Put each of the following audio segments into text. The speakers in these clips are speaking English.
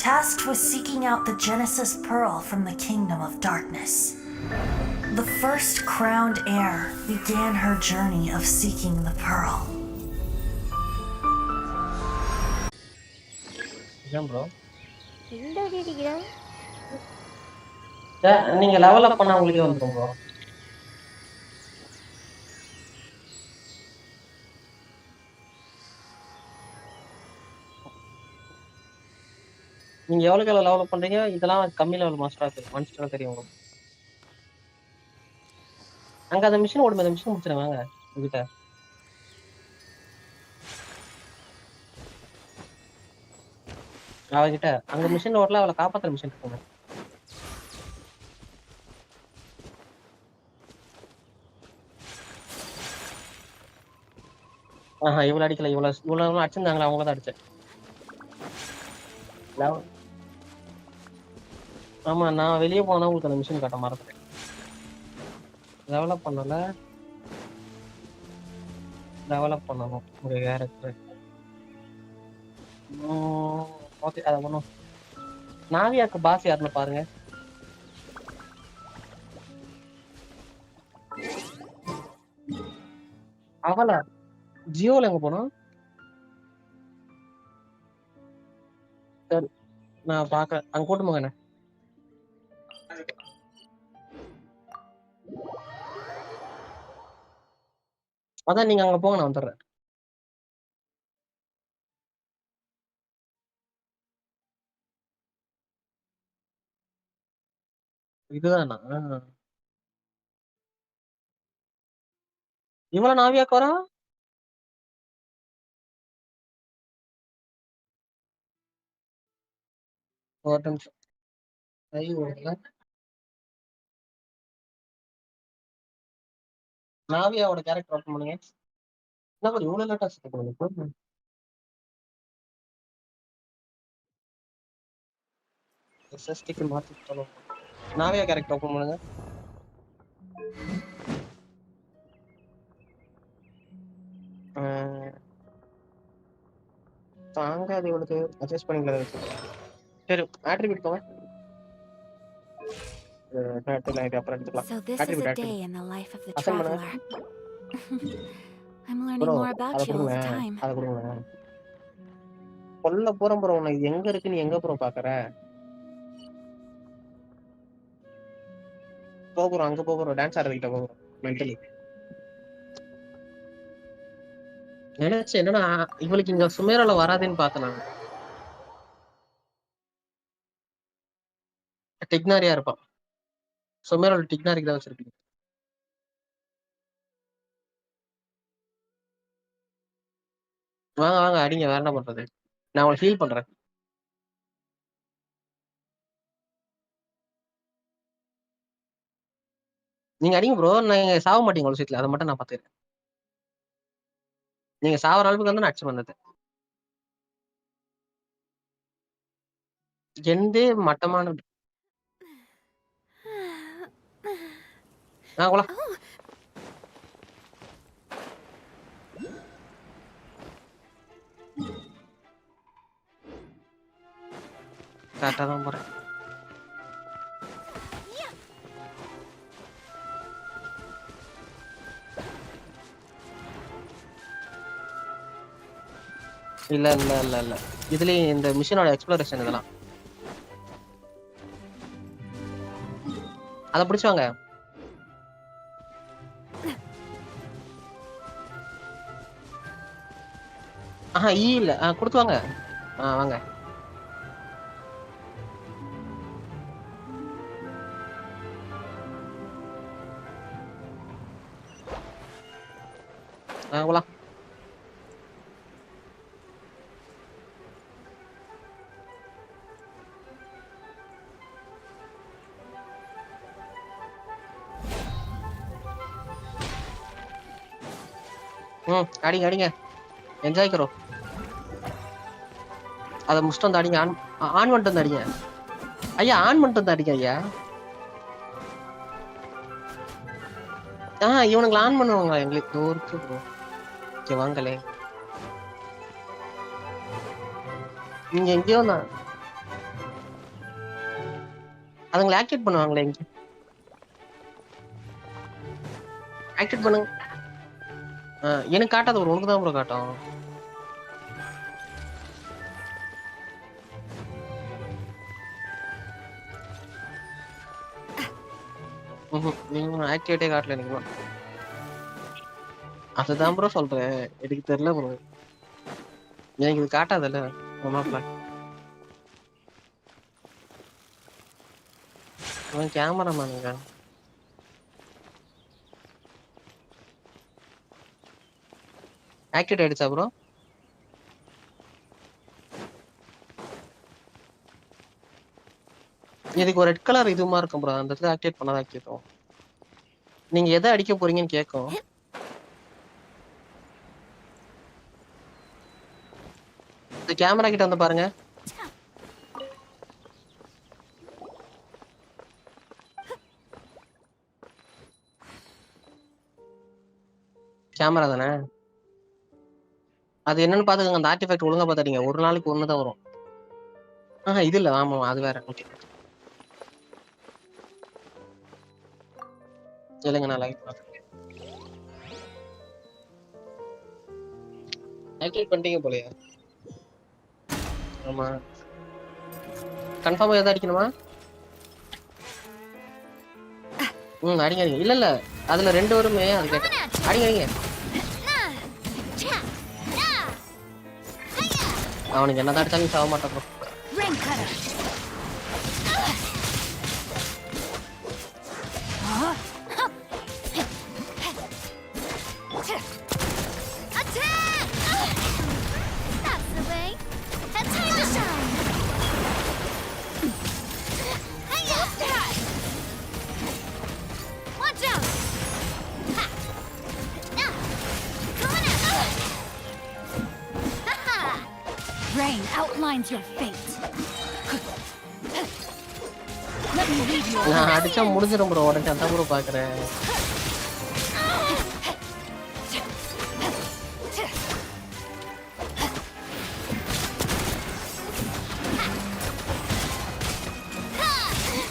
tasked with seeking out the Genesis Pearl from the Kingdom of Darkness. The first crowned heir began her journey of seeking the pearl. bro இந்த அடிக்கிறா நீங்க level up பண்ணா உங்களுக்கே வந்துரும் bro. நீங்க எவ்வளவுக்கு எவ்வளவு லெவல் அப் பண்றீங்க இதெல்லாம் கம்மி லெவல் மாஸ்டரா தெரியும் உங்களுக்கு. அங்க அந்த மிஷின் ஓடுமே, அந்த மிஷின் முடிச்சிருங்க வாங்க உங்ககிட்ட. அவகிட்ட அங்க மிஷின் ஓடல, அவளை காப்பாத்துற மிஷின் இருக்குங்க. ஆஹா இவ்வளவு அடிக்கல, இவ்வளவு அடிச்சிருந்தாங்களா, அவங்கள தான் அடிச்சேன். ஆமா நான் வெளியே போனா உங்களுக்கு அந்த மிஷின் காட்ட மறந்துட்டேன். டெவலப் பண்ணல, டெவலப் பண்ணணும் உங்க கேரக்டர். ஓகே அதை பண்ணும். நாவியாக்கு பாஸ் யாருன்னு பாருங்க. அவளா ஜியோல எங்க போனோம்? சரி நான் பாக்க அங்க கூட்டு போங்க என்ன. அதான் நீங்க அங்க போங்க, நான் வந்துடுறேன். இதுதானா இவ்வளவு நாவியாக்கு வரா? ஒரு நிமிஷம் நாவியாவோட கேரக்டர் ஓப்பன் பண்ணுங்க. என்ன பண்ணி இவ்வளவு லேட்டா செட் பண்ணுங்க. எஸ்எஸ்டிக்கு மாத்தி சொல்லணும். நாவியா கேரக்டர் ஓப்பன் பண்ணுங்க. தாங்க அது இவளுக்கு அட்ஜஸ்ட் பண்ணிக்கலாம். சரி ஆட்ரிபியூட் போங்க. So this is a day in the life of the traveler. I'm learning more about you all the time. அத கொடுங்க. கொல்ல போறோம் ப்ரோ, உனக்கு எங்க இருக்கு, நீ எங்க ப்ரோ பாக்குற? போறோம் அங்க போறோம், டான்ஸ் ஆடுறதுக்கிட்ட போறோம். மென்டலி நினைச்சு என்னன்னா இவளுக்கு இங்க சுமேரால வராதுன்னு பார்த்தேன் நான். டிக்னாரியா இருப்பான். சுமேரால டிக்னாரிக்கு தான் வச்சிருக்கீங்க. வாங்க வாங்க அடிங்க, வேற என்ன பண்றது, நான் உங்களை ஃபீல் பண்றேன். நீங்க அடிங்க ப்ரோ, நீங்க சாவ மாட்டீங்க ஒரு சீட்ல, அதை மட்டும் நான் பாத்துக்கிறேன். நீங்க சாவற அளவுக்கு வந்து நான் அடிச்சு வந்தது எந்தே மட்டமான கூட கரெக்டா தான் போறேன். இல்ல இல்ல இல்ல இல்ல இதுலயும் இந்த மிஷினோட எக்ஸ்ப்ளோரேஷன் இதெல்லாம் அதை பிடிச்சுவாங்க. ஆஹா ஈ இல்ல கொடுத்து வாங்க. வாங்க போலாம். அடிங்க அடிங்க, என்ஜாய் கரோ. அதை முடிச்சுட்டு வந்து அடிங்க. ஆன் பண்ணிட்டு வந்து அடிங்க ஐயா, ஆன் பண்ணிட்டு வந்து அடிங்க ஐயா. இவனுங்களை ஆன் பண்ணுவாங்க எங்களுக்கு தோருக்கு ப்ரோ. ஓகே வாங்களே, நீங்க எங்கேயோ நான் அதுங்களை ஆக்டிவேட் பண்ணுவாங்களே இங்க. ஆக்டிவேட் பண்ணுங்க. எனக்கு காட்டாது ஒரு உனக்கு தான் ப்ரோ காட்டும். நீங்க ஆக்டிவேட்டே காட்டல நீங்க. அதுதான் ப்ரோ சொல்றேன், எனக்கு தெரியல ப்ரோ, எனக்கு இது காட்டாதல்ல மாப்பிள்ள. கேமராமேனுங்க ஆக்டிவேட் ஆயிடுச்சா ப்ரோ? இதுக்கு ஒரு ரெட் கலர் இதுமா இருக்கும் ப்ரோ, அந்த இடத்துல ஆக்டிவேட் பண்ணாதான் ஆக்டிவேட். நீங்க எதை அடிக்க போறீங்கன்னு கேட்கும். இந்த கேமரா கிட்ட வந்து பாருங்க. கேமரா தானே அது, என்னன்னு பாத்துக்கோங்க. அந்த ஆர்டிஃபேக்ட் ஒழுங்கா பாத்தாதீங்க, ஒரு நாளைக்கு ஒண்ணுதான் வரும். இது இல்ல, ஆமா அது வேற. ஓகே இல்லைங்க, நான் லைவ் பாக்குறேன். ஆக்டிவேட் பண்ணிட்டீங்க போலயா? ஆமா, கன்ஃபார்மா எதாவது அடிக்கணுமா? அடிங்க அடிங்க. இல்ல இல்ல, அதுல 2 வருமே, அது கேட்டேன். அடிங்க அடிங்க. அவனுக்கு என்னதான் அடிச்சாலும் சாக மாட்டான் bro. Rain outlines your fate. Let me lead you. நான் அடிச்சா முடிஞ்சிரும் ப்ரோ, உடனே அதான் ப்ரோ பாக்குறேன்.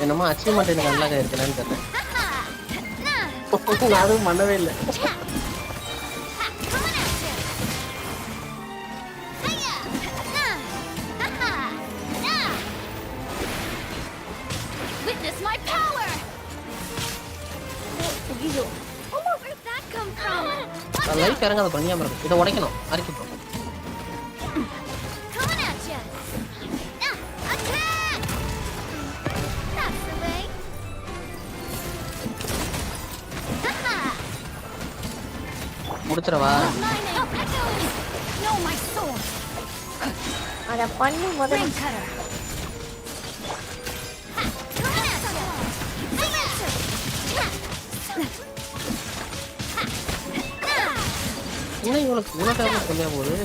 என்னமோ அச்சீவ்மெண்ட் எனக்கு நல்லா இருக்குன்னு தெரியல. நான் அதுவும் பண்ணவே இல்லை. லைஃப் இறங்காத பண்ணியாம இருக்கு. இதை உடைக்கணும், அரைக்கி போ. முடிச்சிடவா? அத பண்ணு முதல்ல. என்ன இவனுக்கு இவ்வளோ டைம் சொல்லியா போகுது?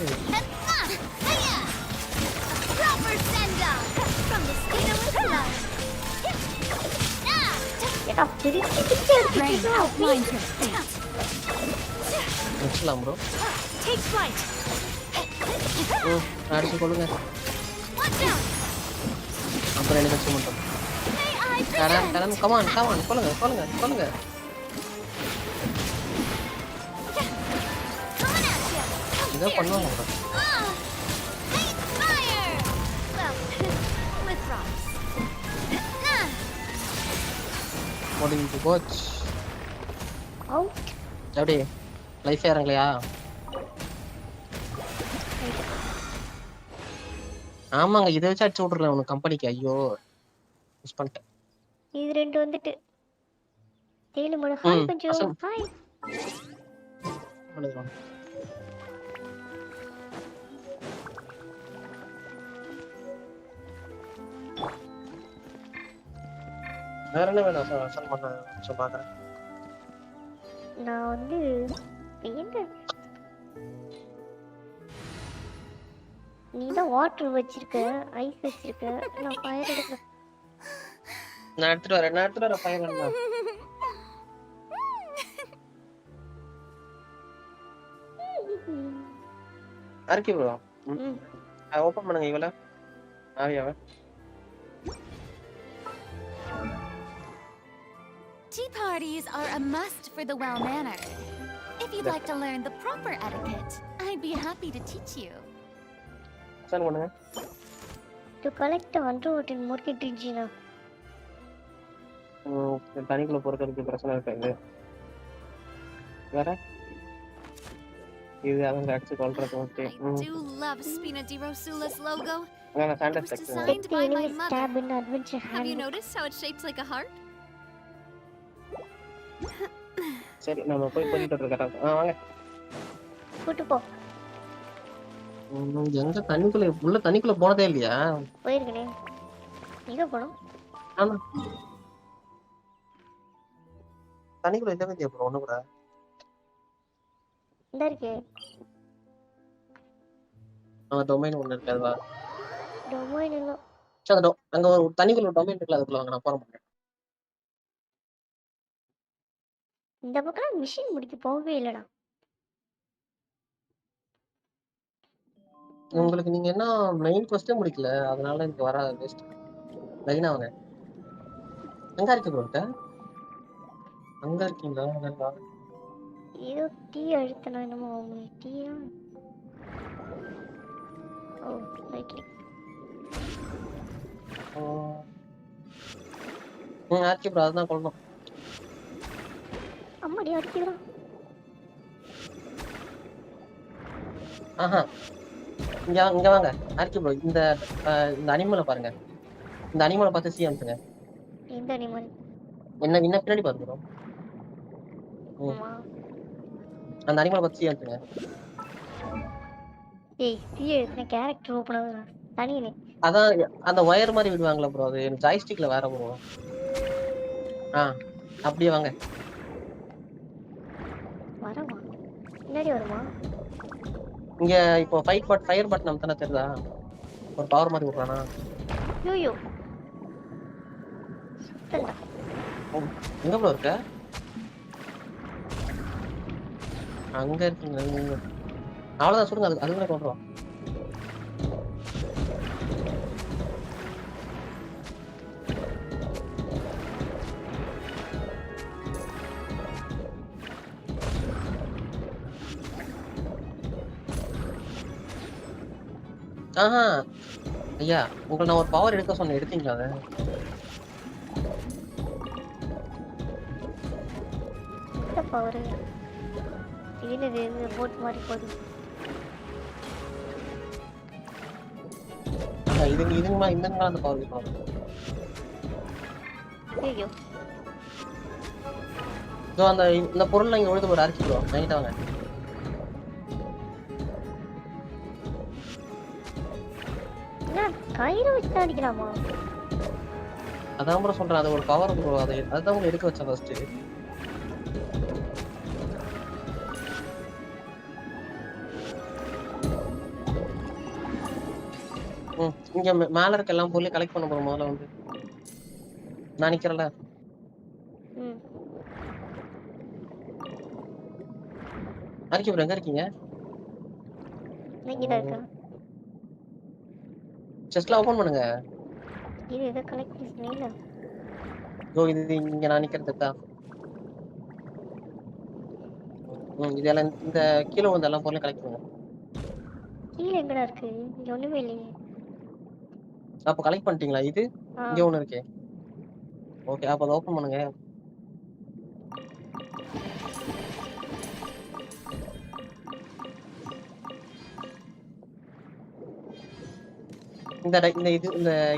வச்சுலாம் ப்ரோ. அடிச்சு கொள்ளுங்க, அப்புறம் எனக்கு வச்சு மட்டும் கடன். கமான் கமான், கொள்ளுங்க கொள்ளுங்க கொள்ளுங்க. இதை பண்ணுவாங்க ப்ரோ. முடிஞ்சு போச்சு. எப்படி லைஃப் இறங்கலையா? ஆமாங்க, இதை வச்சு அடிச்சு விட்டுறேன் உனக்கு கம்பெனிக்கு. ஐயோ மிஸ் பண்ணிட்டேன். இது 2 வந்துட்டு 7 மணி. ஹாய் கொஞ்சம் ஹாய். வேற என்ன வேணும் சார் பண்ண பாக்குறேன். நான் வந்து என்ன, நீ தான் வாட்டர் வச்சிருக்க, ஐஸ் வச்சிருக்க, நான் ஃபயர் எடுக்கிறேன். நான் எடுத்துட்டு வரேன் ஃபயர் வேணுமா? அரைக்கி ப்ரோ. ஓபன் பண்ணுங்க இவள ஆவியாவ. Tea parties are a must for the well-mannered. If you'd like to learn the proper etiquette, I'd be happy to teach you. Sir பண்ணுங்க. To collect underwater market region. தனிக்குள்ள போறதுக்கு பிரச்சனை இருக்காது. வேற இது அவங்க அடிச்சு கொல்றது okay. I do love Spina di Rosula's logo. நான் It சாண்டஸ் was text. designed by my mother. Stab in adventure Have you hand. noticed how it's shaped like a heart? சரி நம்ம போய் பண்ணிட்டு இருக்கோம். வாங்க. கூட்டு போ. எங்க தண்ணிக்குள்ள போனதே இல்லையா? போயிருக்கனே. எங்க போறோம்? ஆமா. தண்ணிக்குள்ள இல்லவே இல்லையா ப்ரோ ஒண்ணு கூட? இந்த இருக்கு. டொமைன் ஒண்ணு இருக்கு அதுவா? டொமைன் இல்ல. சரி அங்க ஒரு தண்ணிக்குள்ள டொமைன் இருக்குல அதுக்குள்ள வாங்க நான் போறேன். இந்த பக்கம் மிஷின் முடிக்க போகவே இல்லடா. உங்களுக்கு நீங்க என்ன மெயின் கொஸ்டின் முடிக்கல அதனால இங்க வர வேஸ்ட். லைனா வாங்க. எங்க இருக்கு ப்ரோ? அங்க இருக்கீங்களா? நல்லா. ஏதோ டீ அழுத்தணும் என்னமோ டீயா? ஓ ஓகே. ஆர்கே ப்ரோ அதான் கொள்ளணும். அம்மாடி அடிக்கிறா. ஆஹா. இங்க வாங்க. ஆர்கே ப்ரோ இந்த அனிமலை பாருங்க. இந்த அனிமலை பார்த்து சி அனுப்புங்க. எந்த அனிமல்? என்ன பின்னாடி பாருங்க ப்ரோ. அம்மா. அந்த அனிமலை பார்த்து சி அனுப்புங்க. ஏய் டீ எடுத்தன கேரக்டர் ஓபன் ஆகுது. தனியே. அதான் அந்த வயர் மாதிரி விடுவாங்களா ப்ரோ அது ஜாய்ஸ்டிக்ல வேற ப்ரோ. அப்படியே வாங்க. வரமா? முன்னாடி வருமா? இங்க இப்போ ஃபயர் பட்டன் நமக்கு தெரியுதா? ஒரு பவர் மாதிரி விடுறானா? யோயோ. எங்க ப்ரோ இருக்க? அங்க இருக்கீங்க. அவ்வளவுதான் சொல்லுங்க அது கூட கொண்டுறோம். ஆஹா ஐயா உங்களை நான் ஒரு பவர் எடுக்க சொன்னேன் எடுத்தீங்களா? அதை பவர் இது போட் மாதிரி போகுது. இதுங்களா அந்த பவர் இருக்கணும். ஐயோ இதோ இந்த பொருள் இங்க எழுத ஒரு அரைச்சிடுவோம் நைட்டா வாங்க. கயிறு வச்சு அடிக்கலாமா? அதான் ப்ரோ சொல்றேன் அது ஒரு பவர் ப்ரோ. அதுதான் உங்களை எடுக்க வச்சேன் ஃபர்ஸ்ட். இங்க மேல இருக்க எல்லாம் பொருளையும் கலெக்ட் பண்ண போறோம். முதல்ல வந்து நான் நிக்கிறேன்ல. அரிக்கி ப்ரோ எங்க இருக்கீங்க? செஸ்ட்ல ஓபன் பண்ணுங்க. இது எதை கலெக்ட் பண்ணீங்க? இது இங்க நான் நிக்கிறதுக்கா? இதெல்லாம் இந்த கீழே வந்து எல்லாம் பொருளையும் கலெக்ட் பண்ணுங்க. கீழே எங்கடா இருக்கு? இங்க ஒண்ணுமே இல்லையே. அப்ப கலெக்ட் பண்ணிட்டீங்களா? இது இங்க ஒண்ணு இருக்கே. ஓகே அப்ப அதை ஓபன் பண்ணுங்க.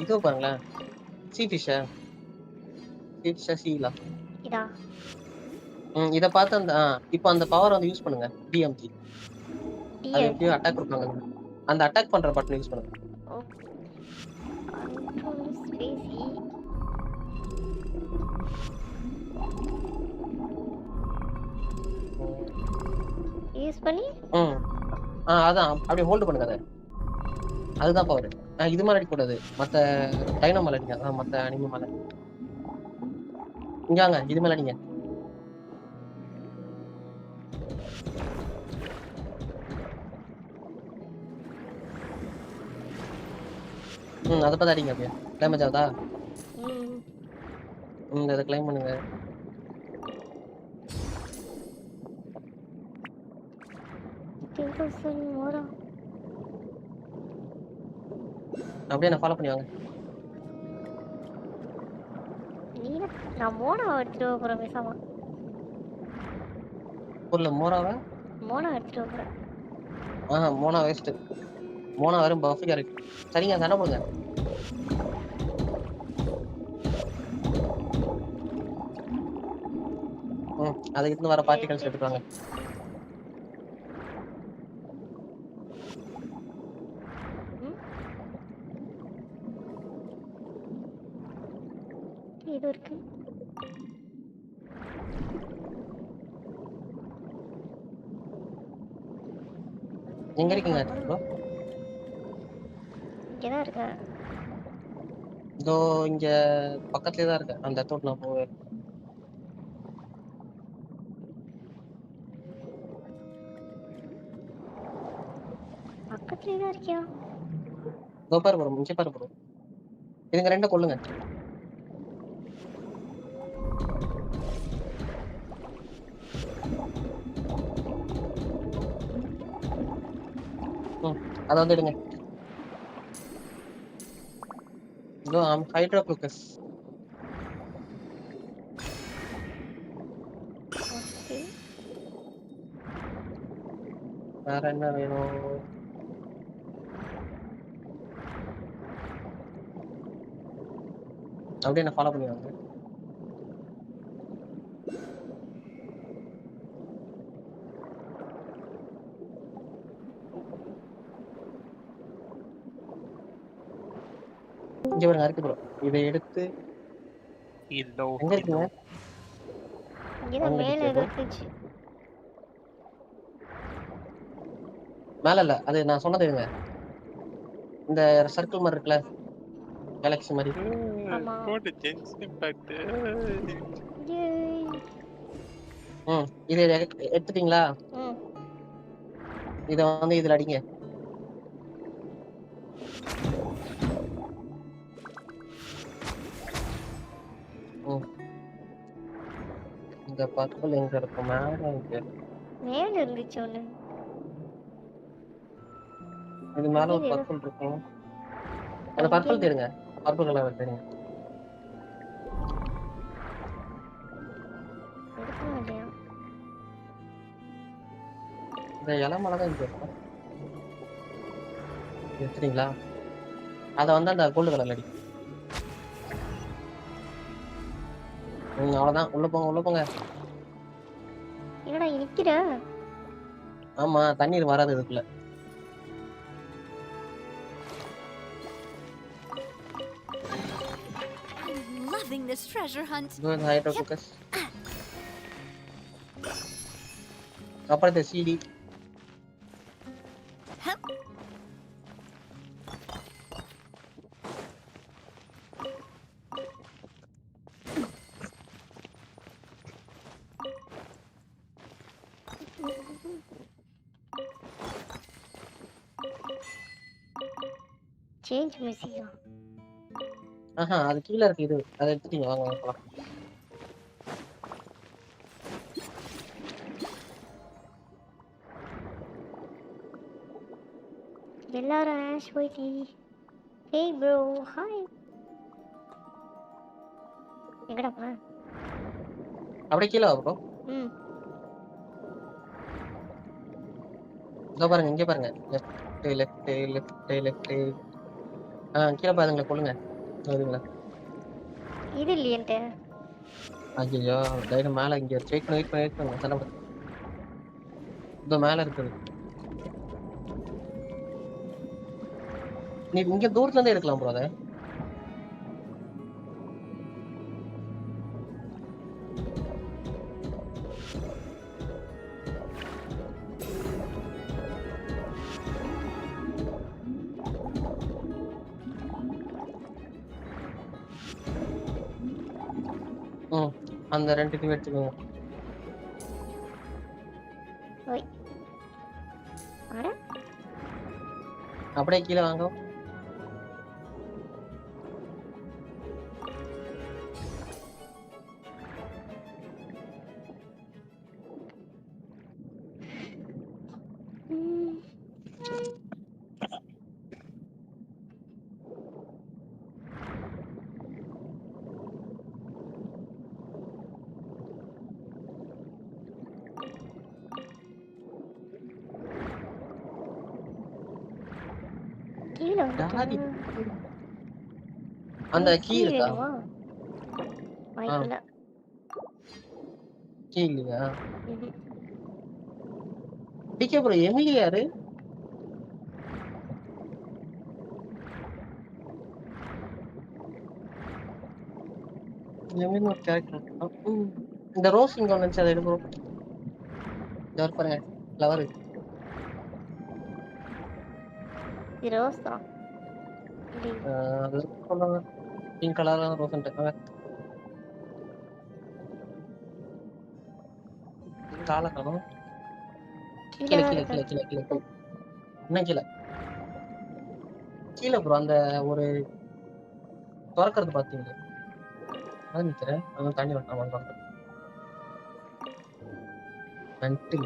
இது பாருங்களேன். சீஃபிஷா சீலா இதா. இத பார்த்து இப்போ அந்த பவர் வந்து யூஸ் பண்ணுங்க. டிஎம்ஜி அது எப்படியோ அட்டாக் கொடுப்பாங்க. அந்த அட்டாக் பண்ற பட்டன் யூஸ் பண்ணுங்க. கண்ட்ரோல் ஸ்பேஸ் யூஸ் பண்ணி அதான் அப்படியே ஹோல்ட் பண்ணுங்க. அதுதான் பவர். இது மாதிரி அடிக்க கூடாது. மத்த டைனோ மேல அடிங்க. அதான் மத்த அனிமல் மேல. இங்க வாங்க இது மேல அடிங்க. அதை பார்த்து அடிங்க. அப்படியே டேமேஜ் ஆகுதா? இதை கிளைம் பண்ணுங்க. 10,000 மோரா. அப்படியே நான் ஃபாலோ பண்ணி வாங்க. நான் மோனா எடுத்துட்டு போகிறேன் பேசாம. ஊர்ல மோனாவா? மோனா எடுத்துட்டு போகிறேன். மோனா வேஸ்ட். மோனா வெறும் பஃப் கேரக்டர். சரிங்க, சண்டை போடுங்க. அதுக்கு இருந்து வர பார்ட்டிகல்ஸ் எடுத்துவாங்க. இது இருக்கு. எங்க இருக்கீங்க ப்ரோ? இங்கே தான் இருக்கேன். இதோ இங்க பக்கத்துலயே தான் இருக்கேன். அந்த இடத்துல நான் போவேன். பக்கத்துலேயே தான் இருக்கியா? இதோ பாரு ப்ரோ, இங்க பாரு ப்ரோ. இதுங்க ரெண்டும் கொல்லுங்க. அதை வந்து எடுங்க. இதோ ஹைட்ரோக்ளோக்கஸ். வேற என்ன வேணும்? அப்படியே என்ன ஃபாலோ பண்ணுவாங்க. இங்க பாருங்க, இருக்கு ப்ரோ. இதை எடுத்து எங்க இருக்கீங்க? இங்கதான் மேல இருந்துச்சு. மேல இல்ல, அது நான் சொன்னது இருங்க. இந்த சர்க்கிள் மாதிரி இருக்குல்ல, கேலக்ஸி மாதிரி. இதை எடுத்துட்டீங்களா? இதை வந்து இதுல அடிங்க. இந்த பர்பிள் எங்க இருக்கும்? மேல இருந்துச்சு ஒண்ணு. இது மேல ஒரு பர்பிள் இருக்கும். அந்த பர்பிள் தேடுங்க. பர்பிள் கலர் தேடுங்க. இந்த இலை மேல தான் இருக்கும். எடுத்துட்டீங்களா? அதை வந்து அந்த கோல்டு கலர்ல அடி. அவ்வளவுதான். உள்ள போங்க, உள்ள போங்க. என்னடா நிக்கிற? ஆமா, தண்ணீர் வராது இதுக்குள்ள. Loving this treasure hunt. அப்புறம் இந்த CD. Change message. அது கீழ இருக்கு. இது அதை எடுத்துட்டீங்க. வாங்க போலாம். எல்லாரும் ஆஷ் போயிட்டி. Hey bro, hi. எங்கடா பா? அப்படியே கீழே வா ப்ரோ. இதோ பாருங்க, இங்க பாருங்க. Left left left left. கீழே பாருங்க, கொள்ளுங்க. சரிங்களா? இது இல்லையன்ட்டு. ஐயோ, டைரம் மேல இங்க வெயிட் பண்ணு சண்டை போடு. இதோ மேல இருக்குது. நீ இங்க தூரத்துல இருந்தே எடுக்கலாம் ப்ரோ. அதை அந்த ரெண்டு டீம் எடுத்துக்கோங்க. அப்படியே கீழே வாங்க. ஜாதி வந்துட்டேன். அந்த கீ கீ இருக்கா? வேணுமா? வாய்ப்பில்ல. கீ இல்லையா? ம்ஹும். டிகே ப்ரோ எமிலி யாரு? எமிலி ஒரு கேரக்டர். இந்த ரோஸ் இங்க வந்துச்சு அதை எடுப்போம். இந்த பாருங்க ஃப்ளவர். இது ரோஸா? இல்லையே. அது சொல்லுவாங்க பிங்க் கலர்ல ரோஸ் எங்க ஆளை காணோம். கீழே கீழே தான் கீழே இருக்கேன். கீழே கீழே கீழே என்ன கீழே கீழே ப்ரோ அந்த ஒரு திறக்கிறது பாத்தீங்களா? அதான் நிக்கிறேன். அதான் தாண்டி வரேன். நன்றி.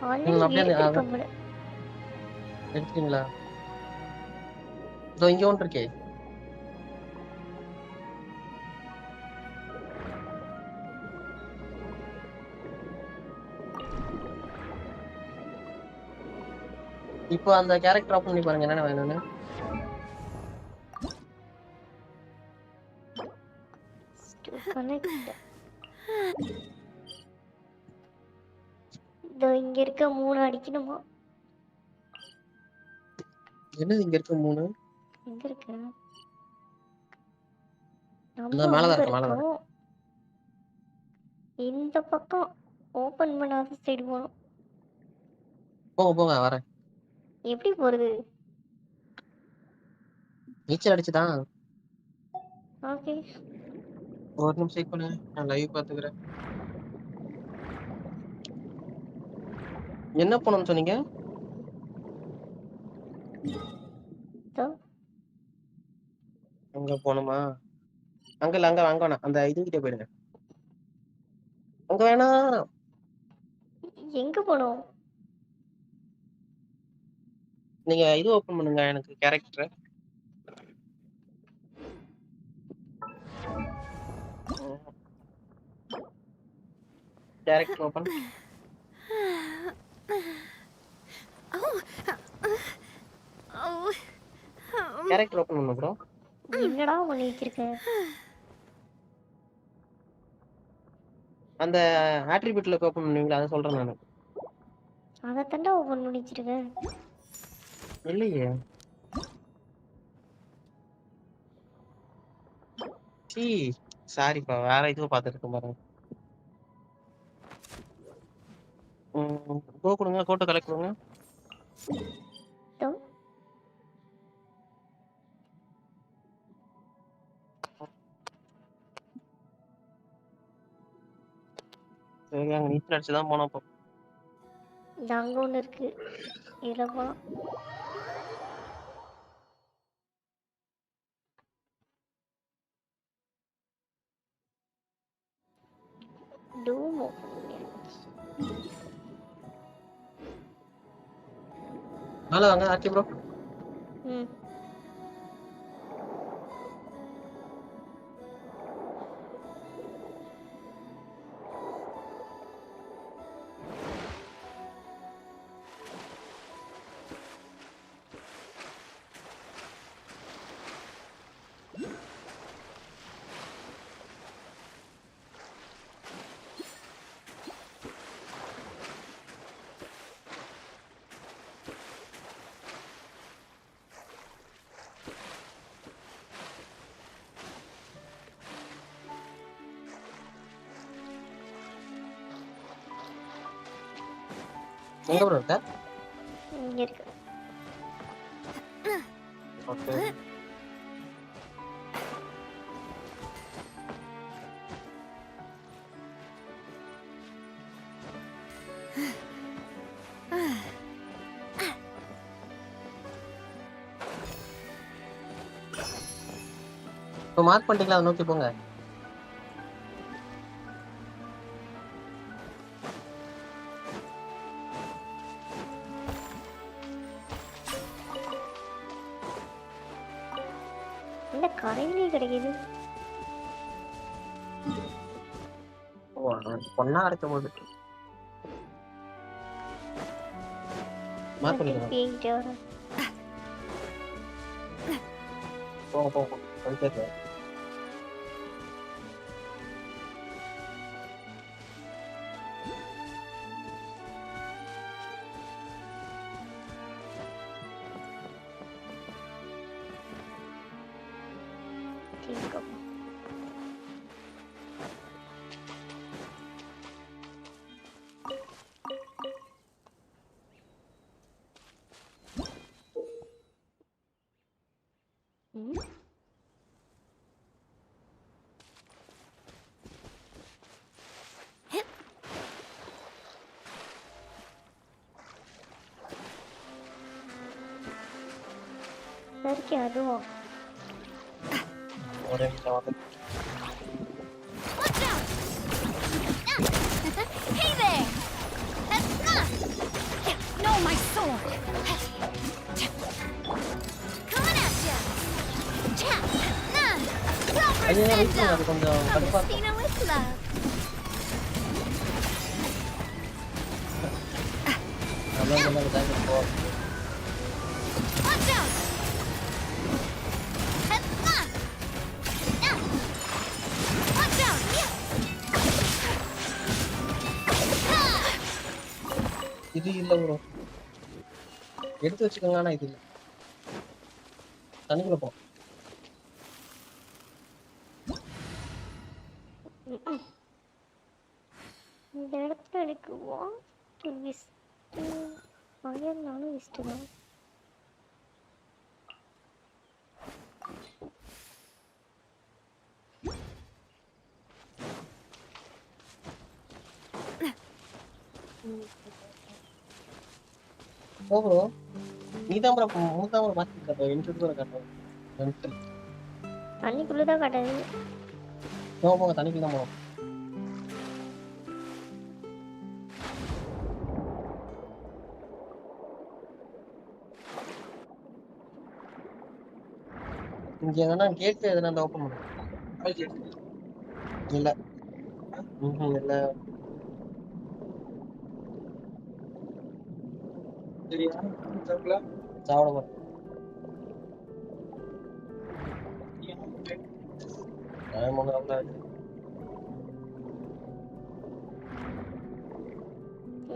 ஆல்ரெடி அப்படியே எடுத்திருக்கேன் போல. எடுத்துட்டீங்களா? இதோ இங்க ஒன்று இருக்கே. இப்போ அந்த கேரக்டர் ஆஃப் பண்ணி பாருங்க என்னென்ன வேணும்னு. கனெக்ட். இதோ இங்க இருக்க 3 அடிக்கணுமா? என்னது இங்க இருக்கு 3? எங்க இருக்கு? இந்த நம்ம மேலதான் அங்க இருக்கு மேலதான் இருக்கு. இருக்கோம். இந்த பக்கம் ஓபன் பண்ணாத சைடு போகணும். போங்க போங்க வரேன். எப்படி போறது? நீச்சல் அடிச்சுதான். ஓகே. ஒரு நிமிஷம் செக் பண்ணு. நான் லைவ் பாத்துக்கிறேன். என்ன பண்ணணும்னு சொன்னீங்க? அங்க போகணுமா? அங்க இல்ல அங்க அங்க வேணாம். அந்த இதுகிட்ட போயிடுங்க. அங்க வேணாம். எங்க போனோம்? நீங்க இது ஓபன் பண்ணுங்க எனக்கு character. Character open. Character open பண்ணு ப்ரோ. என்னடா பண்ணி வச்சிருக்க? அந்த ஆட்ரிபியூட்ல ஓபன் பண்ணுவீங்களா அதை சொல்றேன் நானு. அதை தண்டா ஓபன் பண்ணி வச்சிருக்க. இல்லையே. சீ சாரிப்பா வேற இதுவும் பார்த்துட்டு இருக்கேன் பாருங்க. கோ கொடுங்க கோட்டை கலெக்ட் கொடுங்க. சரி அங்க நீச்சல் அடிச்சுதான் போனோம் அப்போ. இது அங்க ஒண்ணு இருக்கு. இதுல போலாம். டூம் ஓபன் பண்ணியாச்சு. மேல வாங்க ஆச்சி ப்ரோ. ம். எங்க ப்ரோ இருக்க? இங்க இருக்கு. ஓகே. இப்போ மார்க் பண்ணிட்டீங்களா? அதை நோக்கி போங்க. இந்த கரையிலே கிடைக்குது. ஓ பொண்ணா அரைக்க போகுது. மார்க் பண்ணிக்கலாம். திருப்பி வரேன். போங்க போங்க கொஞ்சம் சரிக்கு அதுவும் ஒரு நிமிஷம் வந்து Watch out! Hey there! No, my sword! Coming at ya! அது கொஞ்சம் கடுப்பா இருக்கும். Christina with love. அதான் சொன்னாங்க டைம் போ. Watch out! Watch out! இது இல்ல ப்ரோ. எடுத்து வச்சுக்கோங்க ஆனா இது இல்ல. தண்ணிக்குள்ள போ. இந்த இடத்துல எனக்கு வாட்டு விஸ்ட்டு அயர்னாலும் விஸ்ட்டு தான். போ ப்ரோ. நீதான் ப்ரோ மூணாவது ப்ரோ மாத்தி காட்டுற இன்ட்ரோ கூட காட்டுற. தண்ணிக்குள்ளே தான் காட்டுது. போங்க தண்ணிக்குள்ள தான் போவோம். இங்க எங்கன்னா கேட் எதனா அந்த ஓபன் பண்ணு. இல்ல இல்ல சரியா சாப்பிட மாட்டேன்.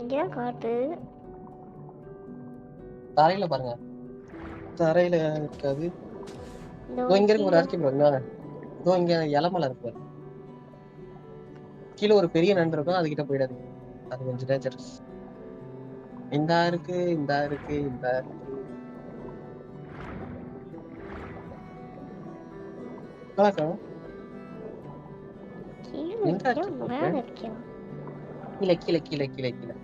இங்கேதான் காட்டு. தரையில பாருங்க. தரையில இருக்காது. இங்க இருக்கு ஒரு அரிசி பாருங்க. இதோ இங்க இலமலை இருக்கு பாருங்க. கீழே ஒரு பெரிய நண்டு இருக்கும், அதுகிட்ட போயிடாது. அது கொஞ்சம் டேஞ்சரஸ். இந்த இருக்கு இந்த இருக்கு இந்த இருக்கு. கீழே கீழே கீழே கீழே கீழே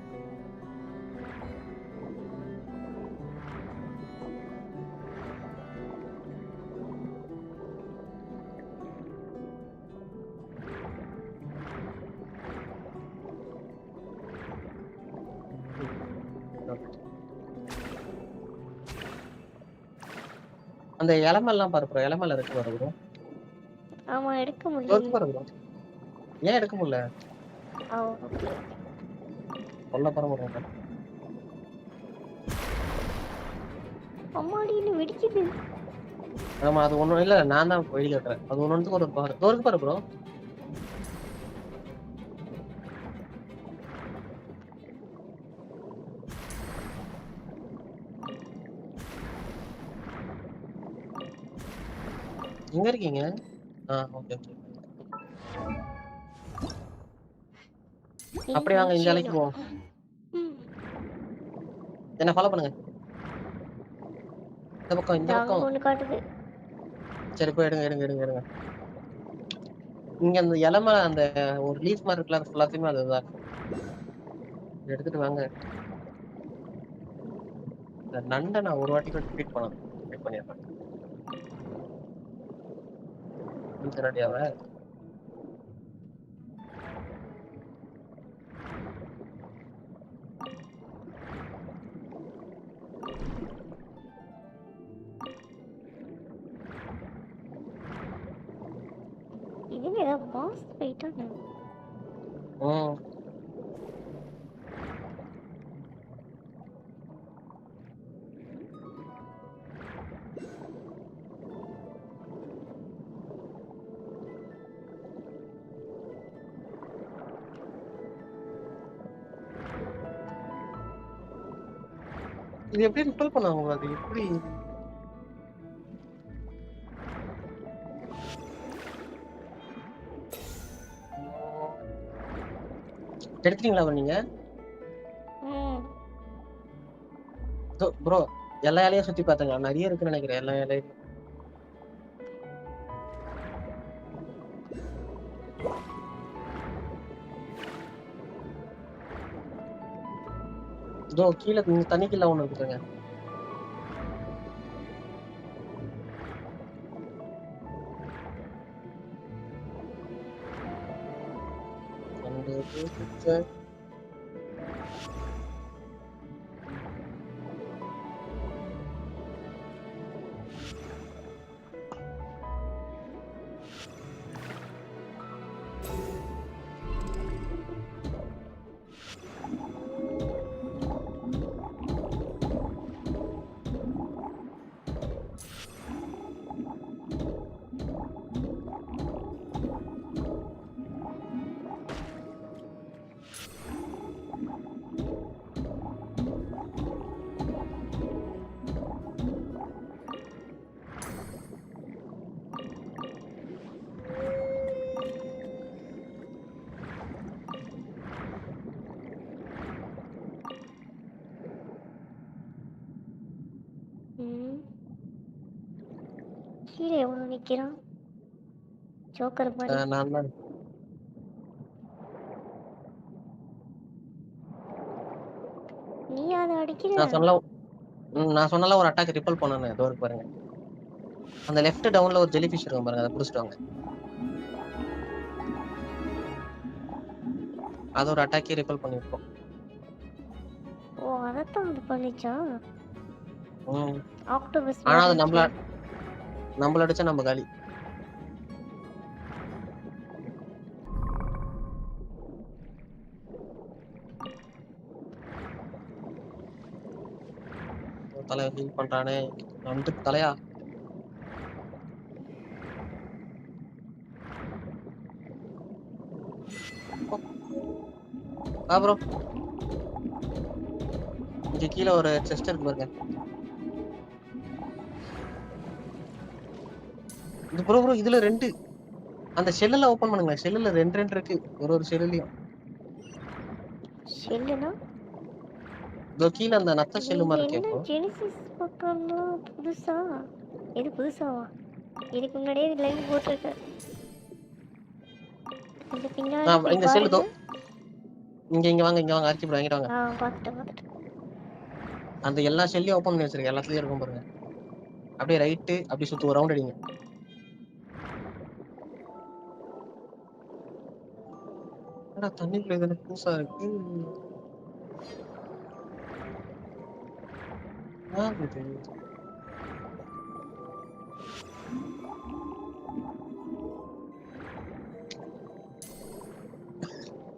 அந்த இலமெல்லாம் பாரு இலமெல்லாம் இருக்கு பாரு. ஆமா எடுக்க முடியல. ஏன் எடுக்க முடியல? சொல்ல பரவாயில்ல. அம்மாடின்னு வெடிக்குது. ஆமா அது ஒண்ணும் இல்ல, நான் தான் வெளியில இருக்கிறேன். அது ஒண்ணுக்கு ஒரு தோருக்கு பாரு ப்ரோ. எங்க இருக்கீங்க? Okay okay. அப்படியே வாங்க இந்த அலைக்கு போவோம். என்ன ஃபாலோ பண்ணுங்க. இந்த பக்கம் இந்த பக்கம் ஒன்னு காட்டுது. சரி போய் எடுங்க எடுங்க எடுங்க எடுங்க. இங்க அந்த இலம அந்த ஒரு லீஃப் மாதிரி இருக்குல்ல, அது ஃபுல்லாத்தையுமே அதுதான். எடுத்துட்டு வாங்க. இந்த நண்டை நான் ஒரு வாட்டி கூட ரிப்பீட் பண்ணணும். ரிப்பீட் பண்ணிடுறேன். ரெடியாவ இதுல ஏதாவது பாஸ் போயிட்டாங்க. இது எப்படி ரிப்பல் பண்ணுவாங்க? அது எப்படி எடுத்தீங்களா நீங்க? ப்ரோ எல்லா இலையும் சுத்தி பாத்துங்க, நிறைய இருக்குன்னு நினைக்கிறேன். எல்லா இலையும் இதோ கீழே தண்ணிக்குள்ள ஒண்ணு இருக்குங்க. கீழே எவ்வளோ நிற்கிறான் ஜோக்கர் மாதிரி. நான் தான் நீ அதை அடிக்கிற. நான் சொன்னல ஒரு அட்டாக் ரிப்பல் பண்ணனே. இதோ இருக்கு பாருங்க, அந்த லெஃப்ட் டவுன்ல ஒரு ஜெலி ஃபிஷ் இருக்கும் பாருங்க, அதை புடிச்சிட்டு வாங்க. அது ஒரு அட்டாக்கே ரிப்பல் பண்ணிருக்கோம். ஓ அதைத்தான் அது பண்ணிச்சா? ஆக்டோபஸ். ஆனா அது நம்மள அடிச்சா நம்ம காலி. தலை ஹீல் பண்றானே நண்டு தலையா. ப்ரோ இங்க கீழே ஒரு செஸ்ட் இருக்கு பாருங்க. இது ப்ரோ இதுல 2 அந்த ஷெல்லுல ஓபன் பண்ணுங்க. ஷெல்லுல 2 இருக்கு, ஒரு ஷெல்லுலயும். ஷெல்லுனா இதோ கீழ அந்த நத்த ஷெல்லு மாதிரி இருக்கே ப்ரோ. ஜெனிசிஸ் பக்கம்லாம் புதுசா? இது புதுசாவா? இதுக்கு முன்னாடியே லைவ் போட்டுருக்கு. இந்த பின்னாடி இந்த ஷெல்லு தோ இங்க வாங்க அரிச்சி ப்ரோ இங்க வாங்க. பார்த்துட்டேன். அந்த எல்லா ஷெல்லையும் ஓபன் பண்ணி வச்சிருக்கேன், எல்லாத்துலயும் இருக்கும் பாருங்க. அப்படியே ரைட் அப்படியே சுத்து ஒரு ரவுண்ட் அடிங்க. என்னடா தண்ணிக்குள்ள இதுல புதுசா இருக்கு.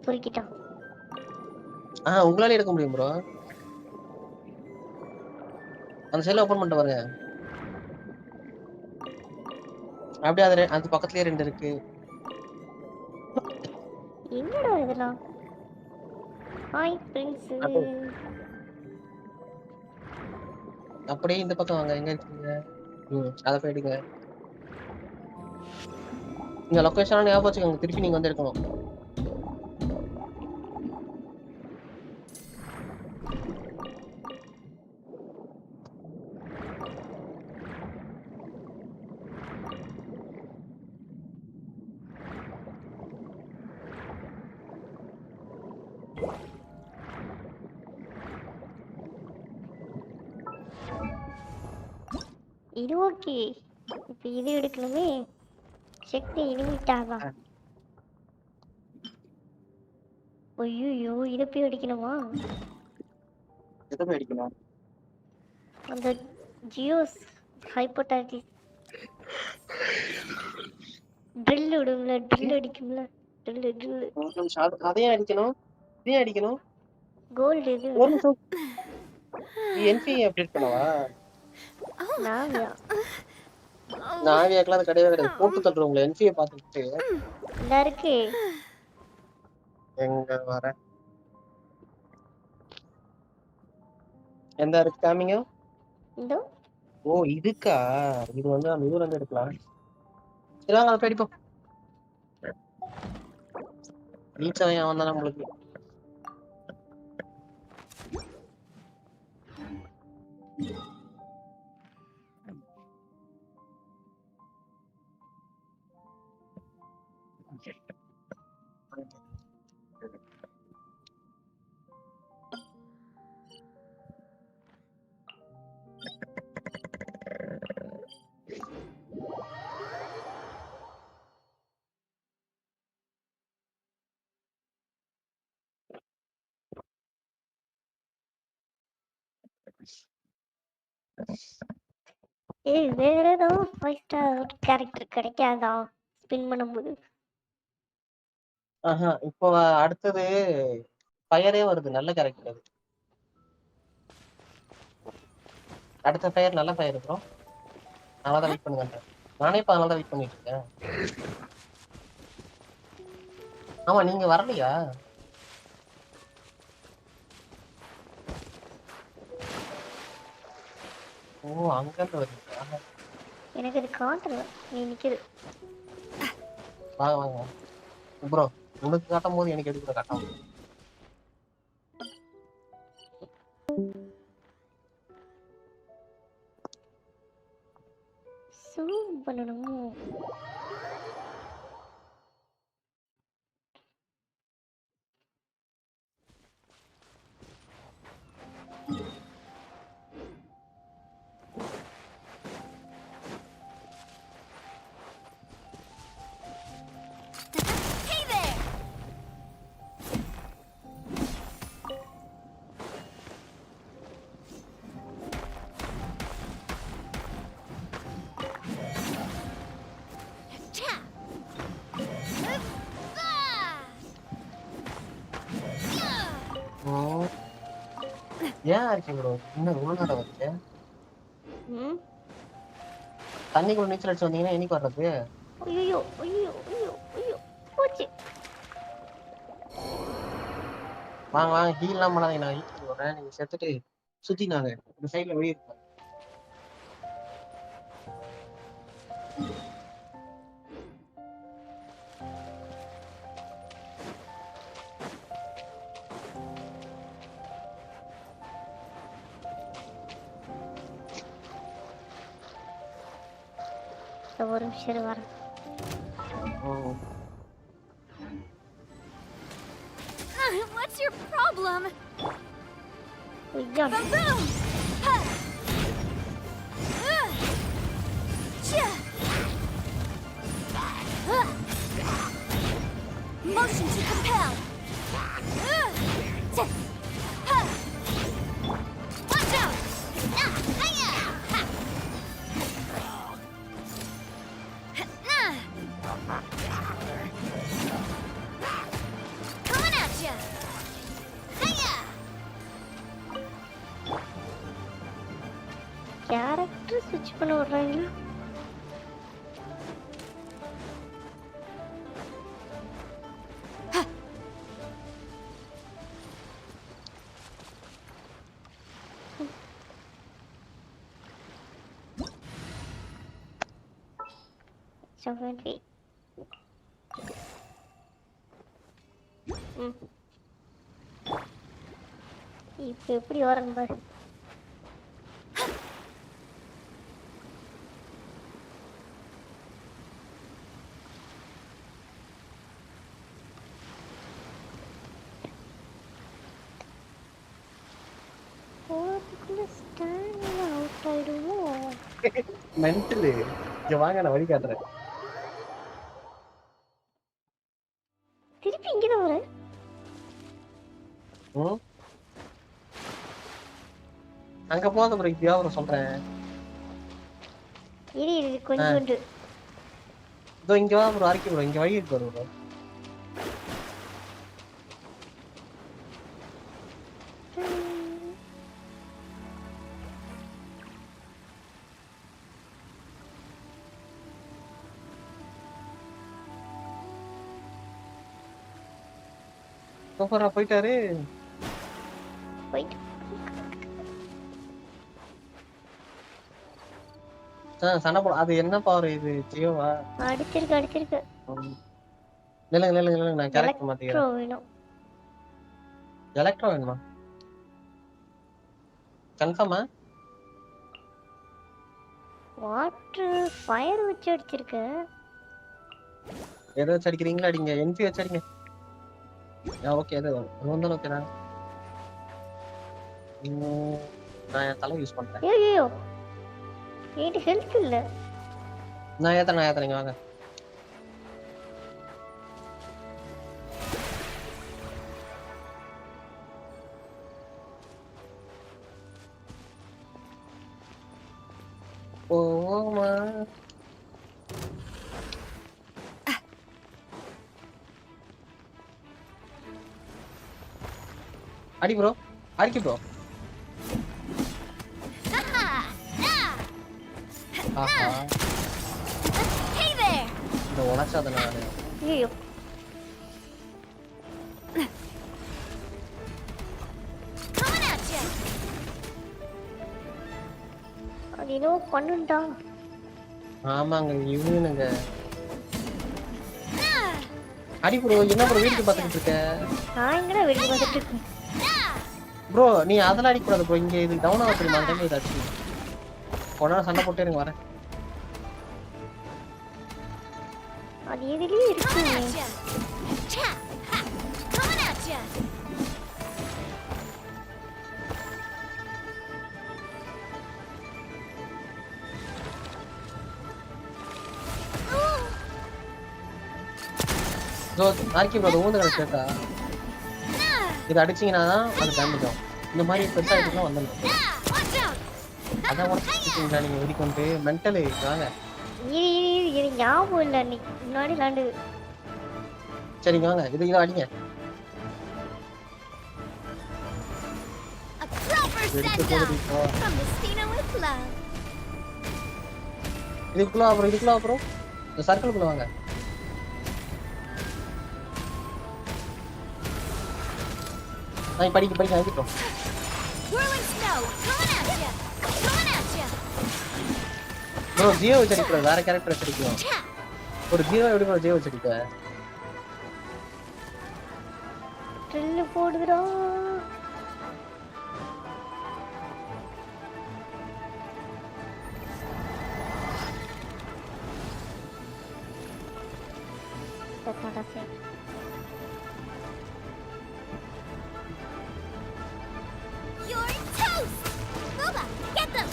பொறுக்கிட்டான். உங்களால எடுக்க முடியும் ப்ரோ. அந்த செல்ல ஓபன் பண்ணிட்டு பாருங்க. அப்படியே அது பக்கத்துலயே 2 இருக்கு. என்னடா இதெல்லாம்? Hi Prince. அப்படியே இந்த பக்கம் வாங்க. எங்க இருக்கீங்க? அத போயிடுங்க. இங்க லொகேஷன் ஞாபகம் வச்சுக்கோங்க, திருப்பி நீங்க வந்து எடுக்கணும். இது ஓகே. இப்போ இது எடுக்கணுமே. சக்தி இனிமிட்டாவா? ஐயோ இதை போய் அடிக்கணுமா? எதை போய் அடிக்கணும்? அந்த ஜியோஸ் ஹைப்போடாட்டிஸ் ட்ரில் விடும்ல, ட்ரில் அடிக்கும்ல, ட்ரில். ஒரு நிமிஷம் அதையும் அடிக்கணும், இதையும் அடிக்கணும். கோல்டு இது. ஒரு நிமிஷம். நீ என்ஃபி அப்டேட் பண்ணவா? நாவியா? நாவியாக்கெல்லாம் அது கிடையவே கிடையாது. போட்டு தள்ளுறோம் உங்களை என்ஃபியை பார்த்துட்டு. இந்த இருக்கு. எங்க வர எந்த இருக்கு காமிங்க. இதோ ஓ இதுக்கா? இது வந்து நம்ம ஊர்ல இருந்து எடுக்கலாம். சரி வாங்க அதை படிப்போம். ரீச் ஆகி அவன் தான் நம்மளுக்கு. ஏய் வேற ஏதோ 5 ஸ்டார் கேரக்டர் கிடைக்காதா ஸ்பின் பண்ணும்போது? ஆஹா இப்போ அடுத்தது ஃபயரே வருது. நல்ல கேரக்டர் அது. அடுத்த ஃபயர் நல்ல ஃபயர் ப்ரோ. அதனால தான் வெயிட் பண்ணுங்க. நானே இப்போ அதனால தான் வெயிட் பண்ணிட்டு இருக்கேன். ஆமா நீங்க வரலையா? ஓ அங்க இருந்து வரீங்களா? எனக்கு இது காட்டல. நீ நிக்குது. வாங்க வாங்க ப்ரோ. உனக்கு காட்டும் போது எனக்கு எதுக்கு காட்டும்? ஜூம் பண்ணணுமோ? Hey there! Cha! ஏன் இருக்கீங்க ப்ரோ? இன்னும் உள்நாட வச்சு ம். தண்ணிக்குள்ள நீச்சல் அடிச்சு வந்தீங்கன்னா என்னைக்கு வர்றது? ஐயோ ஐயோ ஐயோ ஐயோ போச்சு. வாங்க வாங்க ஹீல்லாம் பண்ணாதீங்க. நான் ஹீல் பண்ணி விடுறேன். நீங்க செத்துட்டு சுத்தினாங்க இந்த சைட்ல வெளியே இருப்பேன். ஒரு நிமிஷம் வரேன். What's your problem? ஐயா Boom! Ha! Cha! Motion to compel. Ha! Watch out! Hiya! Ha! Coming at ya! Hiya! Character ஸ்விட்ச் பண்ண விடுறாங்களா? செவன்டி. இப்போ எப்படி வரணும் பாரு. போறதுக்குள்ள ஸ்டாண்ட் அவுட் ஆயிடுவோம். மென்டலு இங்க வாங்க நான் வழி காட்டுறேன். திருப்பி இங்கதான் வரேன். அங்க போகாத ப்ரோ. இப்படியா ஒரு சொல்றேன். இரு கொஞ்சோண்டு. இதோ இங்க வா ப்ரோ ஆர்கே ப்ரோ இங்க வழி இருக்கு ப்ரோ. சூப்பரா போயிட்டாரு. போயிட்டு சண்டை போட அது என்ன பவர் இது ஜியோவா? அடிச்சிருக்கு. நில்லுங்க நான் கேரக்டர் எலக்ட்ரோ மாத்திக்கிறேன். வேணும். எலக்ட்ரோ வேணுமா? கன்ஃபார்மா? வாட்டர் ஃபயர் வச்சு அடிச்சிருக்கு. எதை வச்சு அடிக்கிறீங்களா? அடிங்க. எம்பி வச்சு அடிங்க. ஓகே அது வந்தாலும் ஓகேடா. நான் என் தலை யூஸ் பண்றேன். ஐயோ என்கிட்ட ஹெல்த் இல்ல. நான் ஏத்தறேன் இங்க வாங்க. ஓமா அடி ப்ரோ அடிக்கு ப்ரோ. Aha Hey there. இந்த உடைச்சாத நானு. ஐயோ Coming at you. அது ஏதோ பண்ணுண்டா. ஆமாங்க இவனுங்க. அடி ப்ரோ என்ன ப்ரோ வீட்டுக்கு பார்த்துட்டு இருக்க? நான் எங்கடா வெளிய வந்துட்டு இருக்கேன். ப்ரோ நீ அதெல்லாம் அடிக்கூடாது ப்ரோ. இங்க இது டவுன் ஆக தெரியுமா? அந்த டைம் இதாச்சு கொண்டாட சண்டை போட்டே இருங்க வரேன். அது எதுலயே இருக்கு. Coming at you. Cha. Ha. Coming at you. So ஆர்கி ப்ரோ ஊந்து கிடச்சா இதை அடிச்சிங்கன்னா தான் அது டேமேஜ் ஆகும். இந்த மாதிரி பெருசாக இதுக்கெல்லாம் வந்துடும். Watch out. அதான் உடச்சிங்களா நீங்கள் வெடிக்கொண்டு மென்டலு வாங்க. இது ஞாபகம் இல்லை. அன்னைக்கு முன்னாடி விளாண்டு. சரிங்க வாங்க இதை அடிங்க. A proper send off from the Stina with love. இதுக்குள்ள அப்புறம் இந்த சர்க்கிள்குள்ள வாங்க. படிக்க ஆகிட்டோம். Whirling snow. Coming at you. Bro Jio வச்சு அடிக்கூடாது. வேற கேரக்டர் வச்சு அடிக்கலாம். ஒரு ஜியோ எப்படி ப்ரோ ஜியோ வச்சு அடிக்க? Drill போடுதுடா. That's not a thing. You're toast. Boba, get them.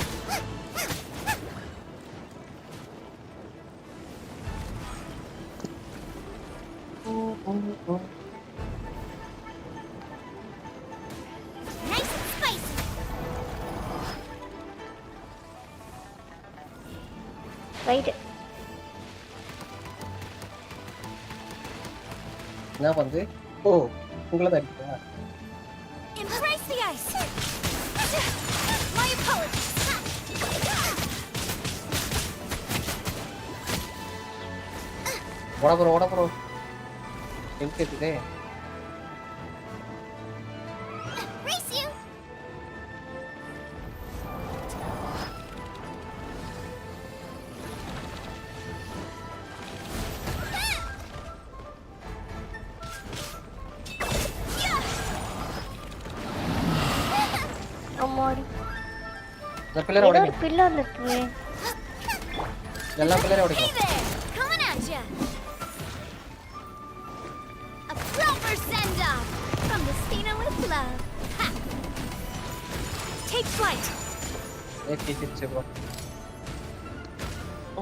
Nice and spicy. Right. என்ன பண்ணுது? ஓ உங்களை தான் அடிக்கிறா. Embrace the ice. My apologies. ஓட ப்ரோ எங்க இருக்குது? Race you. அம்மாடி. இந்த பில்லரை உடைங்க. பில்லர்ல இருக்கு. எல்லா பில்லரையும் Hey உடைக்கும். there. Coming at you. A proper send off from the Stina with love. Ha. Take flight. ஏகே சிச்சு ப்ரோ. ஓ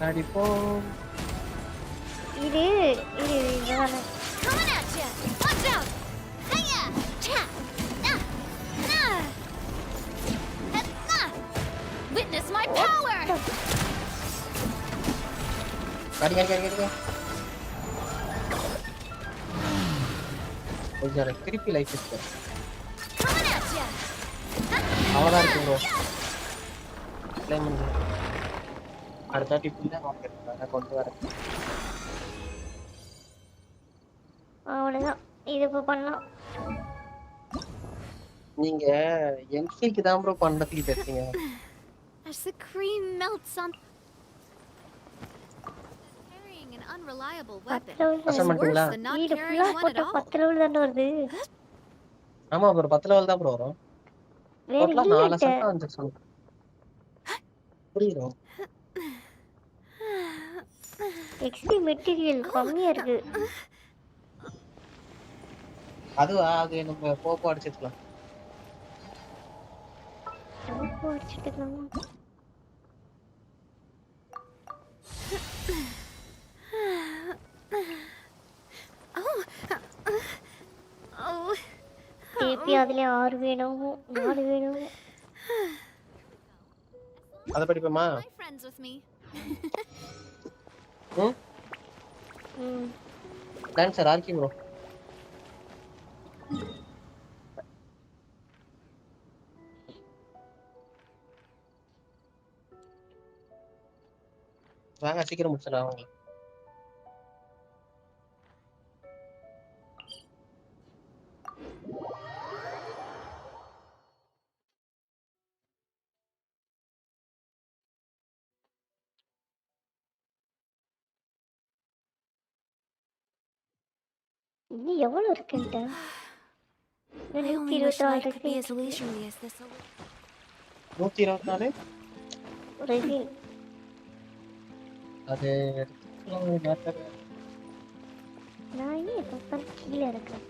அடிப்போ. இது இதானே. Coming at you. Watch out. Hiya. Cha. Na. Na. Na. Witness my power. அடி கொஞ்சம் திருப்பி லைஃப் இருக்கு. அவ்வளோதான் இருக்கு ப்ரோ. க்ளைம் பண்ணு. அடுத்த டிப்பில் நான் கொண்டு வரேன். அவ்வளோதான். இது இப்போ பண்ணலாம். நீங்க எம்சிக்கு தான் ப்ரோ பண்ணதுக்கு தெரியுங்க. As the cream melts on carrying an unreliable weapon. அசல் பண்ணிட்டீங்களா? Than not வீடு carrying ஃபுல்லாக one at போட்டு all. 10 லெவல் தானே வருது. ஆமா ப்ரோ 10 லெவல் தான் ப்ரோ வரும். வேற டோட்டலா 4 இல்ல. அசல் தான் வந்து சொன்னேன். புரியுதோ? எக்ஸ்பி மெட்டீரியல் கம்மியா இருக்கு. அதுவா அது நம்ம போப்போ அடிச்சிடலாம். போப்போ அடிச்சிட்டுக்கலாமா? திருப்பி அதுல 6 வேணும், 4 வேணும். அத படிப்போமா? My friends with me. Dancer RK bro. வாங்க சீக்கிரம் முடிச்சிடலாம் வாங்க. இன்னும் எவ்வளவு இருக்குன்ட்ட? I only wish life could be as leisurely as this. 124 resin. அது மேட்டர். நான் ஏன் பக்கம் கீழே இருக்கேன்?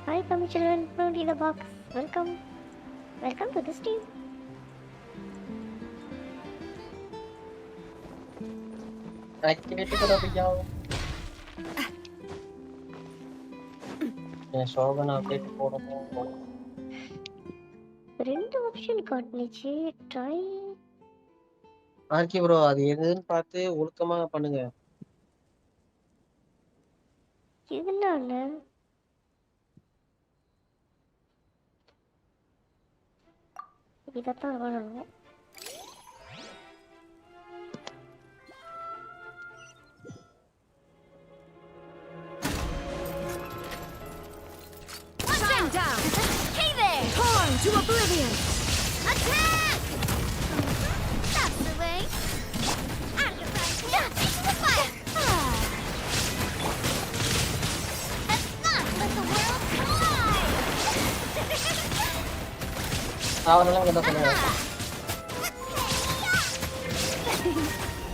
Hi, come children, put in the box. Welcome to this team. Activate करो भैया. मैं शोभन अपडेट போடணும். ரெண்டு ஆப்ஷன் காட்டுனுச்சு. ட்ரை ஆர்கி ப்ரோ அது எதுன்னு பார்த்து ஒழுக்கமா பண்ணுங்க. இதுனால இதத்தான் பண்ணணும். Down. Hey there. Torn to oblivion. Attack! That's the way. Fire. Let's not let the world collide. அவனெல்லாம் என்ன பண்ணுவாங்க?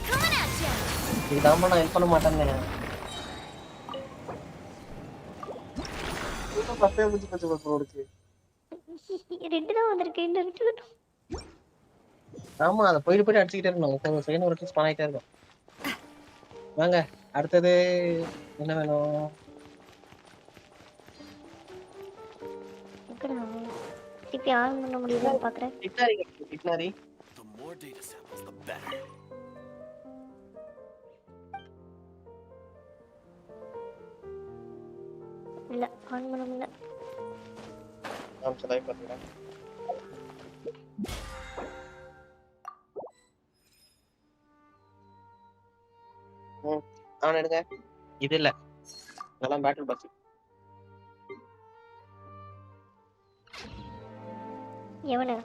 Coming at you. இதாம நான் ஹெல்ப் பண்ண மாட்டேன்னு. பப்பே புடி ப்ரோ இருக்கு. ரெண்டு தான் வந்திருக்கு. இன்னும் ரெண்டு. ஆமா அத போயிட்டு அடிச்சிட்டே இருக்கணும். ஒரு செகண்ட் ஒரு ட்ரிஸ் பண்ணிட்டே இருக்கும். வாங்க அடுத்தது என்ன வேணும்? எங்கடா? திருப்பி ஆன் பண்ண முடியுதான்னு பார்க்கறேன். Dictionary. The more data samples, the better. இல்ல ஆன் பண்ண முடியல. நான் ட்ரை பண்றேன். ஆன் எடுங்க. இது இல்ல. இதெல்லாம் பேட்டில் பாஸ். எவனா?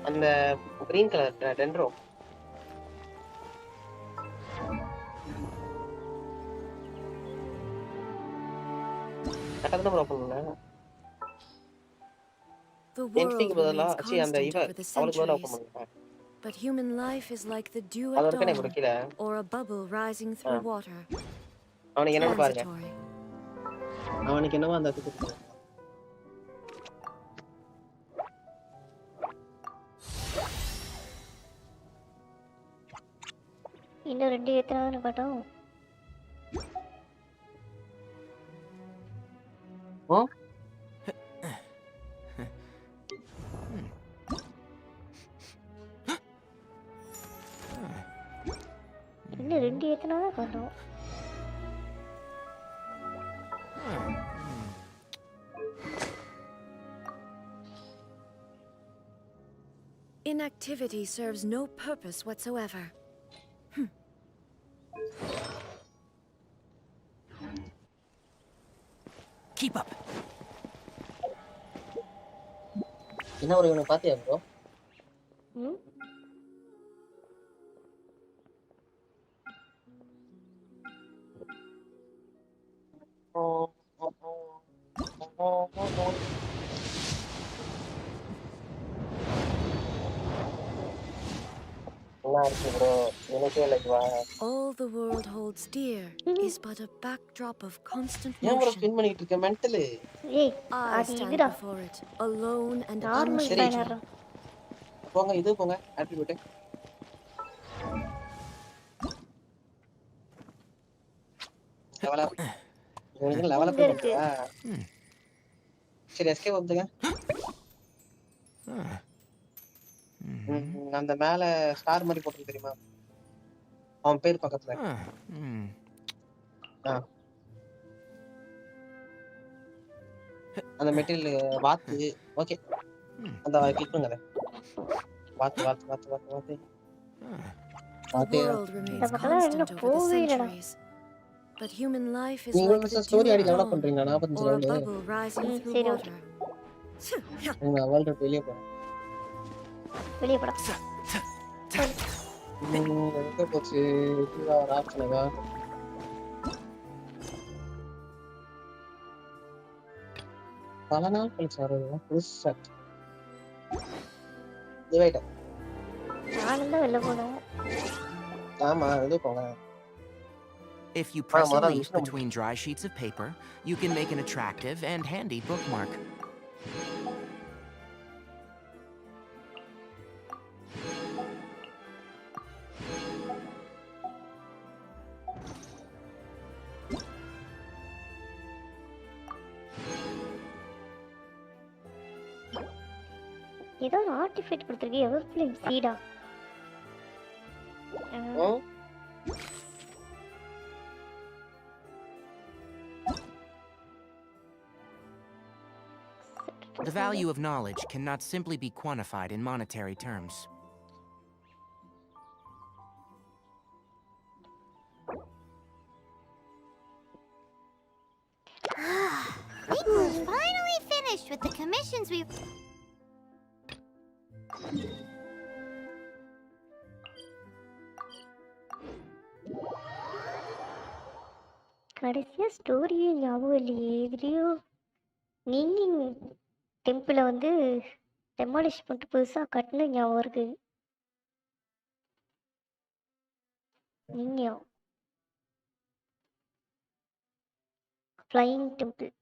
அந்த கிரீன் கலர் டென்ட்ரோ. கரெக்ட்டா ப்ரோ பண்ணுங்க. The world பதிலா remains அந்த constant இவ over the அவளுக்கு பதிலா centuries. ஓபன் பண்ணுங்க. But human life is like the dew அது at வரைக்கும் dawn, கொடுக்கல. or a bubble rising through water. அவனுக்கு என்னன்னு பாருங்க. Transitory. அவனுக்கு என்னவோ அந்த இது கொடுக்கணும். இன்னும் 2 ஏத்துனாதானே காட்டும். ஓ இன்னும் 2 ஏத்துனாதான் காட்டும். Inactivity serves no purpose whatsoever. Keep up. என்ன ஒரு இவனை பாத்தியா ப்ரோ? ம் நல்லா இருக்கு ப்ரோ. எனக்கே லைக் வா. All the world holds dear is but a backdrop of constant ஏன் ப்ரோ motion. ஸ்பின் பண்ணிட்டு இருக்க மென்டலி? ஏய் I அது stand இதுடா. before it, alone and normal சரி. பேனர்ரா. போங்க இது போங்க ஆட்ரிபியூட். Level up. உங்களுக்கு லெவல் அப் பண்ணுவா. சரி எஸ்கேப் வந்துங்க. அந்த மேல ஸ்டார் மாதிரி போட்டு தெரியுமா? அவன் பேர் பக்கத்துல. அந்த மெட்டீரியல் வாத்து. ஓகே. அந்த கிளிக் பண்ணுங்க. வாத்து வாத்து வாத்து வாத்து வாத்து. the world remains constant over the centuries. But human life is நீங்க like the story dew Aadi at develop dawn, பண்றீங்க 45 or a level. bubble rising through சரி, water. நீங்க வேர்ல்ட் வெளிய போங்க. வெளிய போடா. எங்க போச்சு? இதுவா ராப்னவா? பல நாள் கழிச்சு வரது புதுசா. டிவைட். நானும் தான் வெளில போனோம். ஆமா வெளிய போங்க. If you press a link between dry sheets of paper, you can make an attractive and handy bookmark. ஏதோ ஒரு ஆர்டிஃபைட் கொடுத்துருக்கு. எவர் film சீடா. The value of knowledge cannot simply be quantified in monetary terms. I think we're finally finished with the commissions we've... கடைசியா ஸ்டோரியே ஞாபகம் இல்லையே. எதுலயோ நீங்கிங் டெம்பிளை வந்து demolish பண்ணிட்டு புதுசா கட்டின ஞாபகம் இருக்கு. நீங்க ஃப்ளையிங் டெம்பிள்.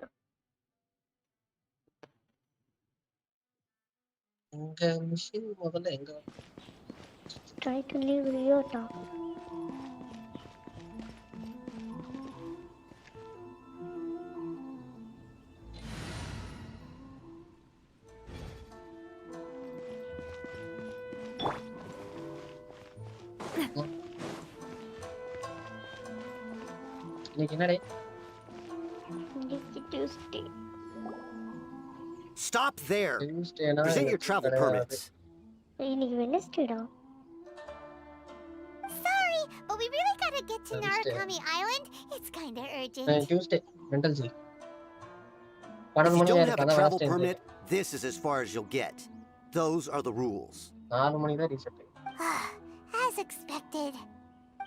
இங்க மிஷின் முதல்ல எங்க? ட்ரை டு லீவ் ரியோட்டா. இன்னைக்கு என்னடே? Tuesday. Stop there. Tuesday-na Present your travel permits. இன்னைக்கு வெனஸ்டேடா. Sorry, but we really gotta get to Wednesday. Narukami Island. It's kinda urgent. Tuesday mental G. If you 12 don't மணி have a நேரம் travel last permit, this is as far as you'll get. Those are the rules. 4 மணிக்கு தான் reset. As expected.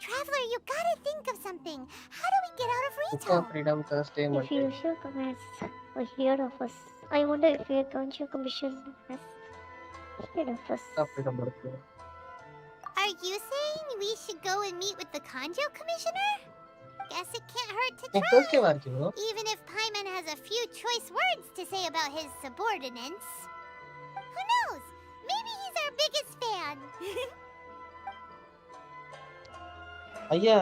Traveler, you gotta think of something. How do we get out of Book retail? of Freedom Thursday If Monday. you show comments ahead of us, I wonder if you can't show commission has ahead of us. Book of Freedom இருக்கு. Are you saying we should go and meet with the Kanjo commissioner? Guess it can't hurt to எனக்கு try. ஓகேவா இருக்கு bro. Even if Paimon has a few choice words to say about his subordinates. Who knows? Maybe he's our biggest fan. ஐயா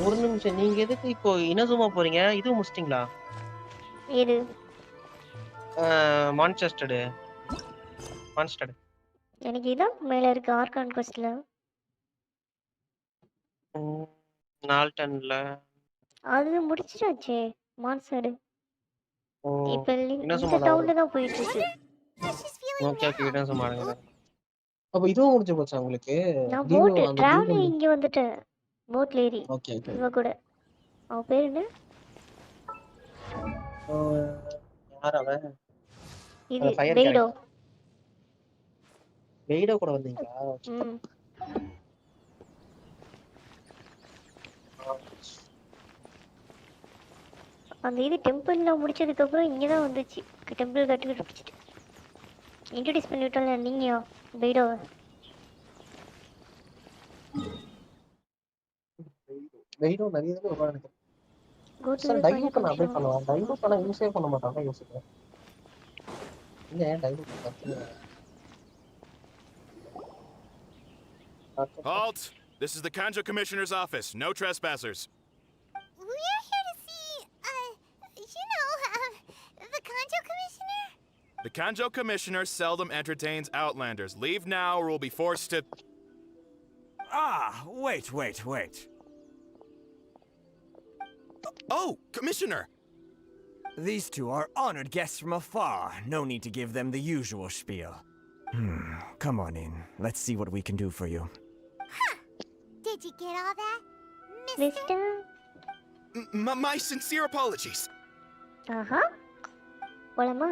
ஒரு நிமிஷம், நீங்க எதுக்கு இப்போ இனசுமா போறீங்க? இது முடிச்சிட்டீங்களா? இது மான்செஸ்டர். எனக்கு இதான் மேல இருக்கு ஆர்கான் கொஸ்ட்ல. நால்டன்ல அது முடிச்சிட்டாச்சே மான்சர். இப்ப இந்த இனசுமா டவுன்ல தான் போயிட்டு இருக்கு. She's feeling okay now. இனசுமா. அப்ப இதுவும் முடிஞ்சு போச்சா உங்களுக்கு? நான் தீவு போட் அந்த டிராவல் தீவு. இங்க வந்துட்டேன். போட்ல ஏறி ஓகே இவ கூட. அவ பேர் என்ன? யார் அவன்? இது fire பெய்டோ. வெயிடோ கூட வந்தீங்களா? ம். அந்த இது டெம்பிள்ல முடிச்சதுக்கு அப்புறம் இங்க தான் வந்துச்சு. டெம்பிள் கட்டி பிடிச்சிட்டு இன்ட்ரோடியூஸ் பண்ணி விட்டோம்ல நீங்க பெய்டோ. வெயிடோ நிறைய தடவை வருவான் எனக்கு. கோ டு சார் டைவ் பண்ண அப்படியே பண்ணுவான். டைவ் பண்ண யூஸே பண்ண மாட்டாங்க யோசிக்கிறேன். இல்ல டைவ் பண்ண. Halt! This is the Kanjo Commissioner's office. No trespassers. We're here to see, the Kanjo commissioner? The Kanjo Commissioner seldom entertains Outlanders. Leave now or we'll be forced to... Ah, wait. Oh, Commissioner! These two are honored guests from afar. No need to give them the usual spiel. Come on in. Let's see what we can do for you. Huh. Did you get all that, mister? My sincere apologies. ஆஹா. போலாமா?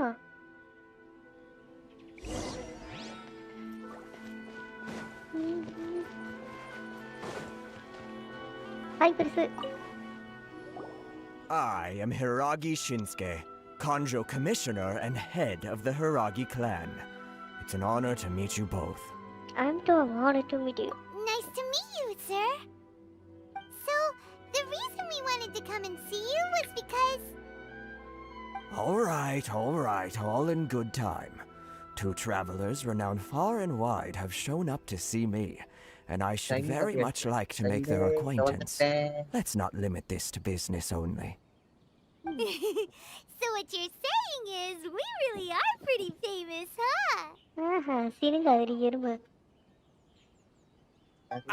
Hi பெருசு. I am Hiragi Shinsuke, Kanjo Commissioner and head of the Hiragi clan. It's an honor to meet you both. I'm too honored to meet you. Nice to meet you, sir. So, the reason we wanted to come and see you was because... All right, all in good time. Two travelers renowned far and wide have shown up to see me, and I should very much like to make their acquaintance. Let's not limit this to business only. So what you're saying is, we really are pretty famous, huh? ஆஹா சிரிங்காதிரி எறும்பு.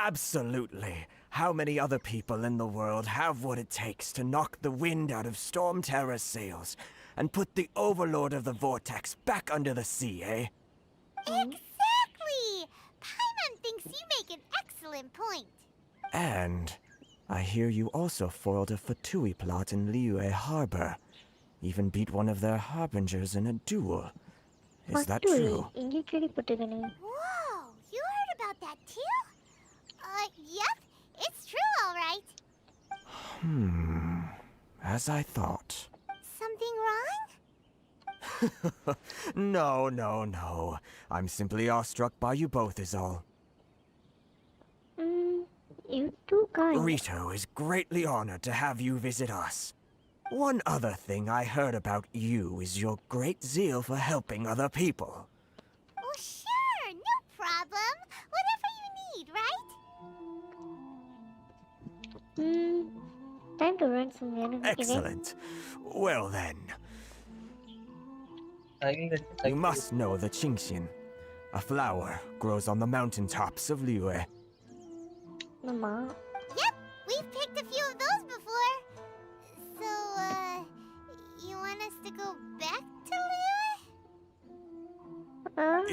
Absolutely. How many other people in the world have what it takes to knock the wind out of Storm Terror's sails and put the overlord of the vortex back under the sea, eh? Exactly! Paimon thinks you make an excellent point. And I hear you also foiled a Fatui plot in Liyue Harbor. Even beat one of their harbingers in a duel. Is that true? இங்கே கேள்விப்பட்டதுனே. Whoa! You heard about that too? Yep. It's true, all right. As I thought. Something wrong? No. I'm simply awestruck by you both is all. You too kind. Rito is greatly honored to have you visit us. One other thing I heard about you is your great zeal for helping other people. Oh, sure. No problem. Whatever you need, right? Time to run some energy. Excellent. Well then, you must know the Qingxian. A flower grows on the mountaintops of Liyue. Mama. Yep, we've picked a few of those before. So, you want us to go back to Liyue?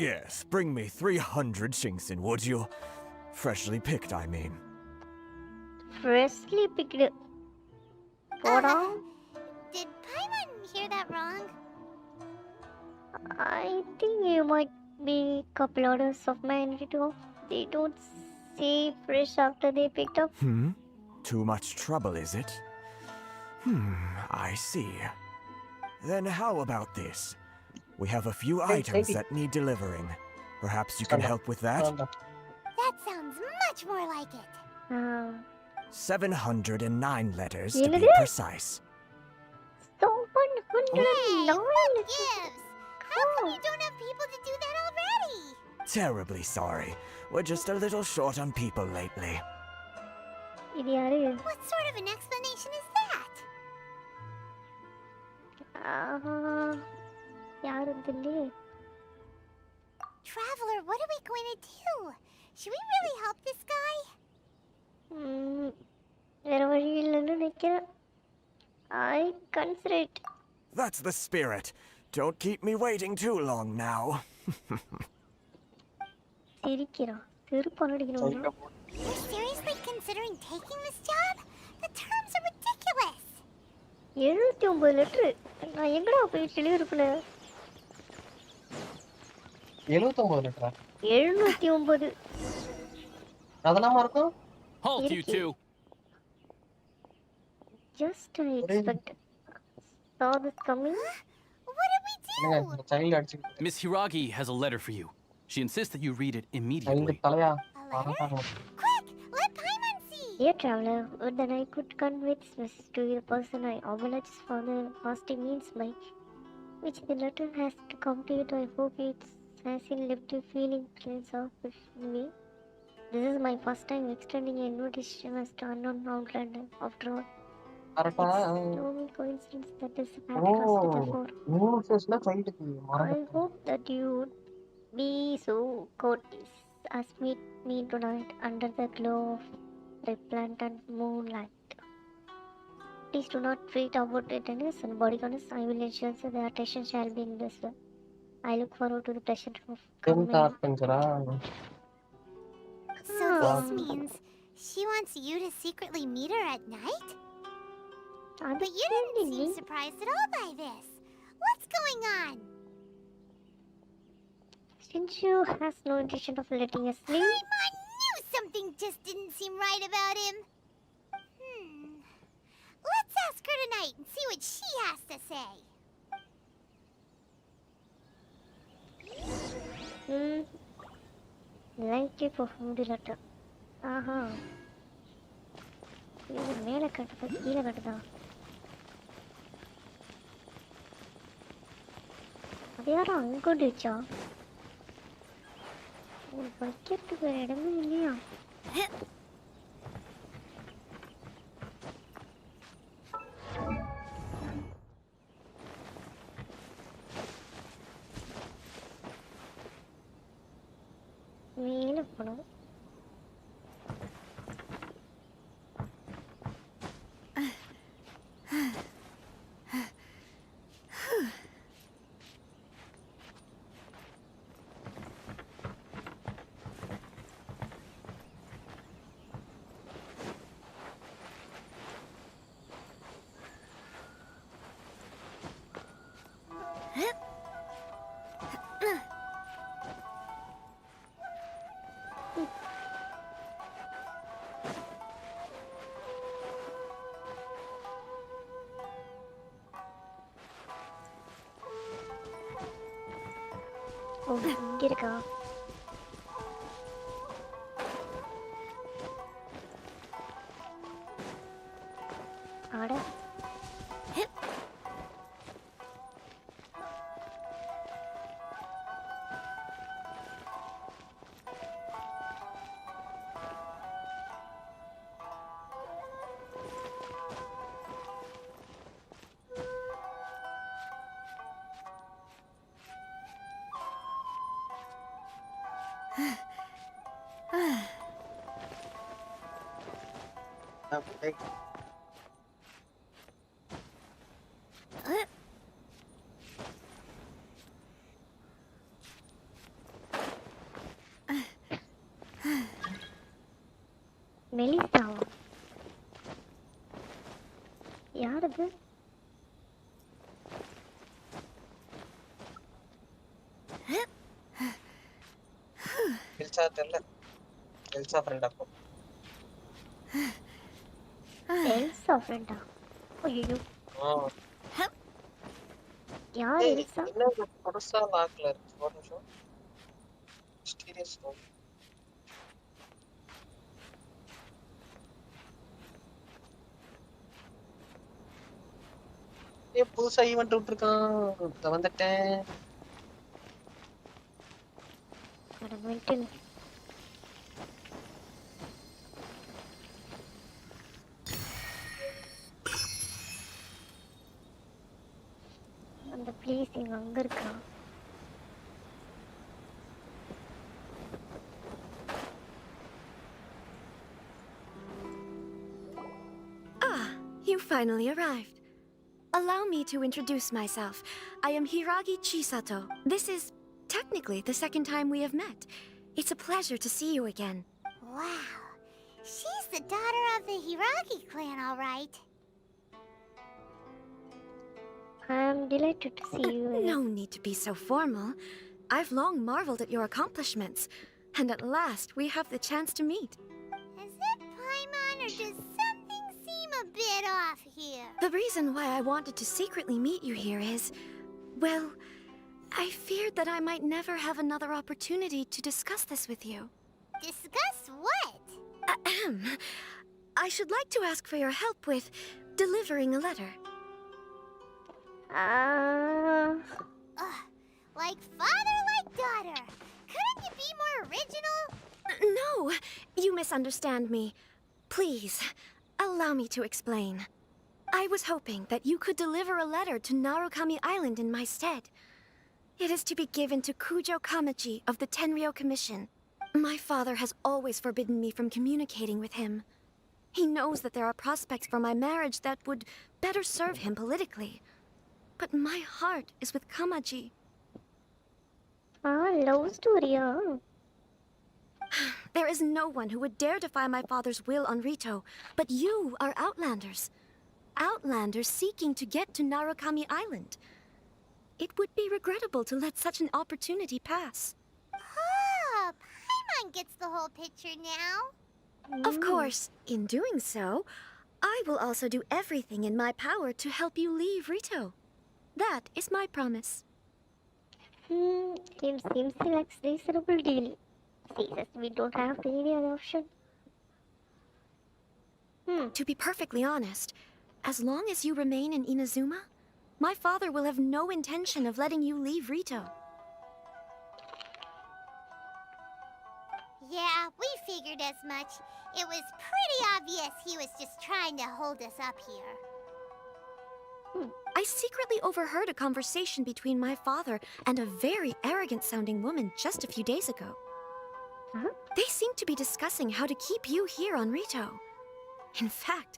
Yes, bring me 300 Qingxian, would you? Freshly picked, I mean. Freshly picked. Hold on. Did Paimon hear that wrong? I think you might be a couple orders of magnitude off. They don't say fresh after they picked up. Too much trouble, is it? I see. Then how about this? We have a few items that need delivering. Perhaps you can help with that? That sounds much much more like it. 709 letters to be என்னது? precise. 709 What gives? How come you don't have people to do that already? Terribly sorry. We're just a little short on people lately. இது யாரு? What sort of an explanation is that? யாரு தெரியல. Traveler, what are we going to do? Should we really help this guy? வேற வழி இல்லைன்னு நினைக்கிறேன். I consider it. That's the spirit. Don't keep me waiting too long now. சிரிக்கிறான். செருப்பால் அடிக்கணும். You're seriously considering taking this job? The terms are ridiculous. 79 letter. நான் எங்கடா போய் டெலிவரி பண்ண? 79 லிட்டரா? 709. அதெல்லாம் இருக்கும்? Halt, you two. Just I expect. Saw this coming. What did we do? Child அடிச்சு. Miss Hiragi has a letter for you. She insists that you read it child immediately. Thalaiya? A letter? Quick, let Paimon see. Dear traveler, would that I could convey this message to the person I apologize for the past means by which the letter has to complete. I hope it has left you feeling cleanse of me. This is my first time extending an invitation as to unknown outlander. After all, கரெக்ட்டா? it's no coincidence that this podcast before. மூணு ஃபேஸ்ல சைல்டுக்கு I மறந்து. hope that you would be so courteous as meet me tonight under the glow of replantant moonlight. Please do not treat about tenderness and bodyguardness. I will ensure that the attention shall be in this way. I look forward to the pleasure of coming. கார்பெண்டரா? So this means she wants you to secretly meet her at night? But you didn't seem surprised at all by this. What's going on? Since you has no intention of letting us leave, Paimon knew something just didn't seem right about him. Let's ask her tonight and see what she has to say. like it for food letter. Aha. இது மேல கட்டுதா கீழே கட்டுதா? அது யாரும் அங்க கொண்டு வச்சா? ஒரு வைக்கிறதுக்கு இடமே இல்லையா? மேல போனோம். ஓ, இங்க இருக்கா? அட மெலிசாவா? யாரது? எல்சா தெரியல. எல்சா ஃப்ரெண்ட் அப்போ. எல்சா ஃப்ரெண்டா? ஐயோ. யார் எல்சா? என்ன புதுசா லாக்ல இருக்கு. ஒரு நிமிஷம். ஸ்டீரியஸ் நோ. ஏய் புதுசா ஈவென்ட் விட்டுருக்கான் வந்துட்டேன் அந்த ப்ளீஸ் இங்க அங்க இருக்கா You finally arrived. Allow me to introduce myself. I am Hiragi Chisato. This is technically the second time we have met. It's a pleasure to see you again. Wow. She's the daughter of the Hiragi clan, all right. I'm delighted to see you again. No need to be so formal. I've long marveled at your accomplishments. And at last, we have the chance to meet. Is it Paimon or does something seem a bit off here? The reason why I wanted to secretly meet you here is, well, I feared that I might never have another opportunity to discuss this with you. Discuss what? Ahem. I should like to ask for your help with delivering a letter. Like father, like daughter. Couldn't you be more original? No, you misunderstand me. Please, allow me to explain. I was hoping that you could deliver a letter to Narukami Island in my stead. It is to be given to Kujo Kamachi of the Tenryou Commission. My father has always forbidden me from communicating with him. He knows that there are prospects for my marriage that would better serve him politically. But my heart is with Kamaji. Love story, There is no one who would dare defy my father's will on Rito, but you are Outlanders. Outlanders seeking to get to Narukami Island. It would be regrettable to let such an opportunity pass. Oh, Paimon gets the whole picture now. Of course, in doing so, I will also do everything in my power to help you leave Rito. That is my promise. Seems like a reasonable deal. Jesus, we don't have any other option. To be perfectly honest, as long as you remain in Inazuma, my father will have no intention of letting you leave Rito. Yeah, we figured as much. It was pretty obvious he was just trying to hold us up here. I secretly overheard a conversation between my father and a very arrogant-sounding woman just a few days ago. They seemed to be discussing how to keep you here on Rito. In fact,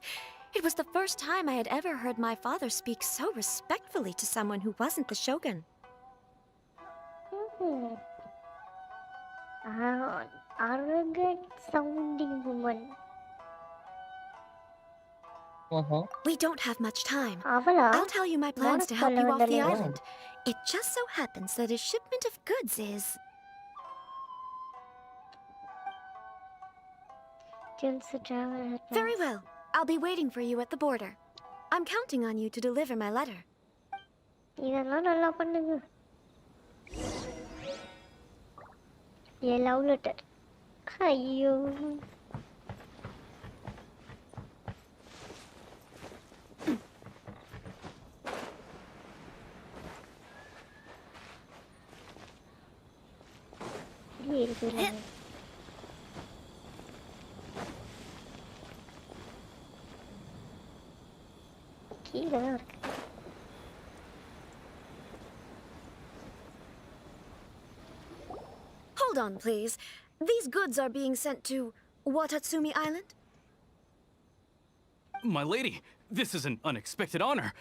it was the first time I had ever heard my father speak so respectfully to someone who wasn't the shogun. Arrogant-sounding woman. We don't have much time. Avala? I'll tell you my plans to help you off the island. It just so happens that a shipment of goods is... Very well. I'll be waiting for you at the border. I'm counting on you to deliver my letter. இதெல்லாம் நல்லா பண்ணுங்க. A love letter. ஐயோ. Hold on, please. These goods are being sent to Watatsumi Island? My lady, this is an unexpected honor.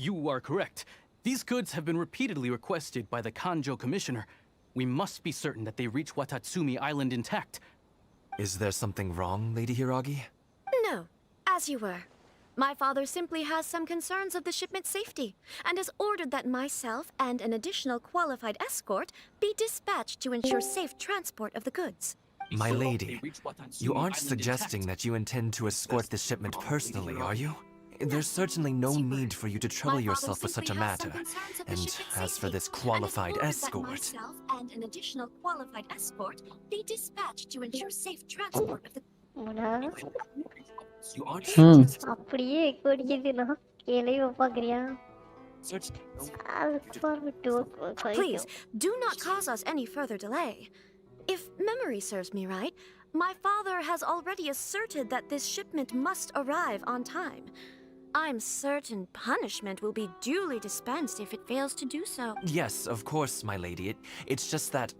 You are correct. These goods have been repeatedly requested by the Kanjo Commissioner. We must be certain that they reach Watatsumi Island intact. Is there something wrong, Lady Hiragi? No, as you were. My father simply has some concerns of the shipment's safety, and has ordered that myself and an additional qualified escort be dispatched to ensure safe transport of the goods. My lady, you aren't suggesting that you intend to escort the shipment personally, are you? There's certainly no need for you to trouble yourself with such a matter. And as for this qualified escort... myself and an additional qualified escort be dispatched to ensure safe transport of the... You aren't அப்படியே கொடிக்குதுனா கேள்வி பாக்குறியா? I look forward to it. Please, do not cause us any further delay. If memory serves me right, my father has already asserted that this shipment must arrive on time. I'm certain punishment will be duly dispensed if it fails to do so. Yes, of course, my lady. It's just that,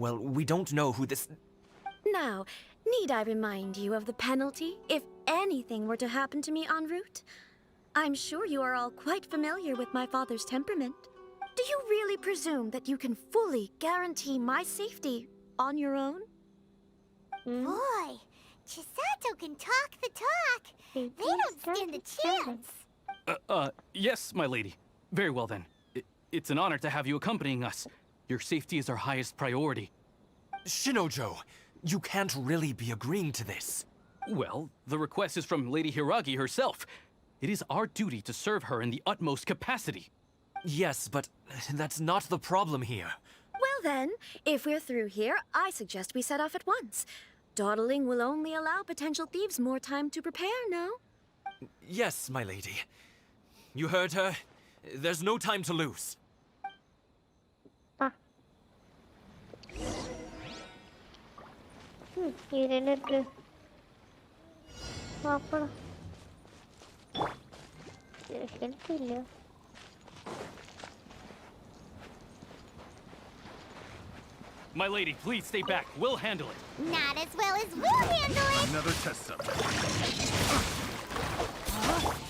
well, we don't know who this... Now, need I remind you of the penalty if anything were to happen to me en route? I'm sure you are all quite familiar with my father's temperament. Do you really presume that you can fully guarantee my safety on your own? Boy, Chisato can talk the talk. They don't stand a chance. Yes, my lady. Very well then. It's an honor to have you accompanying us. Your safety is our highest priority. Shinojo, you can't really be agreeing to this. Well, the request is from Lady Hiragi herself. It is our duty to serve her in the utmost capacity. Yes, but that's not the problem here. Well then, if we're through here, I suggest we set off at once. Dawdling will only allow potential thieves more time to prepare, no? Yes, my lady. You heard her. There's no time to lose. இது என்ன இருக்கு? பாப்போம். Health இல்ல. My lady, please stay back. We'll handle it. Not as well as we'll handle it. Another test subject.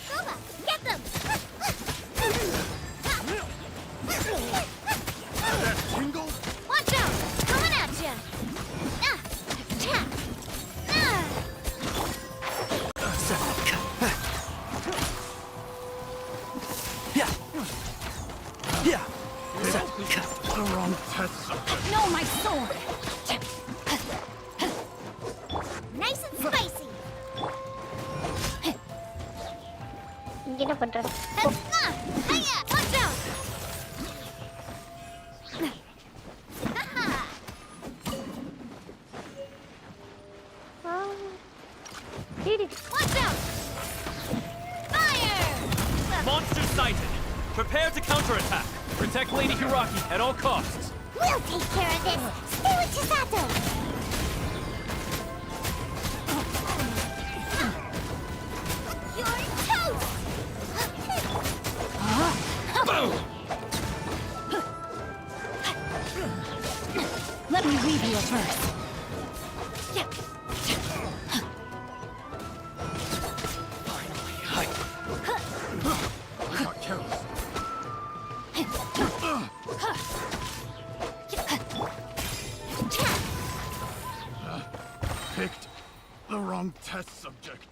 Soma, get them! That tingle? Watch out! Coming at ya! The wrong test subject. No, my sword! Nice and spicy! இங்க என்ன பண்ற? Hiya! Watch out! Watch out! Fire! Monster sighted. Prepare to counterattack. Protect Lady Hiragi at all costs. We'll take care of this! Stay with Chisato! You're toast! Boom! Let me weave you a verse. Picked the wrong test subject.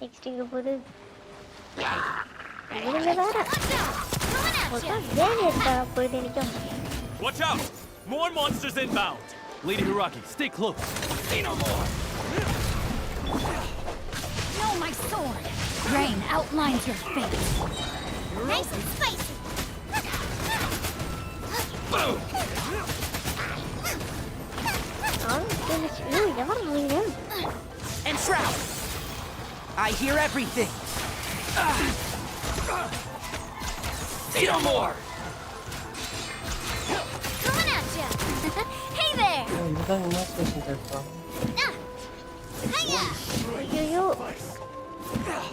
Next இங்க போகுது. இங்க வேற. வேற இருக்கா போயிட்டு நிக்கும். Watch out! More monsters inbound. Lady Hiragi, stay close. See no more. No, my sword! Rain outlines your fate. Nice and spicy! Boom! And Shroud! I hear everything! See no more! Coming at ya! Hey there! இதுதான் இமோஷனேஷன் டெஸ்டா? Hiya! ஐயோ.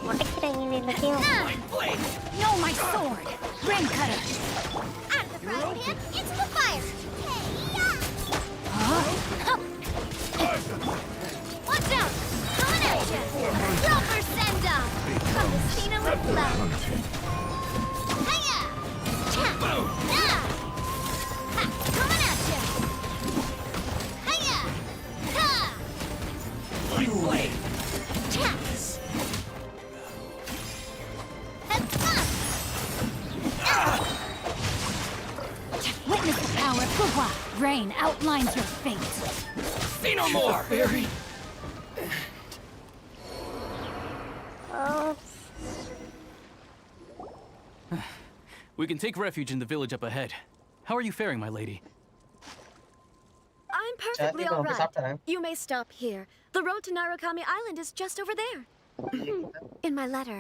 மொட்டைக்கிறாங்க எல்லாத்தையும். No, my sword! Rain cutter! Out of the frying pan, into the fire! Watch out! Coming at ya! Proper send-off! From the Cena with love! Hiya! Cha! Ah! Ha! Coming at ya! Hiya! Ha! Funplay! Cha! Witness the power of Kuwa! Rain outlines your fate. See no more! Fairy! We can take refuge in the village up ahead. How are you faring, my lady? I'm perfectly all right. You may stop here. The road to Narukami Island is just over there. In my letter,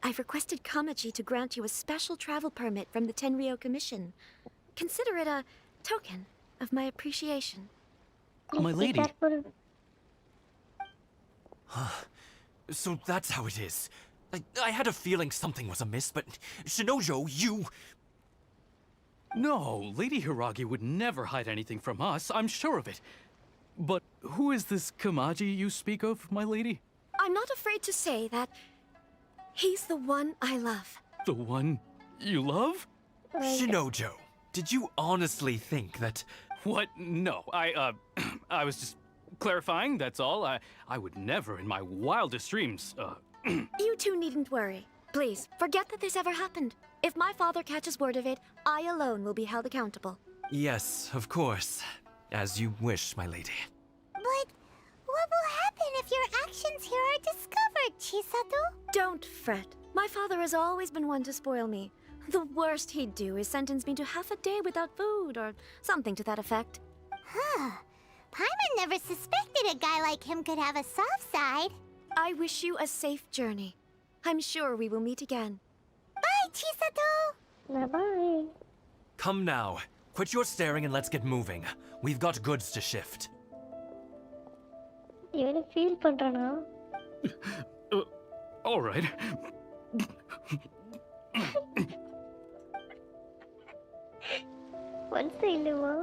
I've requested Kamaji to grant you a special travel permit from the Tenryou Commission. Consider it a token of my appreciation. My lady. Careful. So that's how it is. I had a feeling something was amiss, but Shinojo, you... No, Lady Hiragi would never hide anything from us, I'm sure of it. But who is this Kamaji you speak of, my lady? I'm not afraid to say that he's the one I love. The one you love? Shinojo, did you honestly think that... What? No, I was just clarifying, that's all. I would never in my wildest dreams, You two needn't worry. Please, forget that this ever happened. If my father catches word of it, I alone will be held accountable. Yes, of course. As you wish, my lady. But what will happen if your actions here are discovered, Chisato? Don't fret. My father has always been one to spoil me. The worst he'd do is sentence me to half a day without food, or something to that effect. Huh. Paimon never suspected a guy like him could have a soft side. I wish you a safe journey. I'm sure we will meet again. Bye, Chisato! Bye-bye. Come now. Quit your staring and let's get moving. We've got goods to shift. இவனு feel பண்றானா? All right. Once இல்லைவா?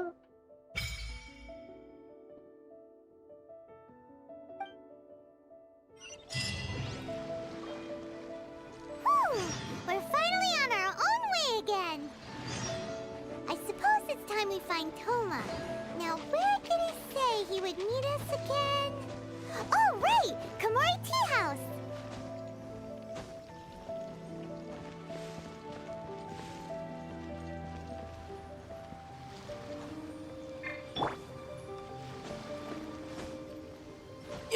We're finally on our own way again. I suppose it's time we find Toma. Now, where did he say he would meet us again? Oh, right! Komori Tea House!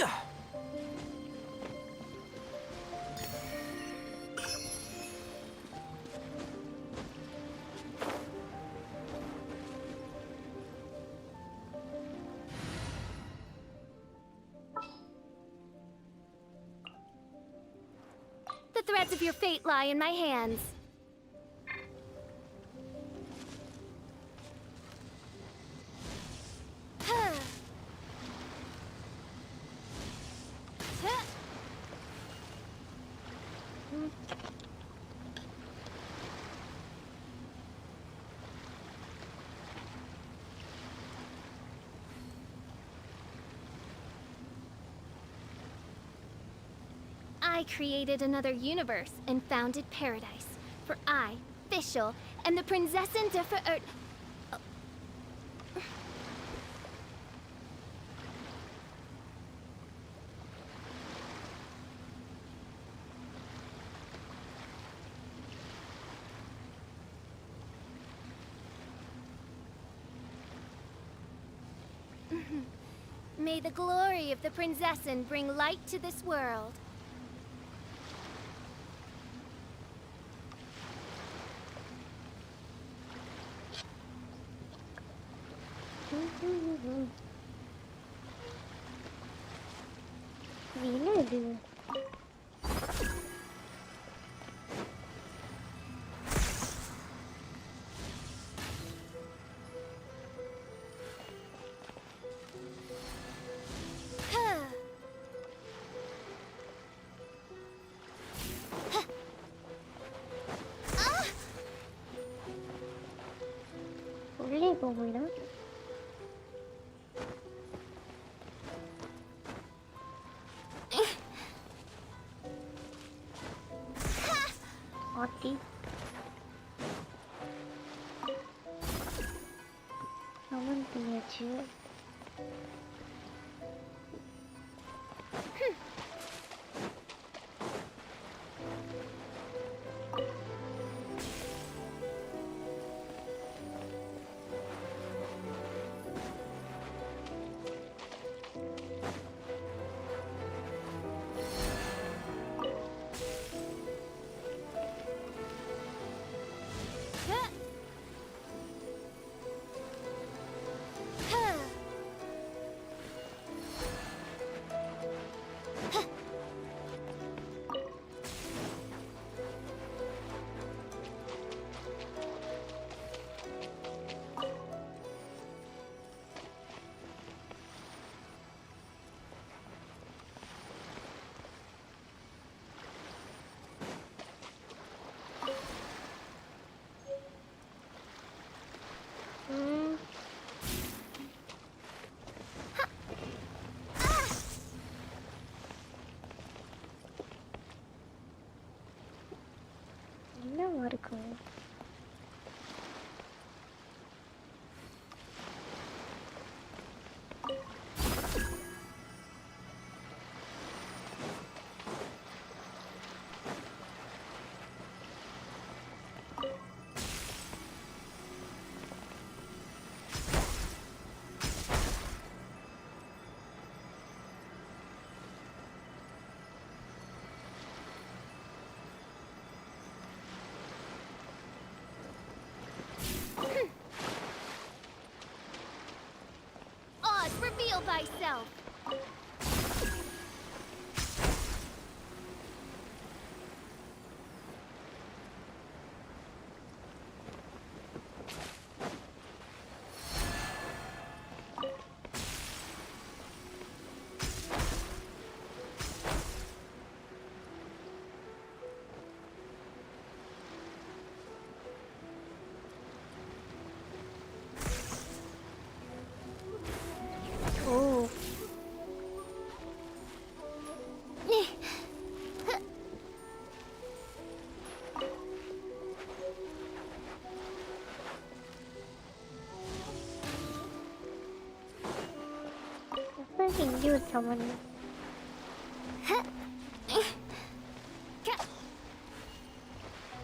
Yeah. The threads of your fate lie in my hands. I created another universe and founded paradise. For I, Fischl, am the Prinzessin der Verirrt... May the glory of the Prinzessin bring light to this world. என்னது? உள்ளே போகுதா? ஆத்தி அவன் பண்ணியாச்சு. Heal thyself. Oh. I think you someone.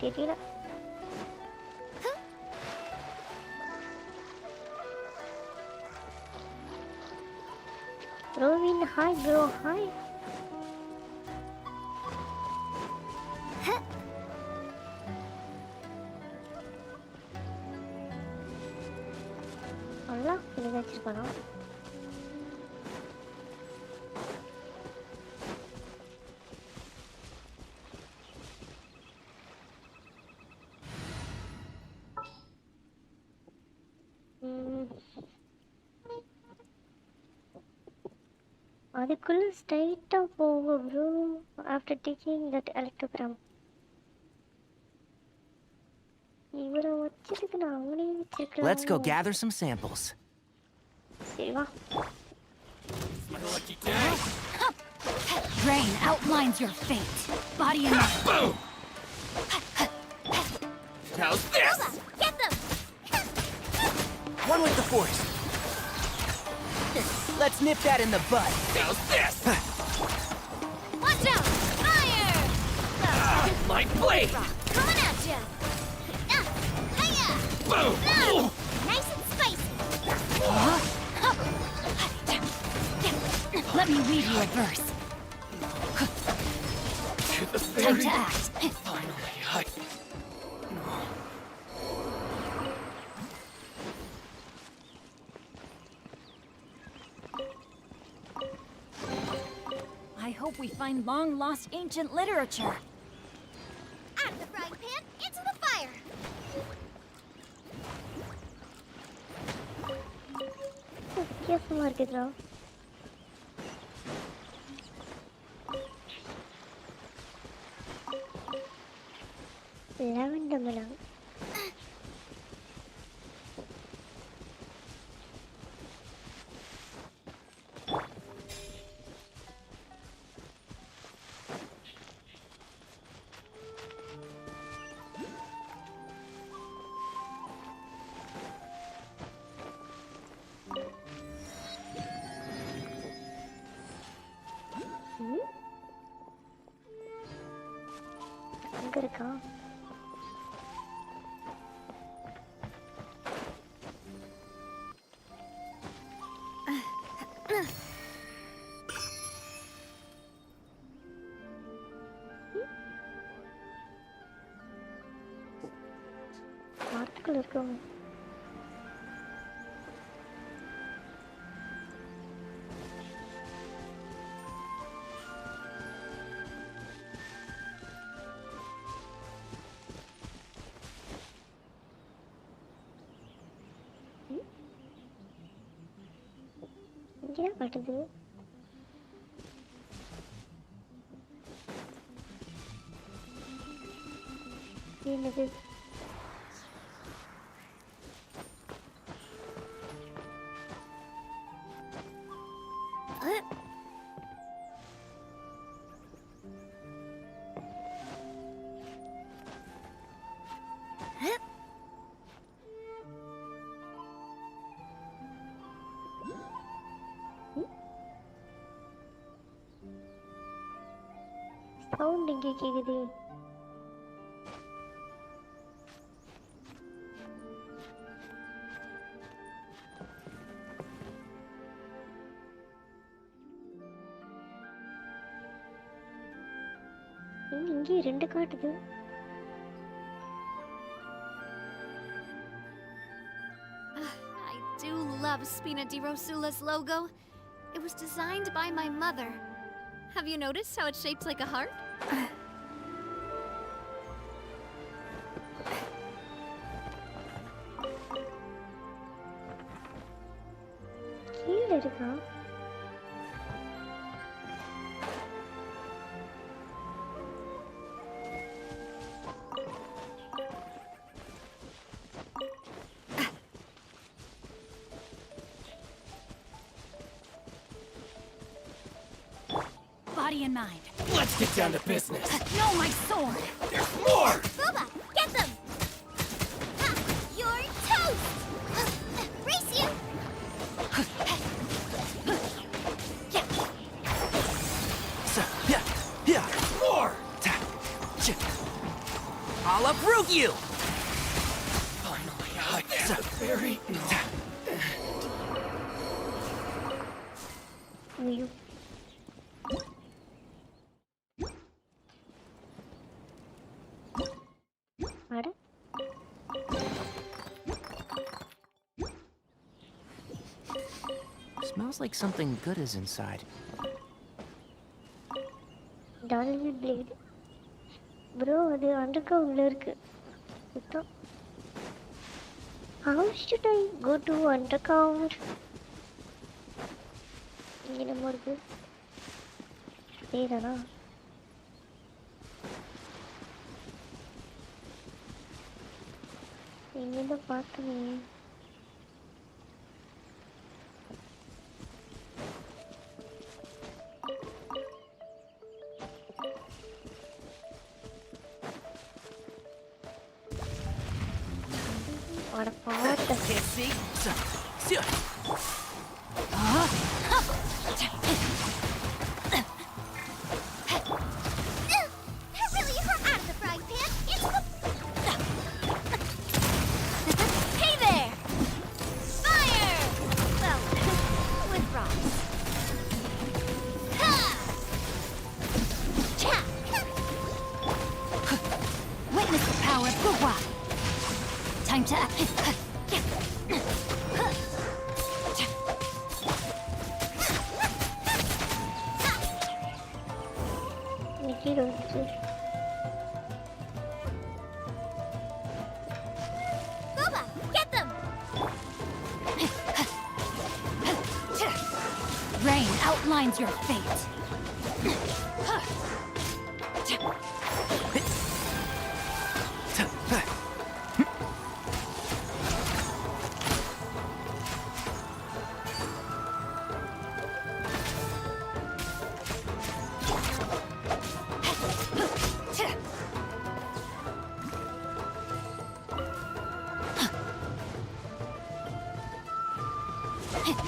தெரியல. Robin, hi bro, hi. Allah, ini வச்சிருக்கானா? அதுக்குள்ள ஸ்ட்ரைட்டா போங்க ப்ரோ ஆஃப்டர் டேக்கிங் தட் எலக்ட்ரோகிராம். இவரை வச்சிருக்கு நான் அவனையும் வச்சிருக்கலாம். Let's go gather some samples. சரி வா. Rain outlines your fate. Body and mind. Boom! How's this? Get them! One with the force. Let's nip that in the bud. How's this? Watch out! Fire! My blade! Coming at ya! Hiya! Boom! Nice and spicy! Let me read you a verse. Time to act. Finally, I hope we find long-lost ancient literature. Out of the frying pan, into the fire! வித்தியாசமா இருக்குதுடா. lavender melon. அங்க இருக்கா? வார்த்தைகள் இருக்கவங்க. இங்கே காட்டுது. என்னது? Sound இங்கே கேக்குது. இங்கே ரெண்டு காட்டுது. I do love Spina di Rosula's logo. It was designed by my mother. Have you noticed how it's shaped like a heart? கீழே இருக்கா? Body and mind. Let's get down to business. No, my sword! There's more! Booba, get them! Ha! You're toast! Race you! More! I'll uproot you! Finally, I get the fairy. ஐயோ. அட Smells like something good is inside. Dollar blade bro அது அண்டர்கிரவுண்ட்ல இருக்கு சுத்தம். How should I go to underground? இங்க நம்ம இருக்கு ஏதானா இங்க பார்த்தேன். அட பாட்ட Can't see? That really hurt out of the frying pan. Hey there! Fire! Well, with rocks. Ha! Cha! Witness the power of Gua. Time to act. கீழே வந்துச்சு. Booba, get them! Rain outlines your fate.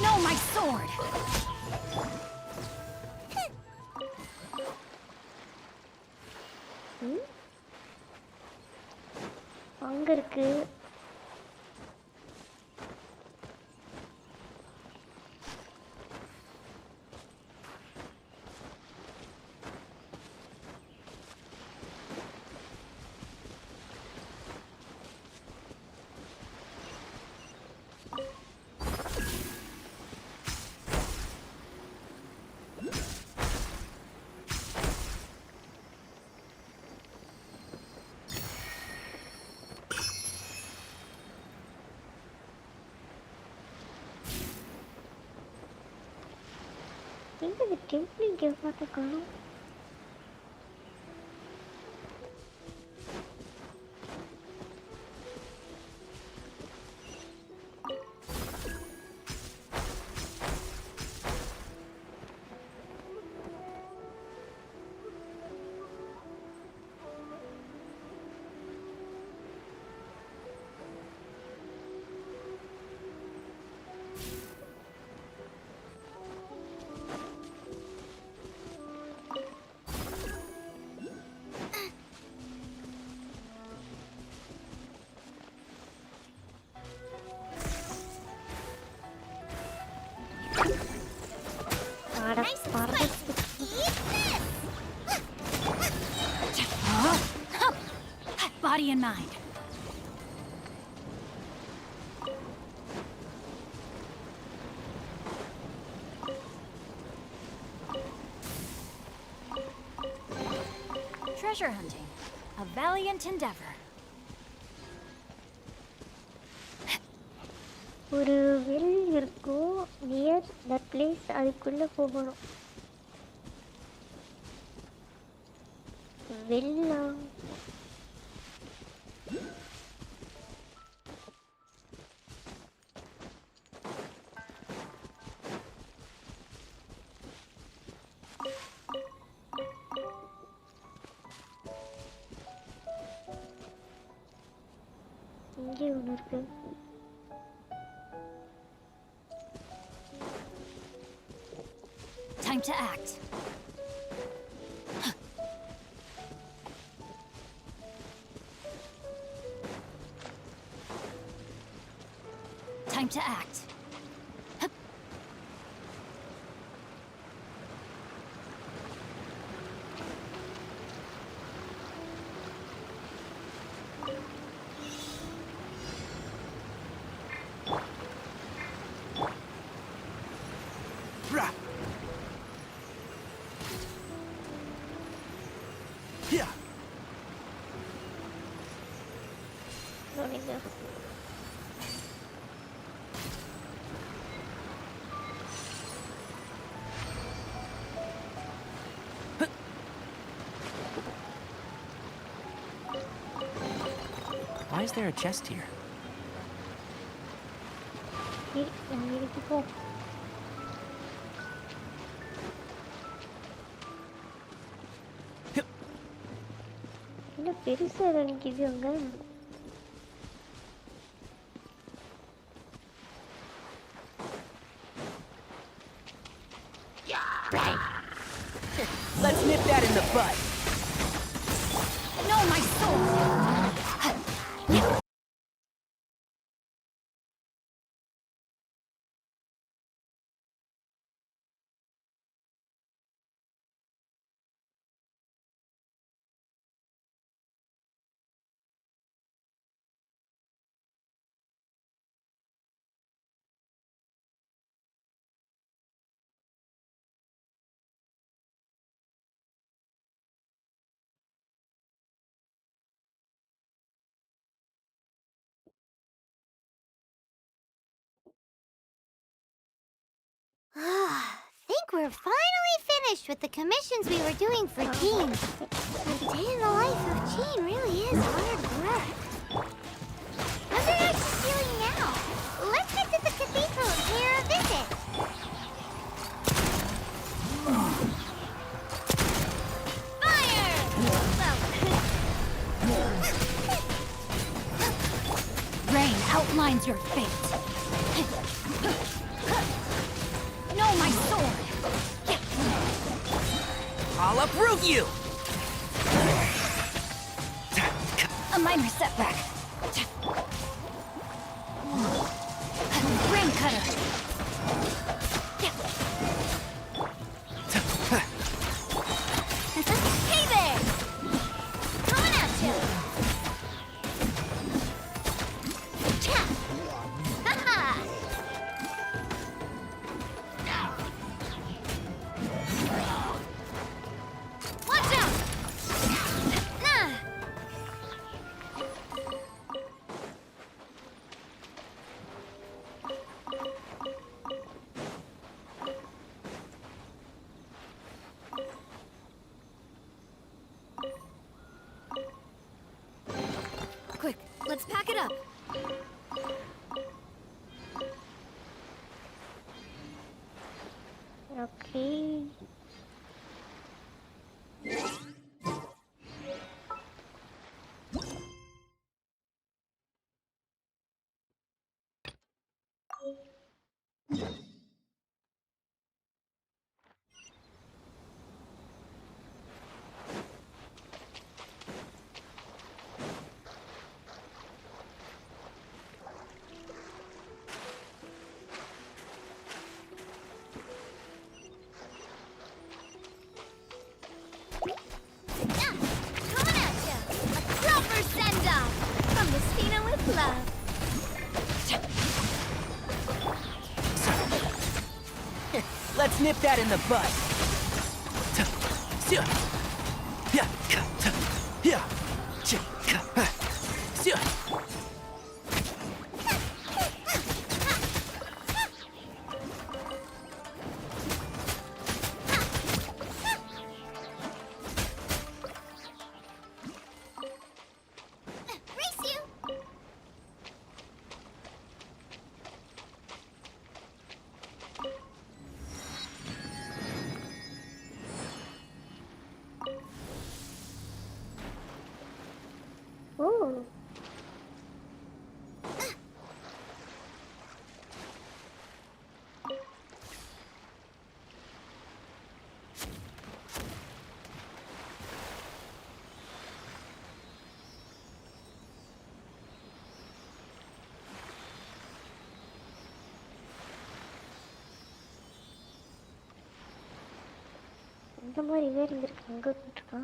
No, my sword! அங்க இருக்கு. எங்க temple இங்கே பார்த்து காணும். Body and mind. treasure hunting. A valiant endeavor. ஒரு well இருக்கும் நியர் தட் பிளேஸ், அதுக்குள்ள போகணும். வெல்லா இங்கே ஒன்று இருக்கு. Time to act. Time to act. Why is there a chest here? என்ன பெருசா நிக்குது அங்க. Let's nip that in the bud. No, my sword! Think we're finally finished with the commissions we were doing for Jean. A day in the life of Jean really is hard work. How's your guys feeling now? Let's get to the cathedral and pay her a visit. Fire! Rain outlines your fate. No, my sword! I'll uproot you! A minor setback. Rain cutter. Hey there! Coming at you! Ha-ha! Watch out! Quick, let's pack it up. Okay. Coming at you! A proper send-off! From Messina with love. Let's nip that in the bud. Oh. இந்த மாதிரி வேறு இருக்கு அங்கே இருக்கா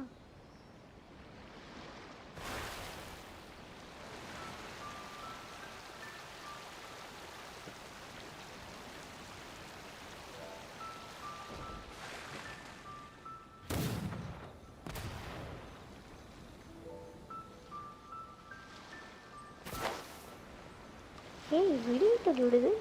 ஏய் விடிட்டு விடுது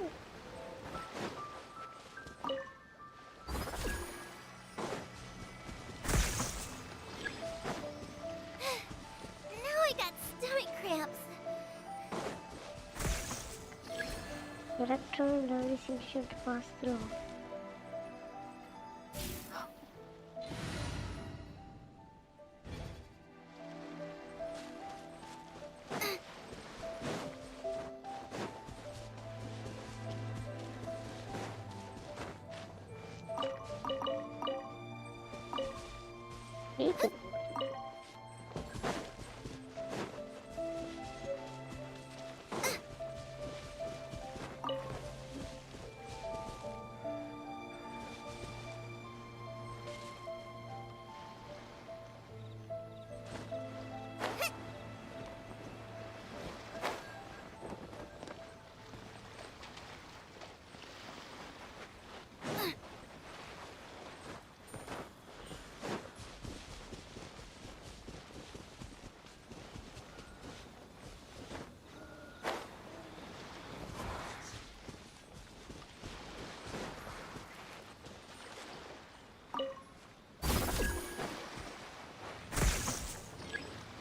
Electron noticing should pass through.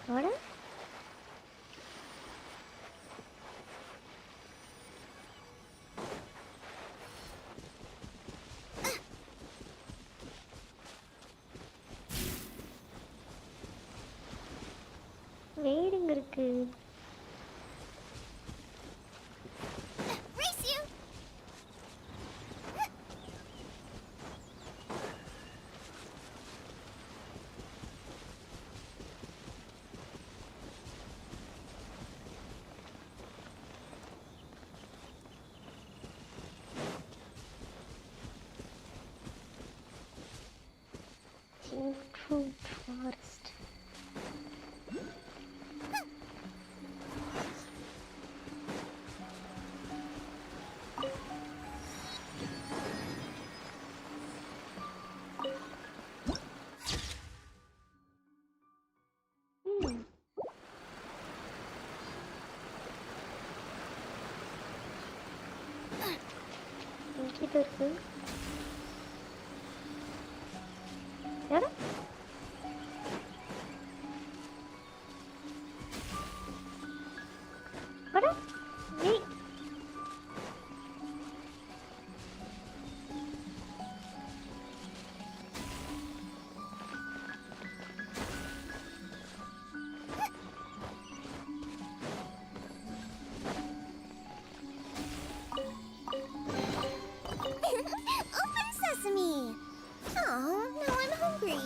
What? வேடிங்க இருக்கு forest. இங்கிட்ட இருக்கு. யாரு? அட ஏய் Open sesame! Oh, now I'm hungry.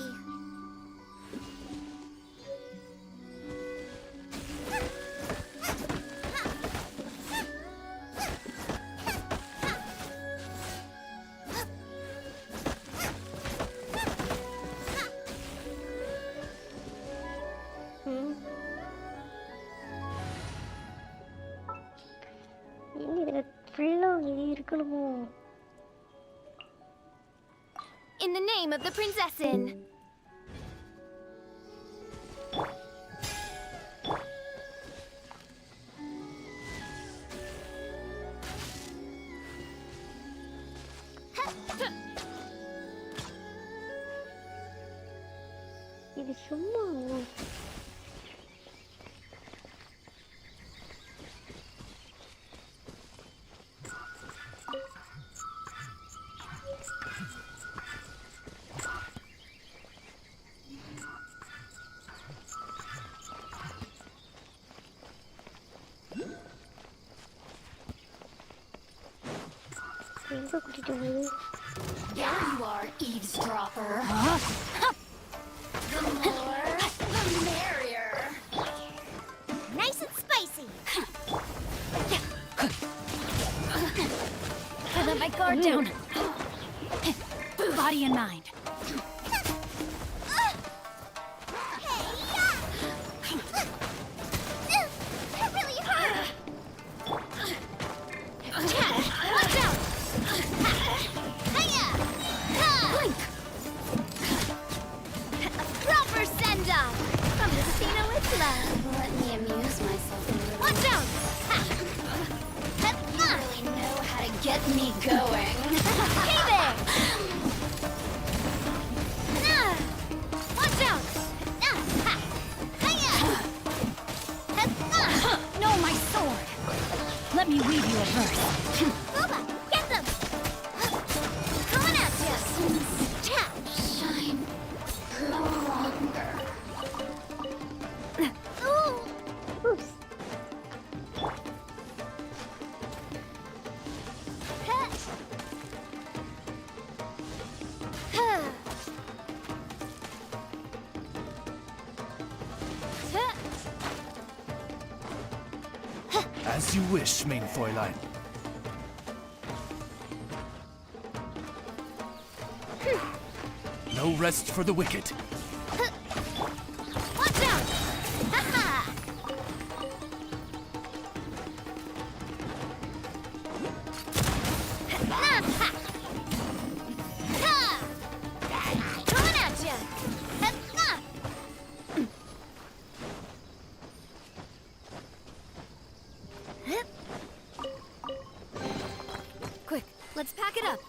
இதுல ஃபுல்லா இது இருக்கணுமோ? In the name of the Princessin. இது சும்மா எங்க கூட்டிட்டு போகுது? There you are, eavesdropper. The more, the merrier. Nice and spicy. I let my guard down. Body and mind. That really hurt. Watch out! Hiya! Proper send-off from the Spina with love. Let me amuse myself a little. Watch out! You really know how to get me going. Hey there! Watch out! No, my sword. Let me weave you a verse. Booba, get them! Coming at ya! Shine no longer. Ooh! Oops. As you wish, main Fräulein. No rest for the wicked. Watch out! Coming at ya! Quick, let's pack it up.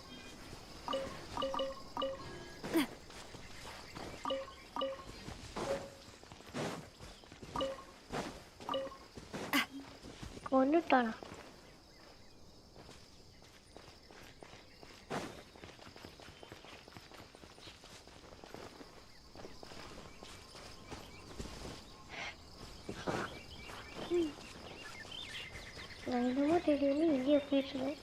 கொன்னுட்டானா? நான் என்னமோ தெரியுமே இங்கே போயிட்டுருந்தேன்.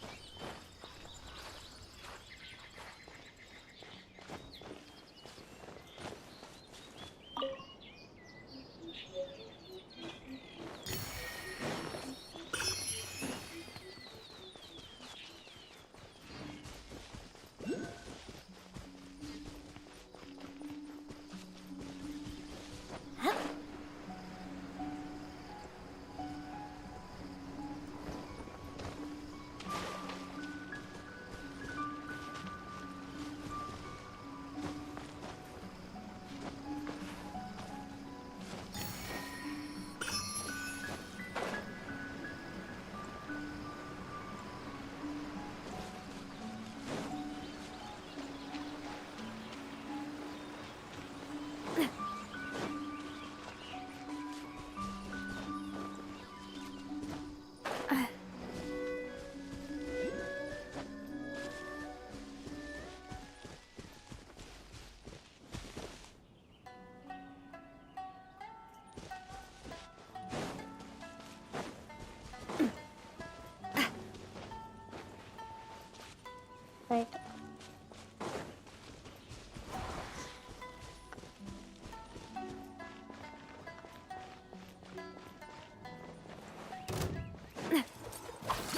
Right.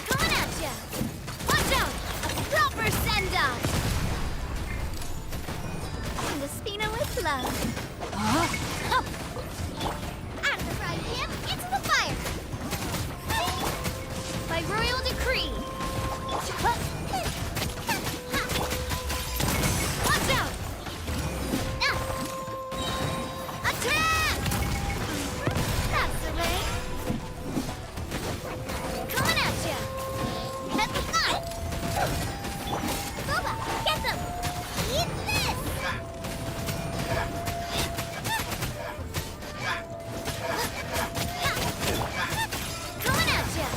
Coming at ya! Watch out! A proper send-off! From the Spina with love. Out of the frying pan, into the fire! By royal decree. Watch out! Attack! That's the way. Coming at ya! Boba, get them! Eat this! Coming at ya!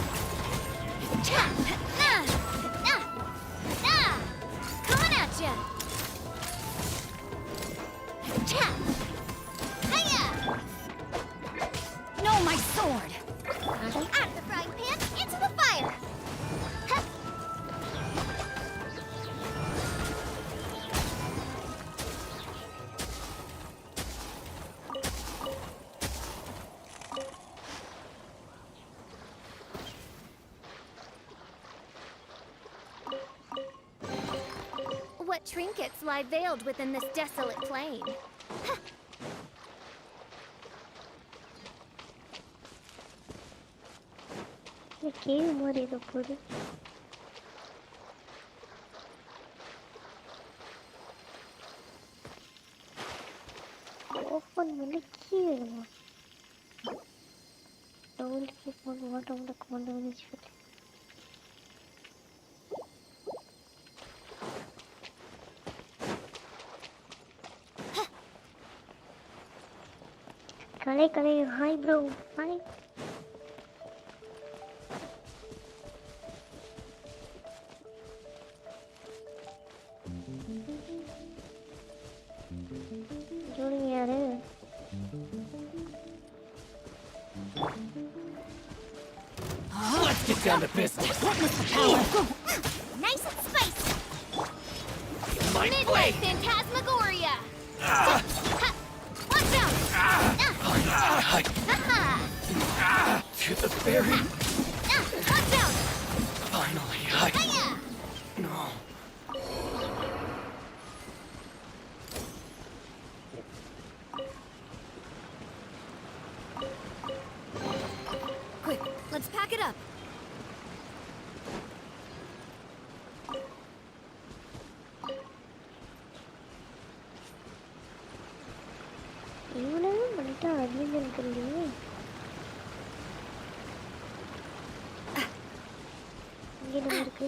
Coming at ya! Hiya! No, my sword! Out of the frying pan, into the fire! What trinkets lie veiled within this desolate plain? இந்த cave மாதிரி ஏதோ போகுது. Open பண்ணி key வேணுமா? Double key போட்டு water கொண்டு வந்துச்சு. கலை hi bro hi. ஜோடிங்க யாரு? Let's get down to business. Nice and spicy! My Midway blade. Phantasmagoria! Watch out! To the very. Watch out! Finally, Hiya! No. Quick, let's pack it up. இவ்வளவு பண்ணிட்டா அதிகம் இருக்குல்லையே. இங்கே என்ன இருக்கு?